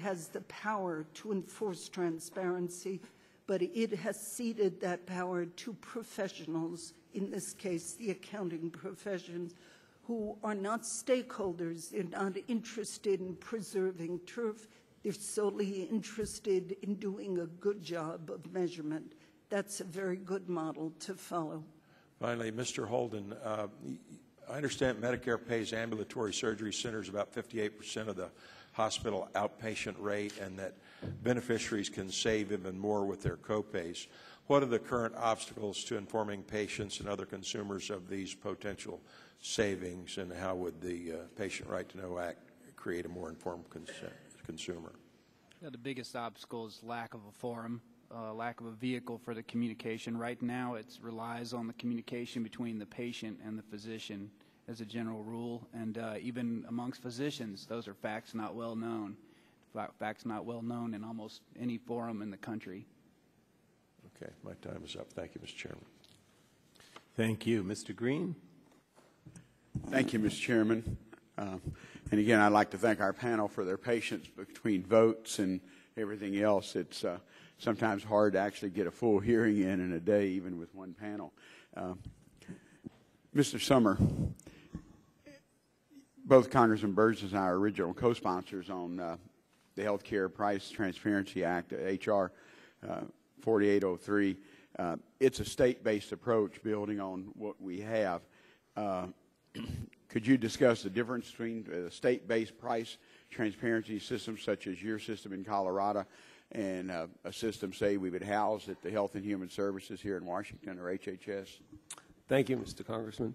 has the power to enforce transparency, but it has ceded that power to professionals, in this case, the accounting professions, who are not stakeholders. They're not interested in preserving turf. They're solely interested in doing a good job of measurement. That's a very good model to follow. Finally, Mr. Holden, I understand Medicare pays ambulatory surgery centers about 58% of the hospital outpatient rate, and that beneficiaries can save even more with their copays. What are the current obstacles to informing patients and other consumers of these potential savings, and how would the Patient Right to Know Act create a more informed consumer? Yeah, the biggest obstacle is lack of a forum, lack of a vehicle for the communication. Right now, it relies on the communication between the patient and the physician as a general rule, and even amongst physicians, those are facts not well known. Facts not well known in almost any forum in the country. Okay, my time is up. Thank you, Mr. Chairman. Thank you. Mr. Green? Thank you, Mr. Chairman. And again, I'd like to thank our panel for their patience between votes and everything else. It's sometimes hard to actually get a full hearing in a day, even with one panel. Mr. Summer, both Congressman Burgess and I are original co-sponsors on the Health Care Price Transparency Act, H.R. 4803. It's a state-based approach building on what we have. Could you discuss the difference between a state-based price transparency system such as your system in Colorado and a system, say, we would house at the Health and Human Services here in Washington, or HHS? Thank you, Mr. Congressman.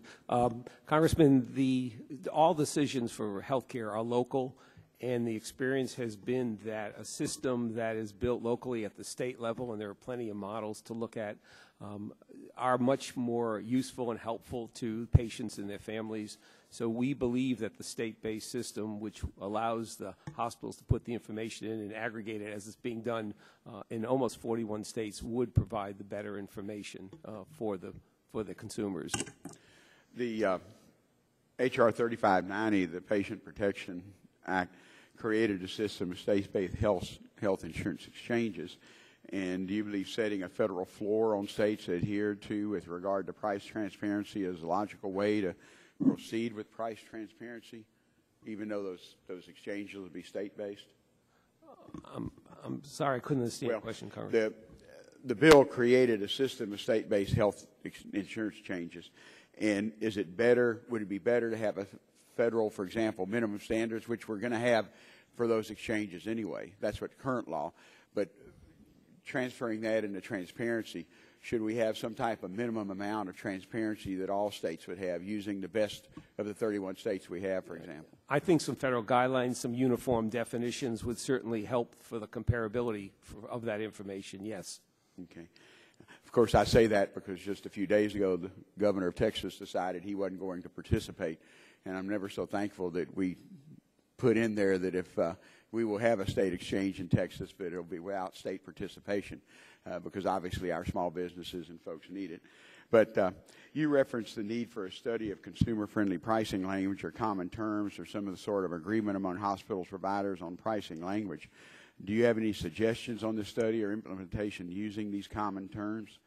Congressman, all decisions for health care are local, and the experience has been that a system that is built locally at the state level, and there are plenty of models to look at, are much more useful and helpful to patients and their families. So we believe that the state-based system, which allows the hospitals to put the information in and aggregate it as it's being done in almost 41 states, would provide the better information for the consumers. The H.R. 3590, the Patient Protection Act, created a system of state-based health insurance exchanges. And do you believe setting a federal floor on states to adhere to with regard to price transparency is a logical way to proceed with price transparency, even though those exchanges will be state-based? I'm sorry, I couldn't understand the question, Congressman. The bill created a system of state-based health insurance changes. And is it better, would it be better to have a federal, for example, minimum standards, which we're going to have for those exchanges anyway? That's what current law. But transferring that into transparency, should we have some type of minimum amount of transparency that all states would have, using the best of the 31 states we have, for example? I think some federal guidelines, some uniform definitions would certainly help for the comparability of that information, yes. Okay. Of course, I say that because just a few days ago, the governor of Texas decided he wasn't going to participate. And I'm never so thankful that we put in there that if we will have a state exchange in Texas, but it'll be without state participation, because obviously our small businesses and folks need it. But you referenced the need for a study of consumer-friendly pricing language or common terms or some of the sort of agreement among hospitals providers on pricing language. Do you have any suggestions on this study or implementation using these common terms?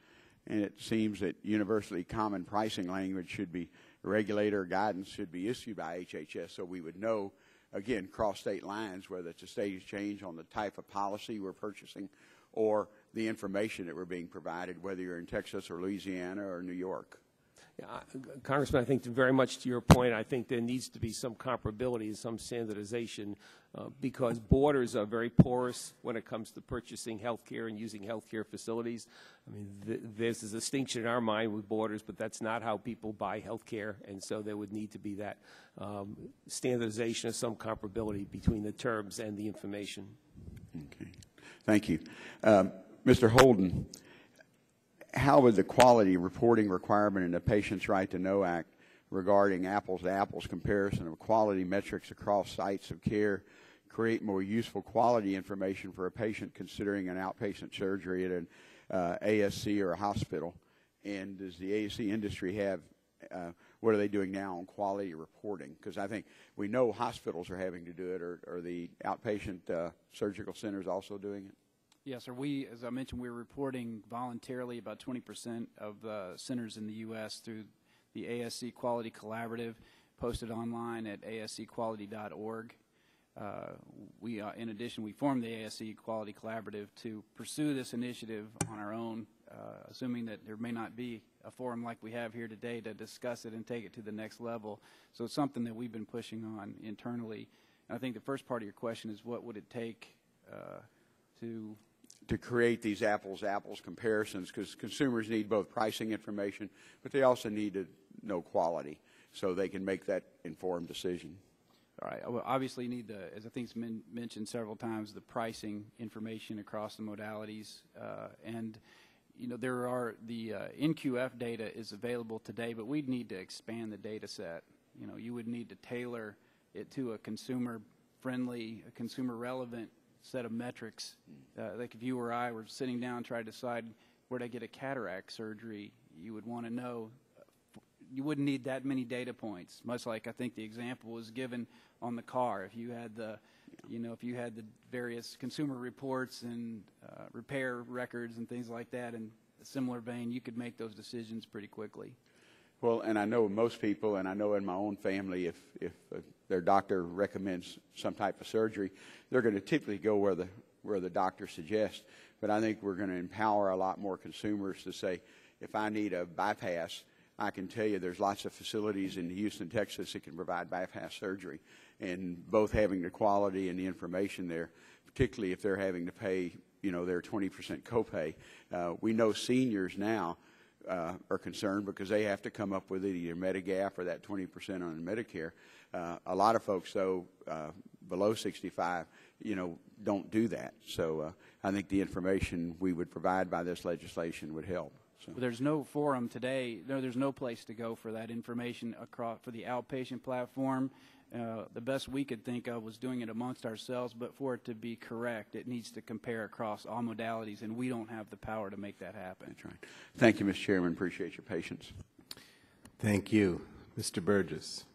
And it seems that universally common pricing language should be, regulator guidance should be issued by HHS, so we would know, again, cross state lines, whether it's a state exchange on the type of policy we're purchasing or the information that we're being provided, whether you're in Texas or Louisiana or New York. Yeah, Congressman, I think very much to your point, I think there needs to be some comparability and some standardization because borders are very porous when it comes to purchasing health care and using health care facilities. I mean, there's a distinction in our mind with borders, but that's not how people buy health care, and so there would need to be that standardization of some comparability between the terms and the information. Okay. Thank you. Mr. Holden, how would the quality reporting requirement in the Patient's Right to Know Act regarding apples-to-apples comparison of quality metrics across sites of care create more useful quality information for a patient considering an outpatient surgery at ASC or a hospital? And does the ASC industry have, what are they doing now on quality reporting? Because I think we know hospitals are having to do it. Are the outpatient surgical centers also doing it? Yes, sir. We, as I mentioned, we're reporting voluntarily about 20% of centers in the U.S. through the ASC Quality Collaborative, posted online at ascquality.org. In addition, we formed the ASC Quality Collaborative to pursue this initiative on our own, assuming that there may not be a forum like we have here today to discuss it and take it to the next level. So it's something that we've been pushing on internally. And I think the first part of your question is what would it take to create these apples-to-apples comparisons, because consumers need both pricing information, but they also need to know quality so they can make that informed decision. All right. Well, obviously, you need as I think it's mentioned several times, the pricing information across the modalities. And, you know, there are the NQF data is available today, but we'd need to expand the data set. You know, you would need to tailor it to a consumer-friendly, consumer-relevant set of metrics. Like if you or I were sitting down and trying to decide where to get a cataract surgery, you would want to know. You wouldn't need that many data points, much like I think the example was given on the car. If you had the, if you had the various consumer reports and repair records and things like that in a similar vein, you could make those decisions pretty quickly. Well, and I know most people, and I know in my own family, if their doctor recommends some type of surgery, they're going to typically go where the doctor suggests. But I think we're going to empower a lot more consumers to say, if I need a bypass, I can tell you there's lots of facilities in Houston, Texas that can provide bypass surgery, and both having the quality and the information there, particularly if they're having to pay, their 20% copay. We know seniors now are concerned because they have to come up with either Medigap or that 20% on Medicare. A lot of folks, though, below 65, don't do that. So I think the information we would provide by this legislation would help. So. There's no forum today. There's no place to go for that information for the outpatient platform. The best we could think of was doing it amongst ourselves, but for it to be correct, it needs to compare across all modalities, and we don't have the power to make that happen. That's right. Thank you, Mr. Chairman. Appreciate your patience. Thank you. Mr. Burgess.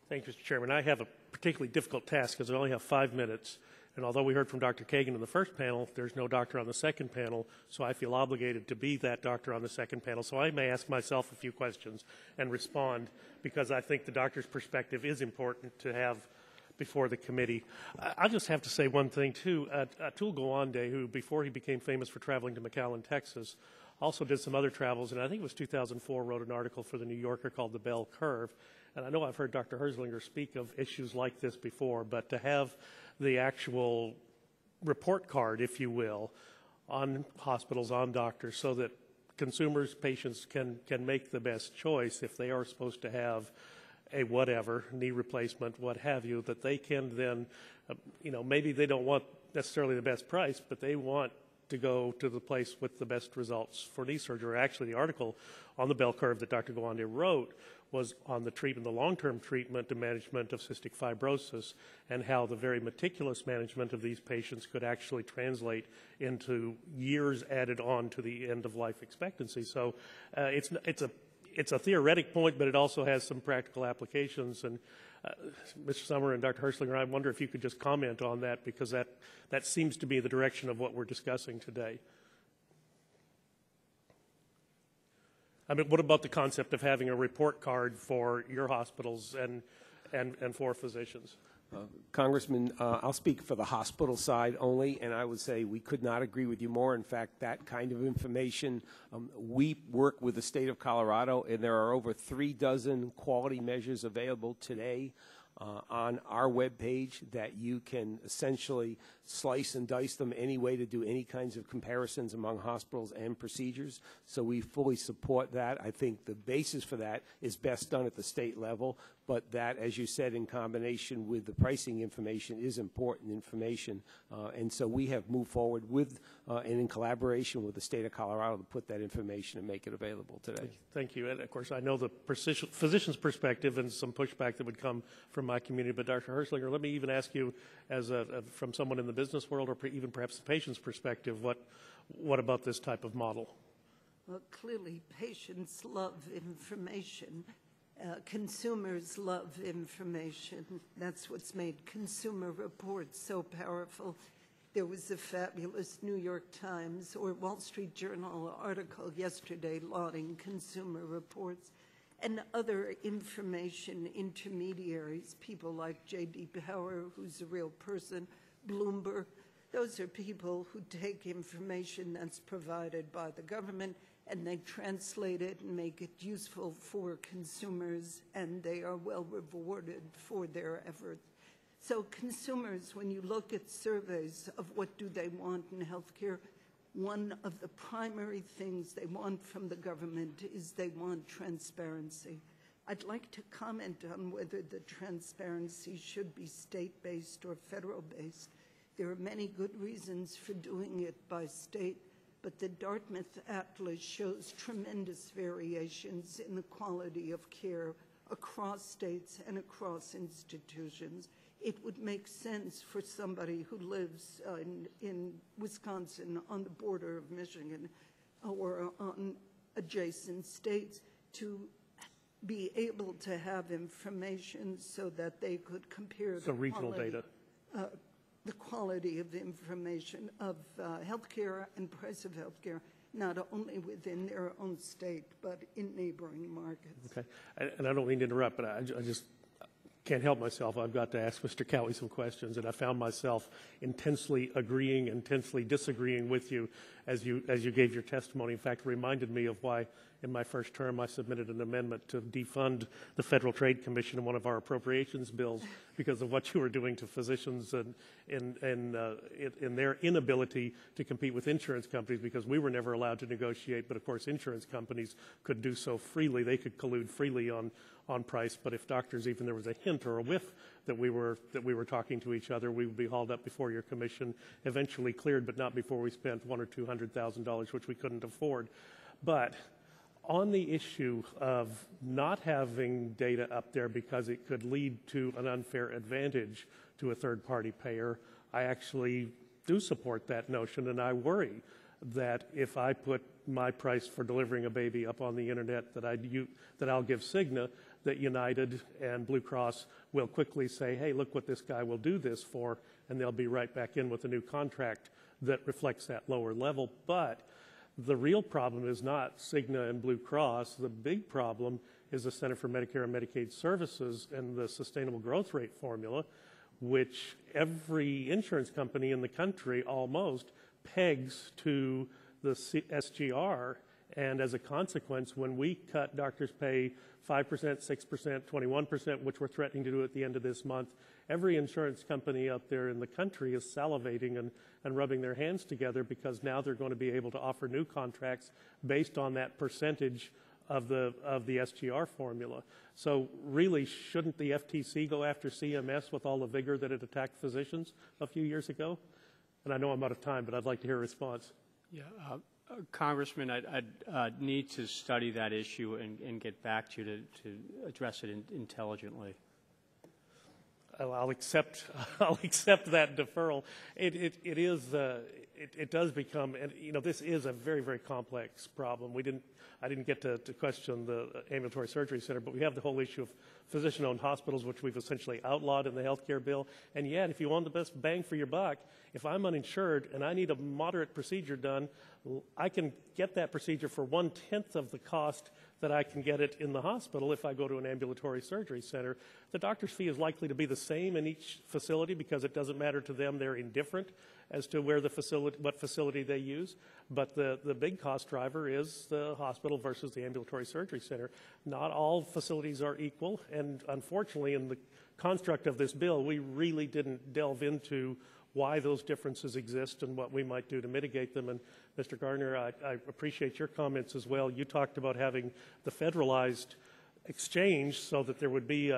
Thank you, Mr. Chairman. I have a particularly difficult task because I only have 5 minutes. And although we heard from Dr. Kagan in the first panel, there's no doctor on the second panel, so I feel obligated to be that doctor on the second panel. So I may ask myself a few questions and respond, because I think the doctor's perspective is important to have before the committee. I'll just have to say one thing, too. Atul Gawande, who before he became famous for traveling to McAllen, Texas, also did some other travels, and I think it was 2004, wrote an article for the New Yorker called The Bell Curve. And I know I've heard Dr. Herzlinger speak of issues like this before, but to have the actual report card, if you will, on hospitals, on doctors, so that consumers, patients can make the best choice if they are supposed to have a whatever, knee replacement, what have you, that they can then, maybe they don't want necessarily the best price, but they want to go to the place with the best results for knee surgery. Actually, the article on the bell curve that Dr. Gawande wrote was on the treatment, the long-term treatment and management of cystic fibrosis, and how the very meticulous management of these patients could actually translate into years added on to the end of life expectancy. So it's a theoretic point, but it also has some practical applications. And Mr. Summer and Dr. Herzlinger, I wonder if you could just comment on that, because that seems to be the direction of what we're discussing today. I mean, what about the concept of having a report card for your hospitals and for physicians? Congressman, I'll speak for the hospital side only, and I would say we could not agree with you more. In fact, that kind of information, we work with the state of Colorado, and there are over 36 quality measures available today on our webpage that you can essentially slice and dice them any way to do any kinds of comparisons among hospitals and procedures. So we fully support that. I think the basis for that is best done at the state level, but that, as you said, in combination with the pricing information is important information. And so we have moved forward with and in collaboration with the state of Colorado to put that information and make it available today. Thank you. And of course, I know the physician's perspective and some pushback that would come from my community. But Dr. Herslinger, let me even ask you, as from someone in the business world, or even perhaps the patient's perspective, what about this type of model? Well, clearly, patients love information. Consumers love information. That's what's made Consumer Reports so powerful. There was a fabulous New York Times or Wall Street Journal article yesterday lauding Consumer Reports and other information intermediaries, people like J.D. Power, who's a real person, Bloomberg. Those are people who take information that's provided by the government and they translate it and make it useful for consumers, and they are well rewarded for their efforts. So consumers, when you look at surveys of what do they want in healthcare, one of the primary things they want from the government is they want transparency. I'd like to comment on whether the transparency should be state-based or federal-based. There are many good reasons for doing it by state, but the Dartmouth Atlas shows tremendous variations in the quality of care across states and across institutions. It would make sense for somebody who lives in Wisconsin on the border of Michigan or on adjacent states to be able to have information so that they could compare the regional data. The quality of information of healthcare and price of healthcare, not only within their own state, but in neighboring markets. Okay. And I don't mean to interrupt, but I just can't help myself. I've got to ask Mr. Cowie some questions, and I found myself intensely agreeing, intensely disagreeing with you as you gave your testimony. In fact, it reminded me of why in my first term I submitted an amendment to defund the Federal Trade Commission in one of our appropriations bills because of what you were doing to physicians and in their inability to compete with insurance companies, because we were never allowed to negotiate, but of course insurance companies could do so freely. They could collude freely on price, but if doctors, even there was a hint or a whiff that we were talking to each other, we would be hauled up before your commission, eventually cleared, but not before we spent $100,000 or $200,000, which we couldn't afford. But on the issue of not having data up there because it could lead to an unfair advantage to a third-party payer, I actually do support that notion, and I worry that if I put my price for delivering a baby up on the internet that I'll give Cigna, that United and Blue Cross will quickly say, hey, look what this guy will do this for, and they'll be right back in with a new contract that reflects that lower level. But the real problem is not Cigna and Blue Cross. The big problem is the Center for Medicare and Medicaid Services and the Sustainable Growth Rate formula, which every insurance company in the country almost pegs to the SGR. And as a consequence, when we cut doctors' pay 5%, 6%, 21%, which we're threatening to do at the end of this month, every insurance company out there in the country is salivating and rubbing their hands together, because now they're going to be able to offer new contracts based on that percentage of the SGR formula. So really, shouldn't the FTC go after CMS with all the vigor that it attacked physicians a few years ago? And I know I'm out of time, but I'd like to hear a response. Yeah, Congressman, I'd need to study that issue and get back to you to address it intelligently. I'll accept that deferral. It does become, and this is a very, very complex problem. I didn't get to question the ambulatory surgery center, but we have the whole issue of physician-owned hospitals, which we've essentially outlawed in the health care bill. And yet, if you want the best bang for your buck, if I'm uninsured and I need a moderate procedure done, I can get that procedure for 1/10 of the cost that I can get it in the hospital if I go to an ambulatory surgery center. The doctor's fee is likely to be the same in each facility because it doesn't matter to them. They're indifferent as to where what facility they use. But the big cost driver is the hospital versus the ambulatory surgery center. Not all facilities are equal, and unfortunately in the construct of this bill, we really didn't delve into why those differences exist and what we might do to mitigate them. And Mr. Gardner, I appreciate your comments as well. You talked about having the federalized exchange so that there would be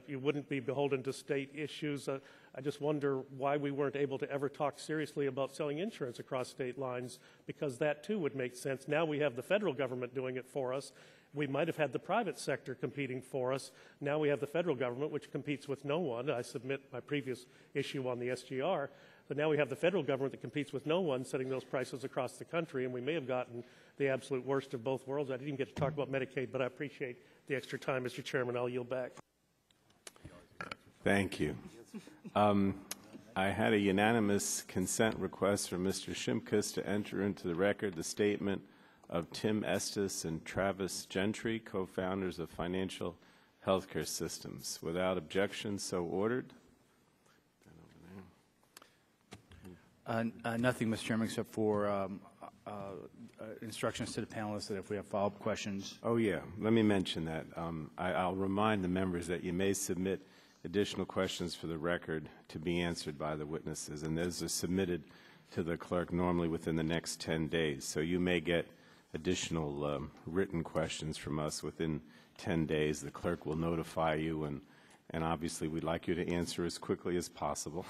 you wouldn't be beholden to state issues. I just wonder why we weren't able to ever talk seriously about selling insurance across state lines, because that too would make sense. Now we have the federal government doing it for us, We might have had the private sector competing for us. Now we have the federal government, which competes with no one. I submit my previous issue on the SGR. But now we have the federal government that competes with no one, setting those prices across the country, and we may have gotten the absolute worst of both worlds. I didn't even get to talk about Medicaid, but I appreciate the extra time, Mr. Chairman. I'll yield back. Thank you. I had a unanimous consent request from Mr. Shimkus to enter into the record the statement of Tim Estes and Travis Gentry, co-founders of Financial Healthcare Systems. Without objection, so ordered. Nothing, Mr. Chairman, except for instructions to the panelists that if we have follow-up questions. Oh, yeah. Let me mention that. I'll remind the members that you may submit additional questions for the record to be answered by the witnesses, and those are submitted to the clerk normally within the next 10 days. So you may get additional written questions from us within 10 days. The clerk will notify you, and obviously we'd like you to answer as quickly as possible.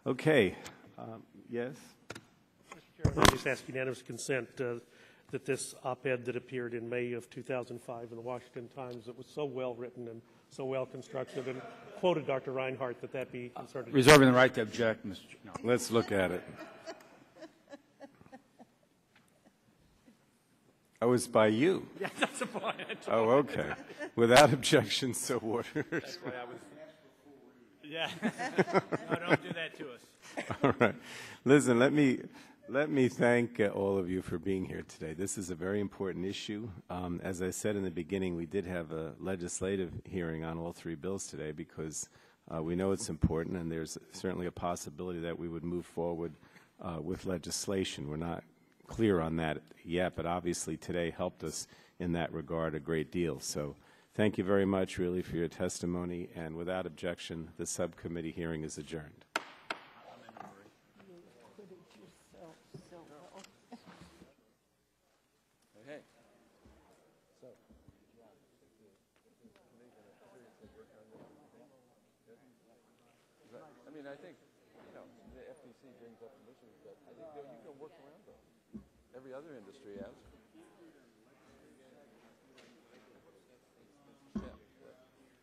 Okay. Yes? Mr. Chairman, I just ask unanimous consent that this op-ed that appeared in May of 2005 in the Washington Times, that was so well written and so well constructed and quoted Dr. Reinhardt, that be inserted. Reserving the right to object, Mr. No. Let's look at it. Oh, it's by you. Yeah, that's the point. Oh, okay. Without objection, so ordered. Yeah. No, don't do that to us. All right. Listen, let me thank all of you for being here today. This is a very important issue. As I said in the beginning, we did have a legislative hearing on all three bills today because we know it's important, and there's certainly a possibility that we would move forward with legislation. We're not clear on that yet, but obviously today helped us in that regard a great deal. So thank you very much, really, for your testimony, and without objection, the subcommittee hearing is adjourned. Hey. I mean, I think, the FTC brings up some issues that I think you can work around those. Every other industry has. Yeah,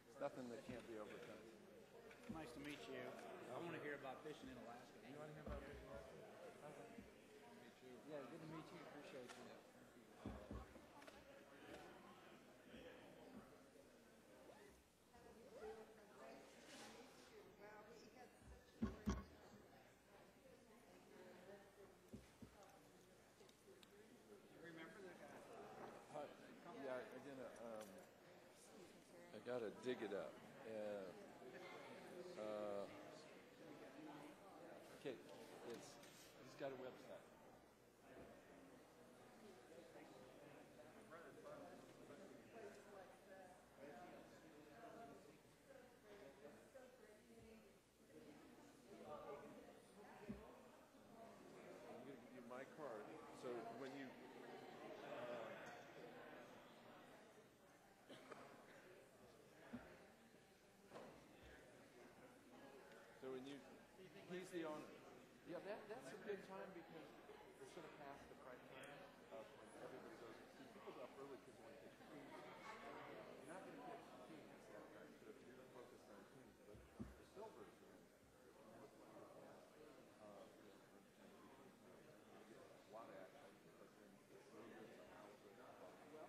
it's nothing that can't be overcome. Nice to meet you. I want to hear about fishing in Alaska. You want to hear about fishing in Alaska? Yeah, good to meet you. Appreciate you. I gotta dig it up. Okay, he's got a website. I'm gonna give you my card. So when you he's the owner. Yeah, that's a good time because we're sort of past the prime time of when everybody goes. See, people go up early because they want to catch teams. You're not going to catch teams that time, so if you're focused on teams, but the silvers are in there. A lot of action because then the silvers are out. So, yeah,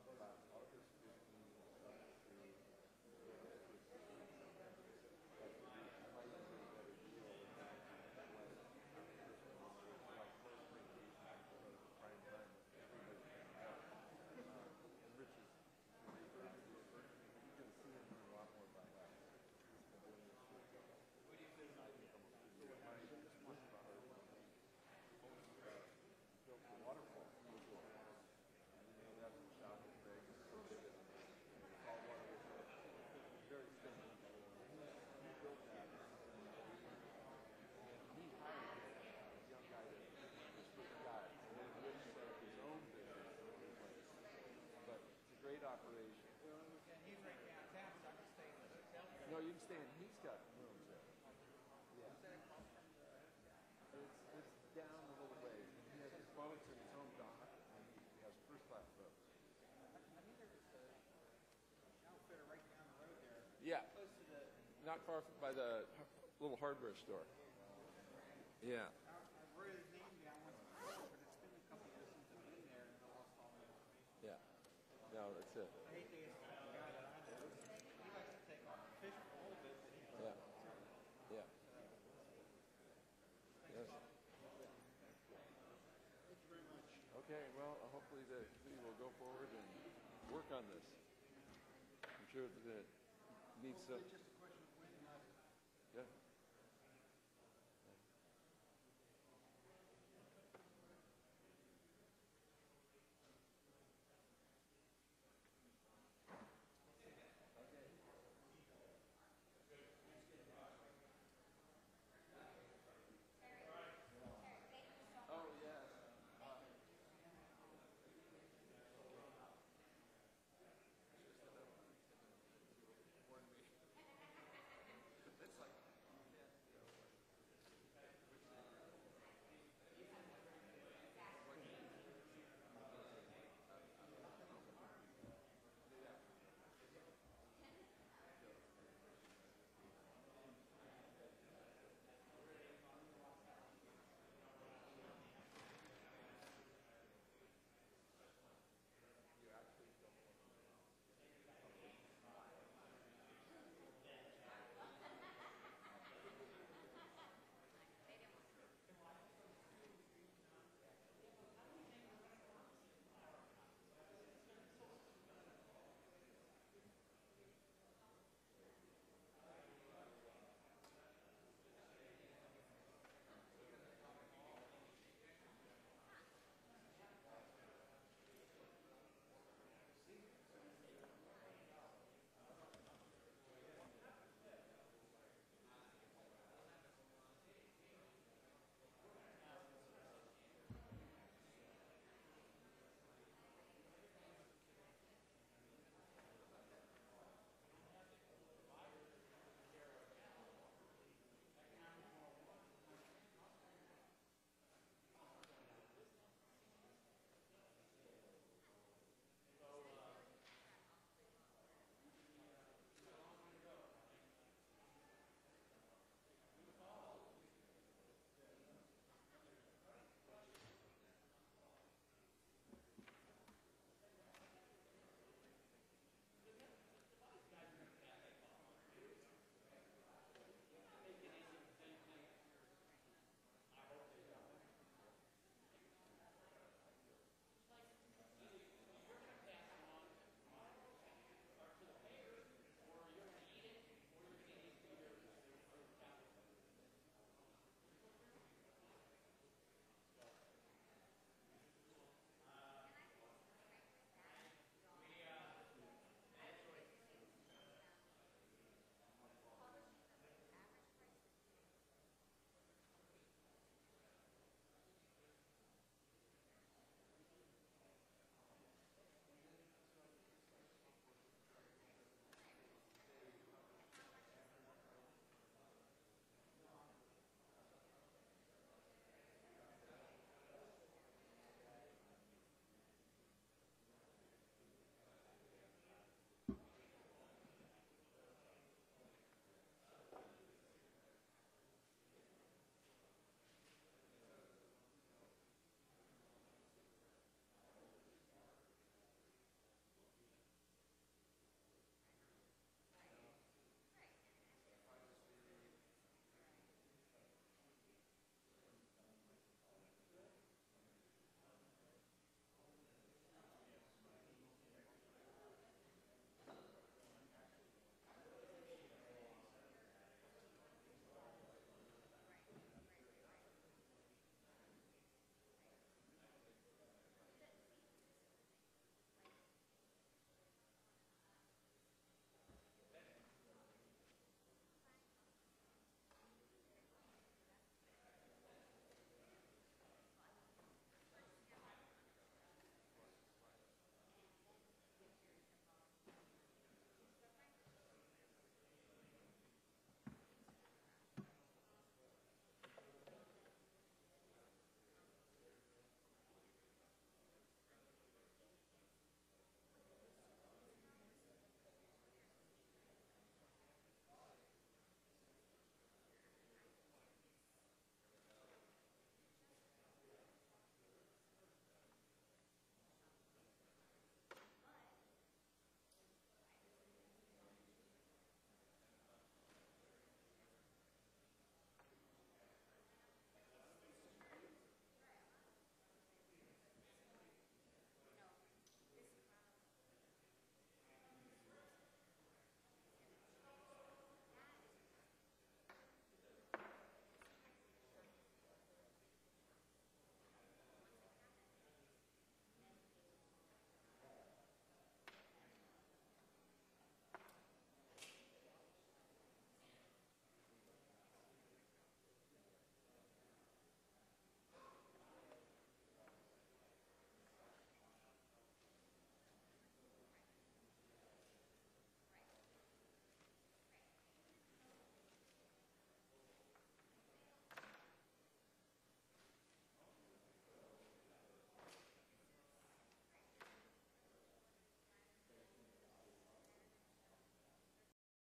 about August 15th. No, you can stay in. He's got rooms there. Yeah. Yeah. Not far by the little hardware store. Yeah. Yeah. No, that's it. Yeah. Yeah. Yes. Okay, well, hopefully the committee will go forward and work on this. I'm sure that it needs some.